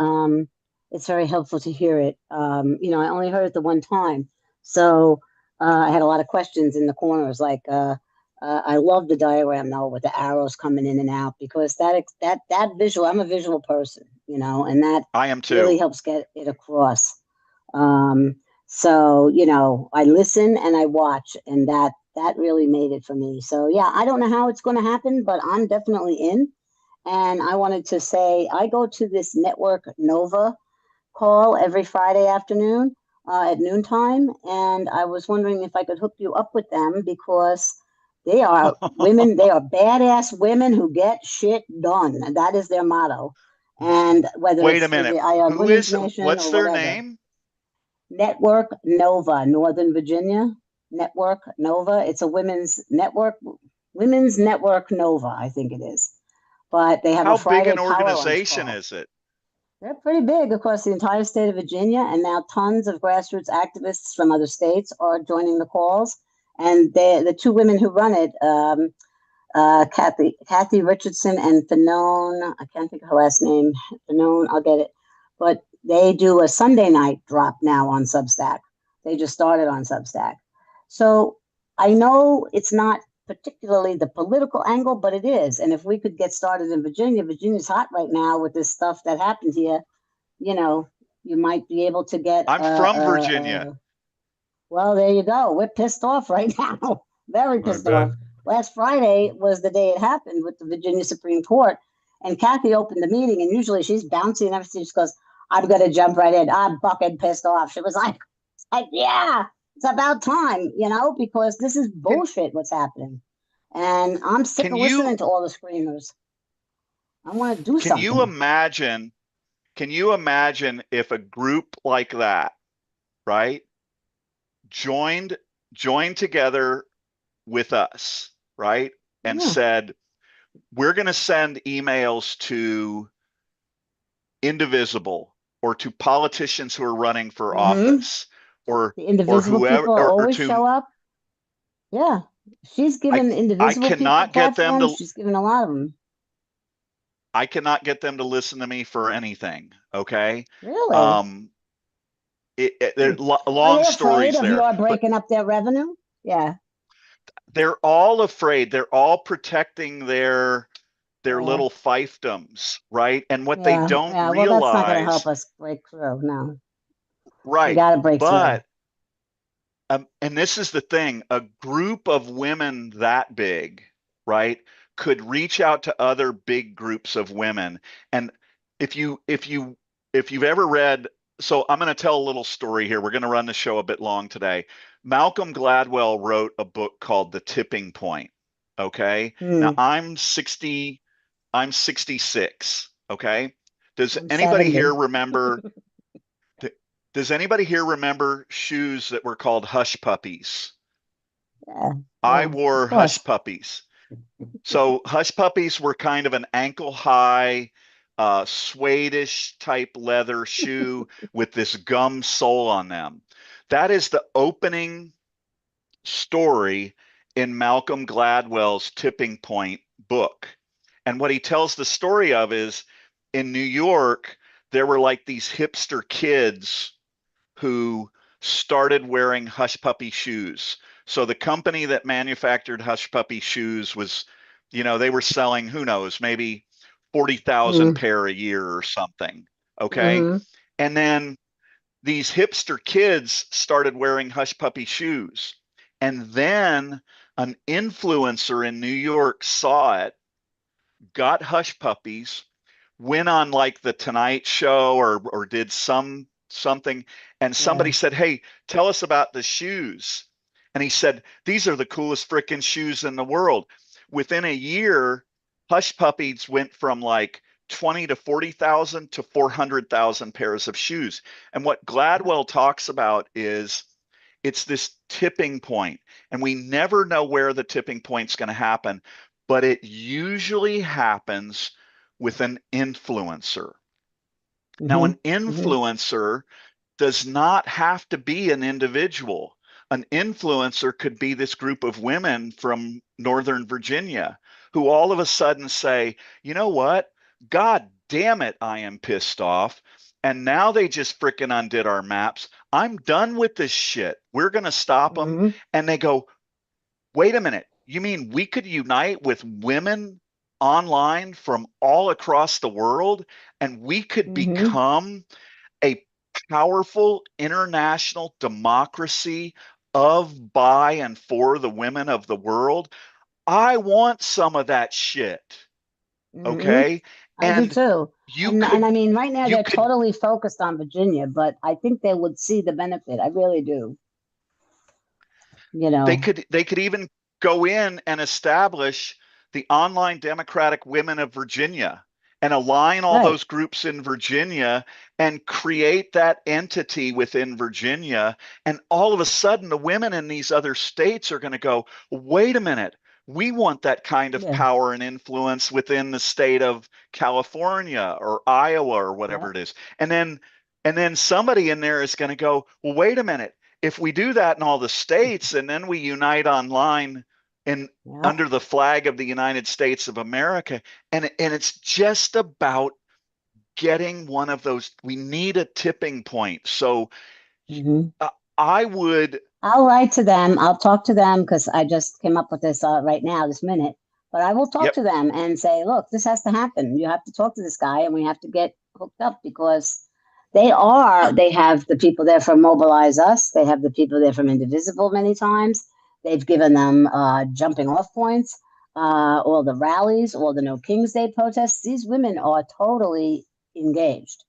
it's very helpful to hear it. I only heard it the one time. So I had a lot of questions in the corners. Like I love the diagram though with the arrows coming in and out because that visual, I'm a visual person, and that I am really too. helps get it across. Um, so I listen and I watch, and that really made it for me. So yeah, I don't know how it's going to happen, but I'm definitely in. And I wanted to say I go to this Network Nova call every Friday afternoon at noontime. And I was wondering if I could hook you up with them because they are women, they are badass women who get shit done. And that is their motto. And whether Wait a it's the minute. IOD Women's Nation What's or their whatever. name? Network Nova, Northern Virginia. Network Nova. It's a women's network Nova, I think it is. But they have a How big Friday an power lunch organization call. is it? They're pretty big across the entire state of Virginia, and now tons of grassroots activists from other states are joining the calls. And the two women who run it, Kathy Richardson and Fanone, I can't think of her last name. Fanone, I'll get it. But they do a Sunday night drop now on Substack. They just started on Substack. So I know it's not particularly the political angle, but it is. And if we could get started in Virginia, Virginia's hot right now with this stuff that happened here, you might be able to get I'm from Virginia. well, there you go. We're pissed off right now. Very I pissed bet. off. Last Friday was the day it happened with the Virginia Supreme Court. And Kathy opened the meeting, and usually she's bouncy and everything. She just goes, I'm going to jump right in. I'm bucking pissed off. She was like, yeah, it's about time, because this is Can bullshit what's happening. And I'm sick can of you listening to all the screamers. I want to do can you something. imagine if a group like that, right, joined together with us, right, and Yeah. said, we're going to send emails to Indivisible or to politicians who are running for Mm-hmm. office or The invisible whoever people or always to show up. Yeah. She's I given I invisible people cannot get them platforms. to She's given a lot of them. I cannot get them to listen to me for anything. Okay. Really? Um, there Hmm. Are long they afraid stories of there, your but breaking up their revenue? Yeah. they're all afraid. They're all protecting their Yeah. little fiefdoms, right? And what they Yeah. don't Yeah. Well, that's not going to help realize, us break through. No. We right? got to break through. But and this is the thing: a group of women that big, right, could reach out to other big groups of women. And if you've ever read, so I'm going to tell a little story here. We're going to run the show a bit long today. Malcolm Gladwell wrote a book called The Tipping Point. Okay. Now I'm 66. Okay. Does I'm anybody 70. here remember? Does anybody here remember shoes that were called hush puppies? Yeah, I of wore course. hush puppies. So hush puppies were kind of an ankle high, suede-ish type leather shoe with this gum sole on them. That is the opening story in Malcolm Gladwell's Tipping Point book. And what he tells the story of is in New York, there were like these hipster kids who started wearing hush puppy shoes. So the company that manufactured hush puppy shoes was, they were selling, who knows, maybe 40,000 pair a year or something. Okay. Mm-hmm. And then these hipster kids started wearing hush puppy shoes. And then an influencer in New York saw it, got hush puppies, went on like the Tonight Show or did something, and somebody Yeah. said, "Hey, tell us about the shoes." And he said, "These are the coolest freaking shoes in the world." Within a year, hush puppies went from like 20 to 40,000 to 400,000 pairs of shoes. And what Gladwell talks about is it's this tipping point, and we never know where the tipping point's going to happen, but it usually happens with an influencer. Now, an influencer does not have to be an individual. An influencer could be this group of women from Northern Virginia who all of a sudden say, you know what? God damn it, I am pissed off. And now they just freaking undid our maps. I'm done with this shit. We're going to stop them. And they go, wait a minute. You mean we could unite with women online from all across the world and we could become a powerful international democracy of, by, and for the women of the world? I want some of that shit. Okay. I do And too. And I mean, right now they're could totally focused on Virginia, but I think they would see the benefit. I really do. they could even go in and establish the online Democratic Women of Virginia and align all those groups in Virginia and create that entity within Virginia. And all of a sudden, the women in these other states are going to go, wait a minute, we want that kind of power and influence within the state of California or Iowa or whatever it is. And then somebody in there is going to go, well, wait a minute. If we do that in all the states and then we unite online and under the flag of the United States of America, and it's just about getting one of those. We need a tipping point. So I'll write to them. I'll talk to them because I just came up with this right now, this minute. But I will talk to them and say, look, this has to happen. You have to talk to this guy and we have to get hooked up because they have the people there from Mobilize Us. They have the people there from Indivisible many times. They've given them jumping off points, all the rallies, all the No King's Day protests. These women are totally engaged.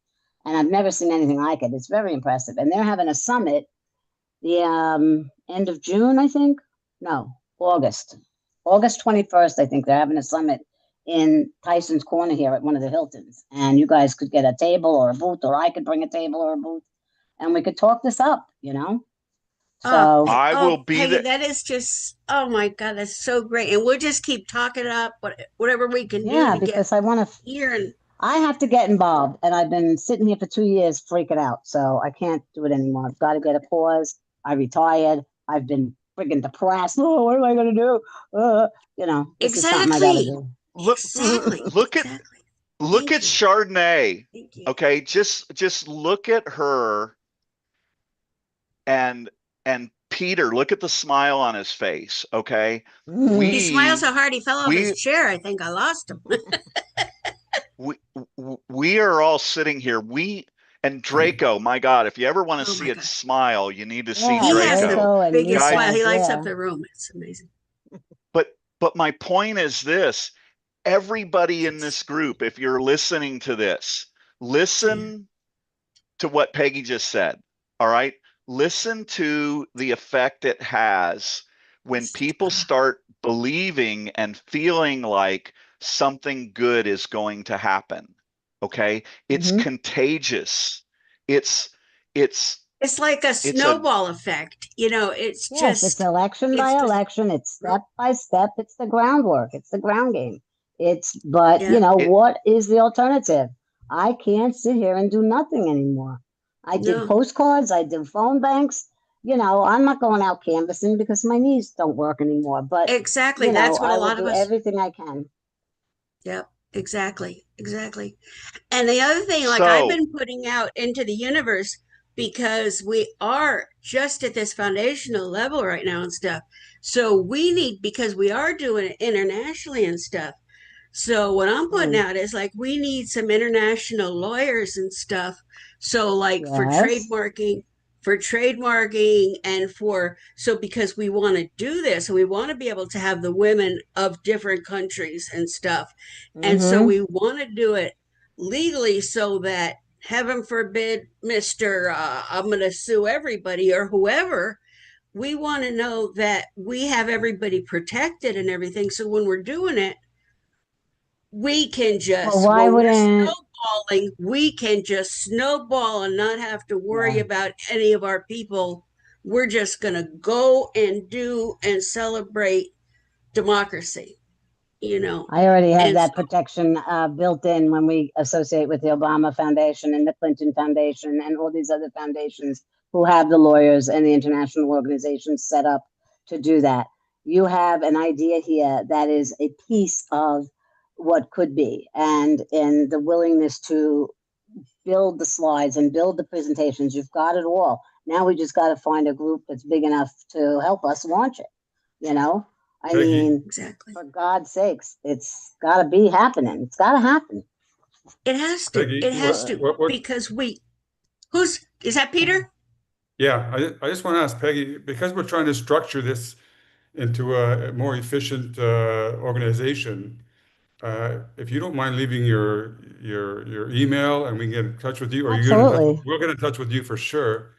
And I've never seen anything like it. It's very impressive. And they're having a summit the end of June, I think. No, August 21st. I think they're having a summit in Tyson's Corner here at one of the Hiltons, and you guys could get a table or a booth, or I could bring a table or a booth, and we could talk this up. So I will be Peggy, there. that is just, oh my God, that's so great. And we'll just keep talking up whatever we can do to because get I want to here. And I have to get involved, and I've been sitting here for 2 years freaking out, so I can't do it anymore. I've got to get a pause. I retired. I've been friggin' depressed. Oh, what am I going to do? This is something I got to do. Look at Chardonnay. Okay, just look at her and Peter. Look at the smile on his face. Okay, he smiles so hard he fell off his chair. I think I lost him. we are all sitting here. And Draco, my God, if you ever want to see it smile, you need to see Draco. He has the biggest smile. He lights up the room. It's amazing. But my point is this: everybody in this group, if you're listening to this, listen to what Peggy just said. All right. Listen to the effect it has when people start believing and feeling like something good is going to happen. Okay. It's contagious. It's like a it's a snowball effect. It's Yes, it's just, election it's by just, election. It's step by step. It's the groundwork. It's the ground game. But yeah. What is the alternative? I can't sit here and do nothing anymore. I did No. postcards. I did phone banks. I'm not going out canvassing because my knees don't work anymore. But, Exactly. That's what a I will lot of do us. everything I can. Yep. Exactly. Exactly. And the other thing, like I've so been putting out into the universe, because we are just at this foundational level right now and stuff. So we need, because we are doing it internationally and stuff. So what I'm putting out is like we need some international lawyers and stuff. So like Yes. for trademarking and because we want to do this and we want to be able to have the women of different countries and stuff. And so Mm-hmm. we want to do it legally so that heaven forbid, Mr. I'm going to sue everybody or whoever. We want to know that we have everybody protected and everything. So when we're doing it, we can Well, just, why when we're wouldn't? snowballing, we can just snowball and not have to worry Yeah. about any of our people. We're just going to go and do and celebrate democracy, I already have And that so, protection built in when we associate with the Obama Foundation and the Clinton Foundation and all these other foundations who have the lawyers and the international organizations set up to do that. You have an idea here that is a piece of what could be, and in the willingness to build the slides and build the presentations, you've got it all. Now we just got to find a group that's big enough to help us launch it. I Peggy, mean, exactly. for God's sakes, it's got to be happening. It's got to happen. It has to. Peggy, It has to. Because is that Peter? yeah, I just want to ask Peggy, because we're trying to structure this into a more efficient organization. If you don't mind leaving your email and we can get in touch with you, or you get in touch, Absolutely. we'll get in touch with you for sure.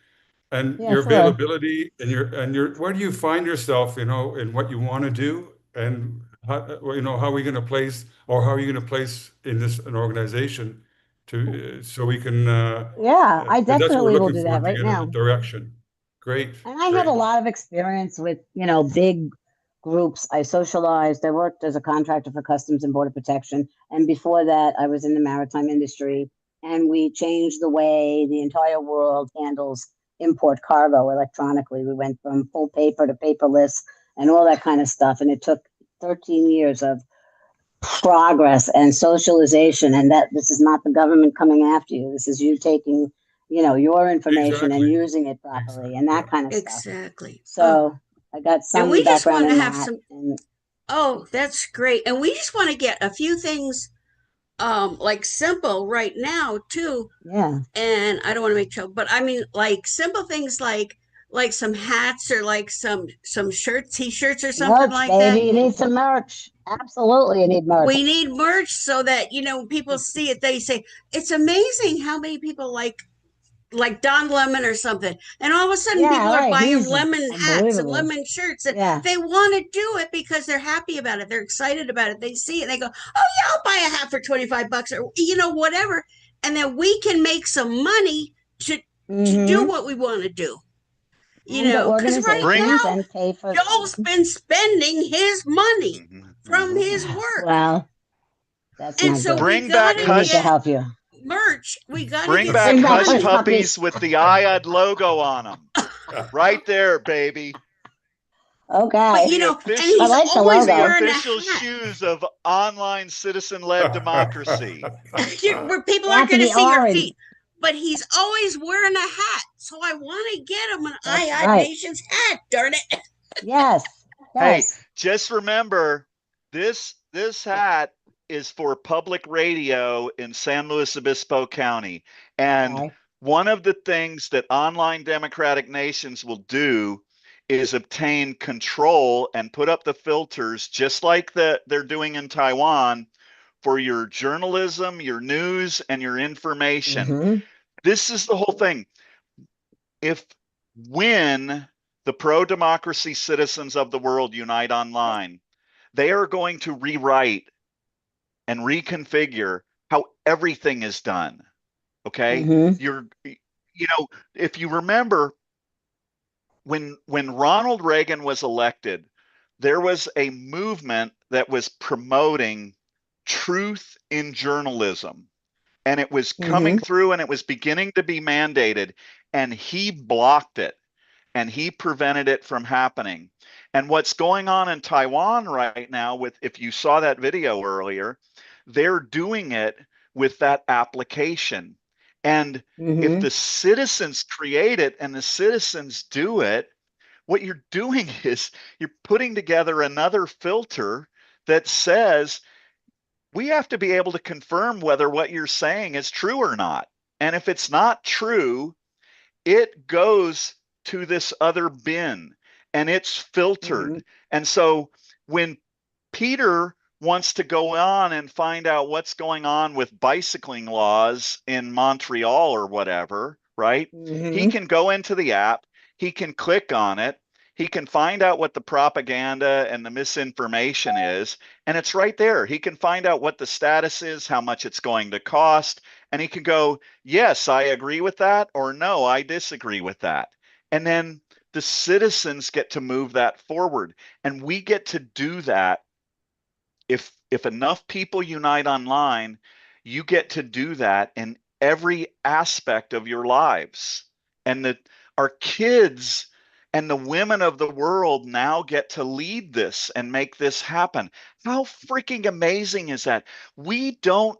And Yeah, your sure. availability and your where do you find yourself, in what you want to do, and how are we going to place, or how are you going to place in an organization so we can Yeah, I because that's what we're definitely will looking do for that to right get a now. direction. Great, And I have a great. lot of experience with, big groups. I socialized. I worked as a contractor for Customs and Border Protection. And before that, I was in the maritime industry. And we changed the way the entire world handles import cargo electronically. We went from full paper to paperless and all that kind of stuff. And it took 13 years of progress and socialization, and that this is not the government coming after you. This is you taking your information and Exactly. using it properly and that kind of stuff. Exactly. So I got And some we just background want to in have that. some. And Oh, that's great. And we just want to get a few things like simple right now too. yeah, And I don't want to make trouble, but I mean like simple things like some hats or like some shirts, t-shirts or something merch, like that. baby. You need some merch. Absolutely, you need merch. We need merch so that when people see it, they say it's amazing how many people like Don Lemon or something. And all of a sudden Yeah, people are right. buying He's lemon hats and unbelievable. lemon shirts and Yeah. they want to do it because they're happy about it. They're excited about it. They see it and they go, "Oh yeah, I'll buy a hat for 25 bucks or whatever." And then we can make some money to do Mm-hmm. what we want to do. And the Cuz right bring organizations now and pay for. Joel's been spending his money from his work. Well, that's And not so good. we bring got back to We need to hush get help you. merch. We got to bring get back some Bring back hush hush money. puppies puppies. with the IOD logo on them. Right there, baby. But Okay. The and I he's official like the always logo. wearing official a hat shoes of online citizen-led democracy. where people They aren't have to going to be see your orange. feet. But he's always wearing a hat. So I want to get him an That's IOD right. Nation's hat, darn it. Yes. Hey, Yes. just remember this hat is for public radio in San Luis Obispo County. And Okay. one of the things that online democratic nations will do is obtain control and put up the filters just like they're doing in Taiwan for your journalism, your news, and your information. Mm-hmm. This is the whole thing. When the pro-democracy citizens of the world unite online, they are going to rewrite and reconfigure how everything is done. Okay? Mm-hmm. If you remember when Ronald Reagan was elected, there was a movement that was promoting truth in journalism, and it was coming Mm-hmm. through and it was beginning to be mandated, and he blocked it and he prevented it from happening. And what's going on in Taiwan right now, with, if you saw that video earlier, they're doing it with that application. And if Mm-hmm. the citizens create it and the citizens do it, what you're doing is you're putting together another filter that says we have to be able to confirm whether what you're saying is true or not. And if it's not true, it goes to this other bin and it's filtered. Mm-hmm. And so when Peter wants to go on and find out what's going on with bicycling laws in Montreal or whatever, right? He Mm-hmm. can go into the app, he can click on it, he can find out what the propaganda and the misinformation is, and it's right there. He can find out what the status is, how much it's going to cost, and he can go, yes, I agree with that, or no, I disagree with that. And then the citizens get to move that forward, and we get to do that. If enough people unite online, you get to do that in every aspect of your lives. And that our kids and the women of the world now get to lead this and make this happen. How freaking amazing is that? We do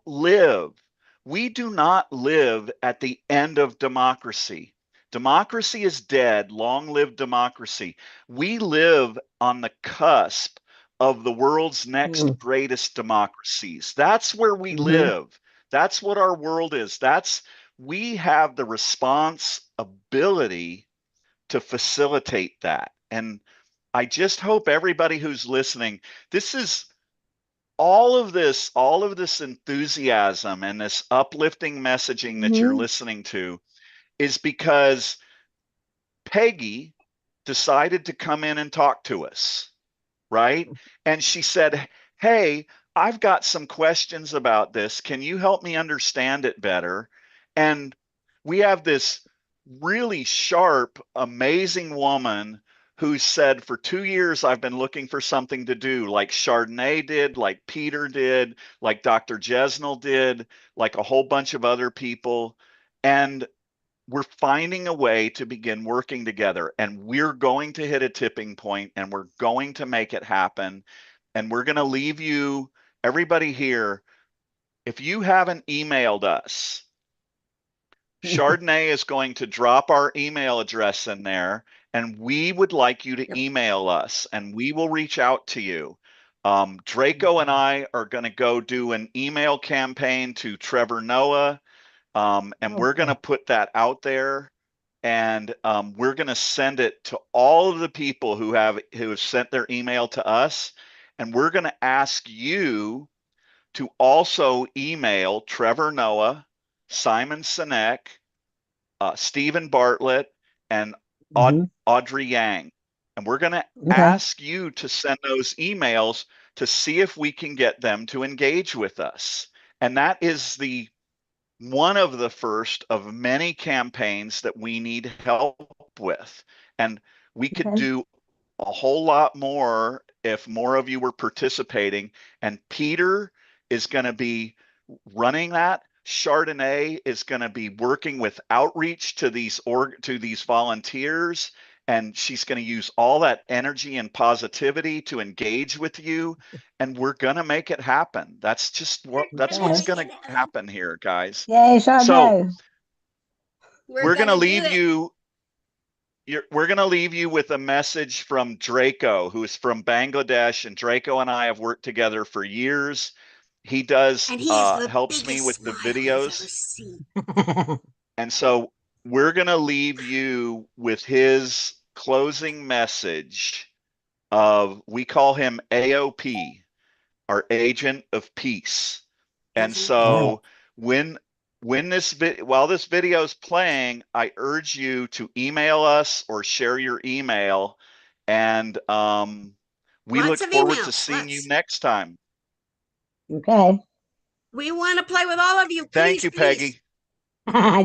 not live at the end of democracy. Democracy is dead. Long live democracy. We live on the cusp of the world's next greatest democracies. That's where we Mm-hmm. live. That's what our world is. We have the responsibility to facilitate that. And I just hope everybody who's listening, this is all of this enthusiasm and this uplifting messaging that you're Mm-hmm. listening to is because Peggy decided to come in and talk to us, right? And she said, hey, I've got some questions about this. Can you help me understand it better? And we have this really sharp, amazing woman who said, for 2 years, I've been looking for something to do, like Chardonnay did, like Peter did, like Dr. Jesnel did, like a whole bunch of other people. And we're finding a way to begin working together, and we're going to hit a tipping point and we're going to make it happen. And we're going to leave you, everybody here, if you haven't emailed us, Chardonnay is going to drop our email address in there, and we would like you to email us and we will reach out to you. Draco and I are going to go do an email campaign to Trevor Noah, and we're going to put that out there, and we're going to send it to all of the people who have sent their email to us, and we're going to ask you to also email Trevor Noah, Simon Sinek, Stephen Bartlett, and Mm-hmm. Audrey Yang. And we're going to Okay. ask you to send those emails to see if we can get them to engage with us. And that is one of the first of many campaigns that we need help with. And we could Okay. do a whole lot more if more of you were participating. And Peter is going to be running that. Chardonnay is going to be working with outreach to these volunteers, and she's going to use all that energy and positivity to engage with you, and we're going to make it happen. That's what's Okay. going to happen here, guys. Yay, So Chardonnay. we're going to leave you we're going to leave you with a message from Draco, who's from Bangladesh, and Draco and I have worked together for years. He does And he is the helps me biggest with the smile you've ever videos. seen. And so we're going to leave you with his closing message of, we call him AOP, our Agent of Peace. And so when while this video is playing, I urge you to email us or share your email, and we Lots look of forward to emails, seeing you lots. next time. Okay. We want to play with all of you. Thank Please, you, please. Peggy.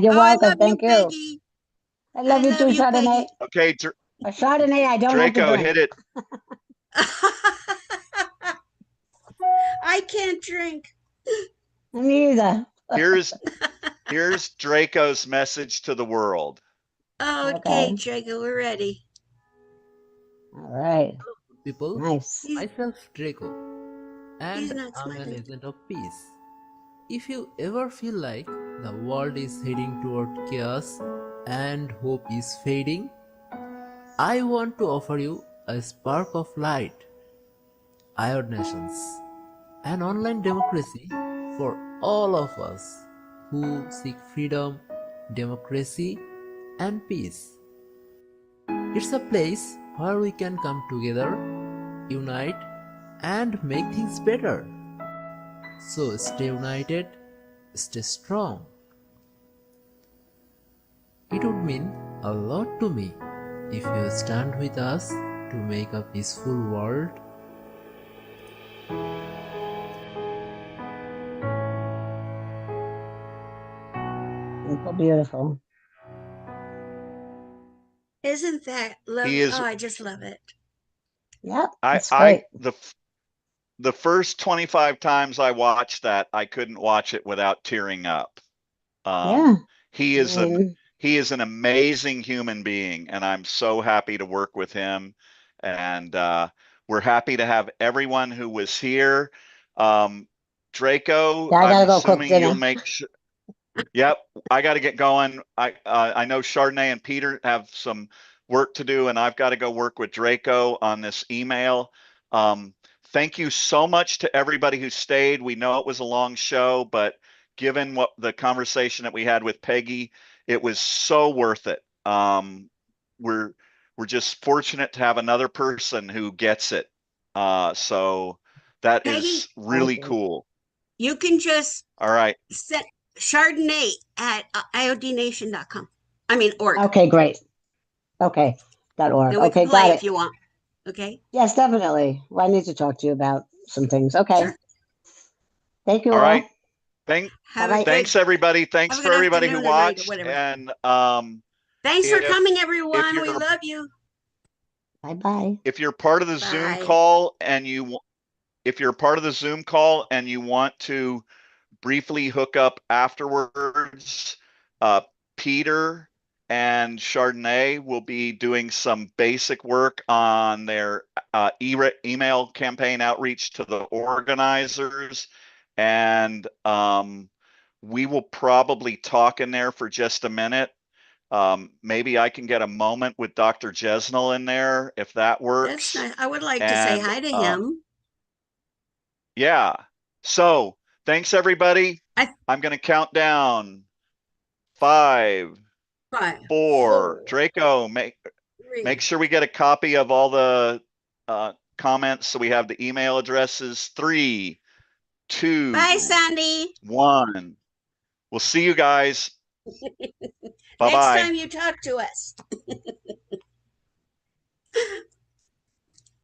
You're Oh, I welcome. love you, Thank you. Peggy. I love you too, Chardonnay. Peggy. Okay, A Chardonnay I don't have to Draco, drink. hit it. I can't drink. Me either. Here's Draco's message to the world. Okay, Draco, we're ready. All right. People, nice. Myself Draco, He's and not I'm an smiling. agent of peace. If you ever feel like the world is heading toward chaos and hope is fading, I want to offer you a spark of light. IOD Nations, an online democracy for all of us who seek freedom, democracy, and peace. It's a place where we can come together, unite, and make things better. So stay united, stay strong. It would mean a lot to me if you stand with us to make a peaceful world. So beautiful. Isn't that lovely? He is. Oh, I just love it. Yep. That's great. The first 25 times I watched that, I couldn't watch it without tearing up. Yeah. He is an amazing human being, and I'm so happy to work with him. And we're happy to have everyone who was here. Draco, Yeah, I gotta I'm go cook assuming dinner. you'll make sure. Yep, I got to get going. I know Chardonnay and Peter have some work to do, and I've got to go work with Draco on this email. Thank you so much to everybody who stayed. We know it was a long show, but given what the conversation that we had with Peggy, it was so worth it. We're just fortunate to have another person who gets it. So that Peggy, is really cool. You can just All right. set Chardonnay at iodnation.com. I mean, org. Okay, great. Okay. .org. Then we Okay, can play got if it. you want. Okay. Yes, definitely. Well, I need to talk to you about some things. Okay. Sure. Thank you All right. Have a Thanks everybody. Thanks have a for good everybody who afternoon or night or watched. whatever. And Thanks for if- coming, if everyone. We you're- love you. Bye-bye. If you're part of the Zoom call and you want to briefly hook up afterwards, Peter and Chardonnay will be doing some basic work on their email campaign outreach to the organizers. And we will probably talk in there for just a minute. Maybe I can get a moment with Dr. Jesnal in there if that works. That's nice. I would like to say hi to him. Yeah. So thanks everybody. I'm going to count down. 5, 4. Draco, make sure we get a copy of all the comments so we have the email addresses. 3, 2. Bye, Sandy. 1. We'll see you guys. Next Bye-bye. time you talk to us.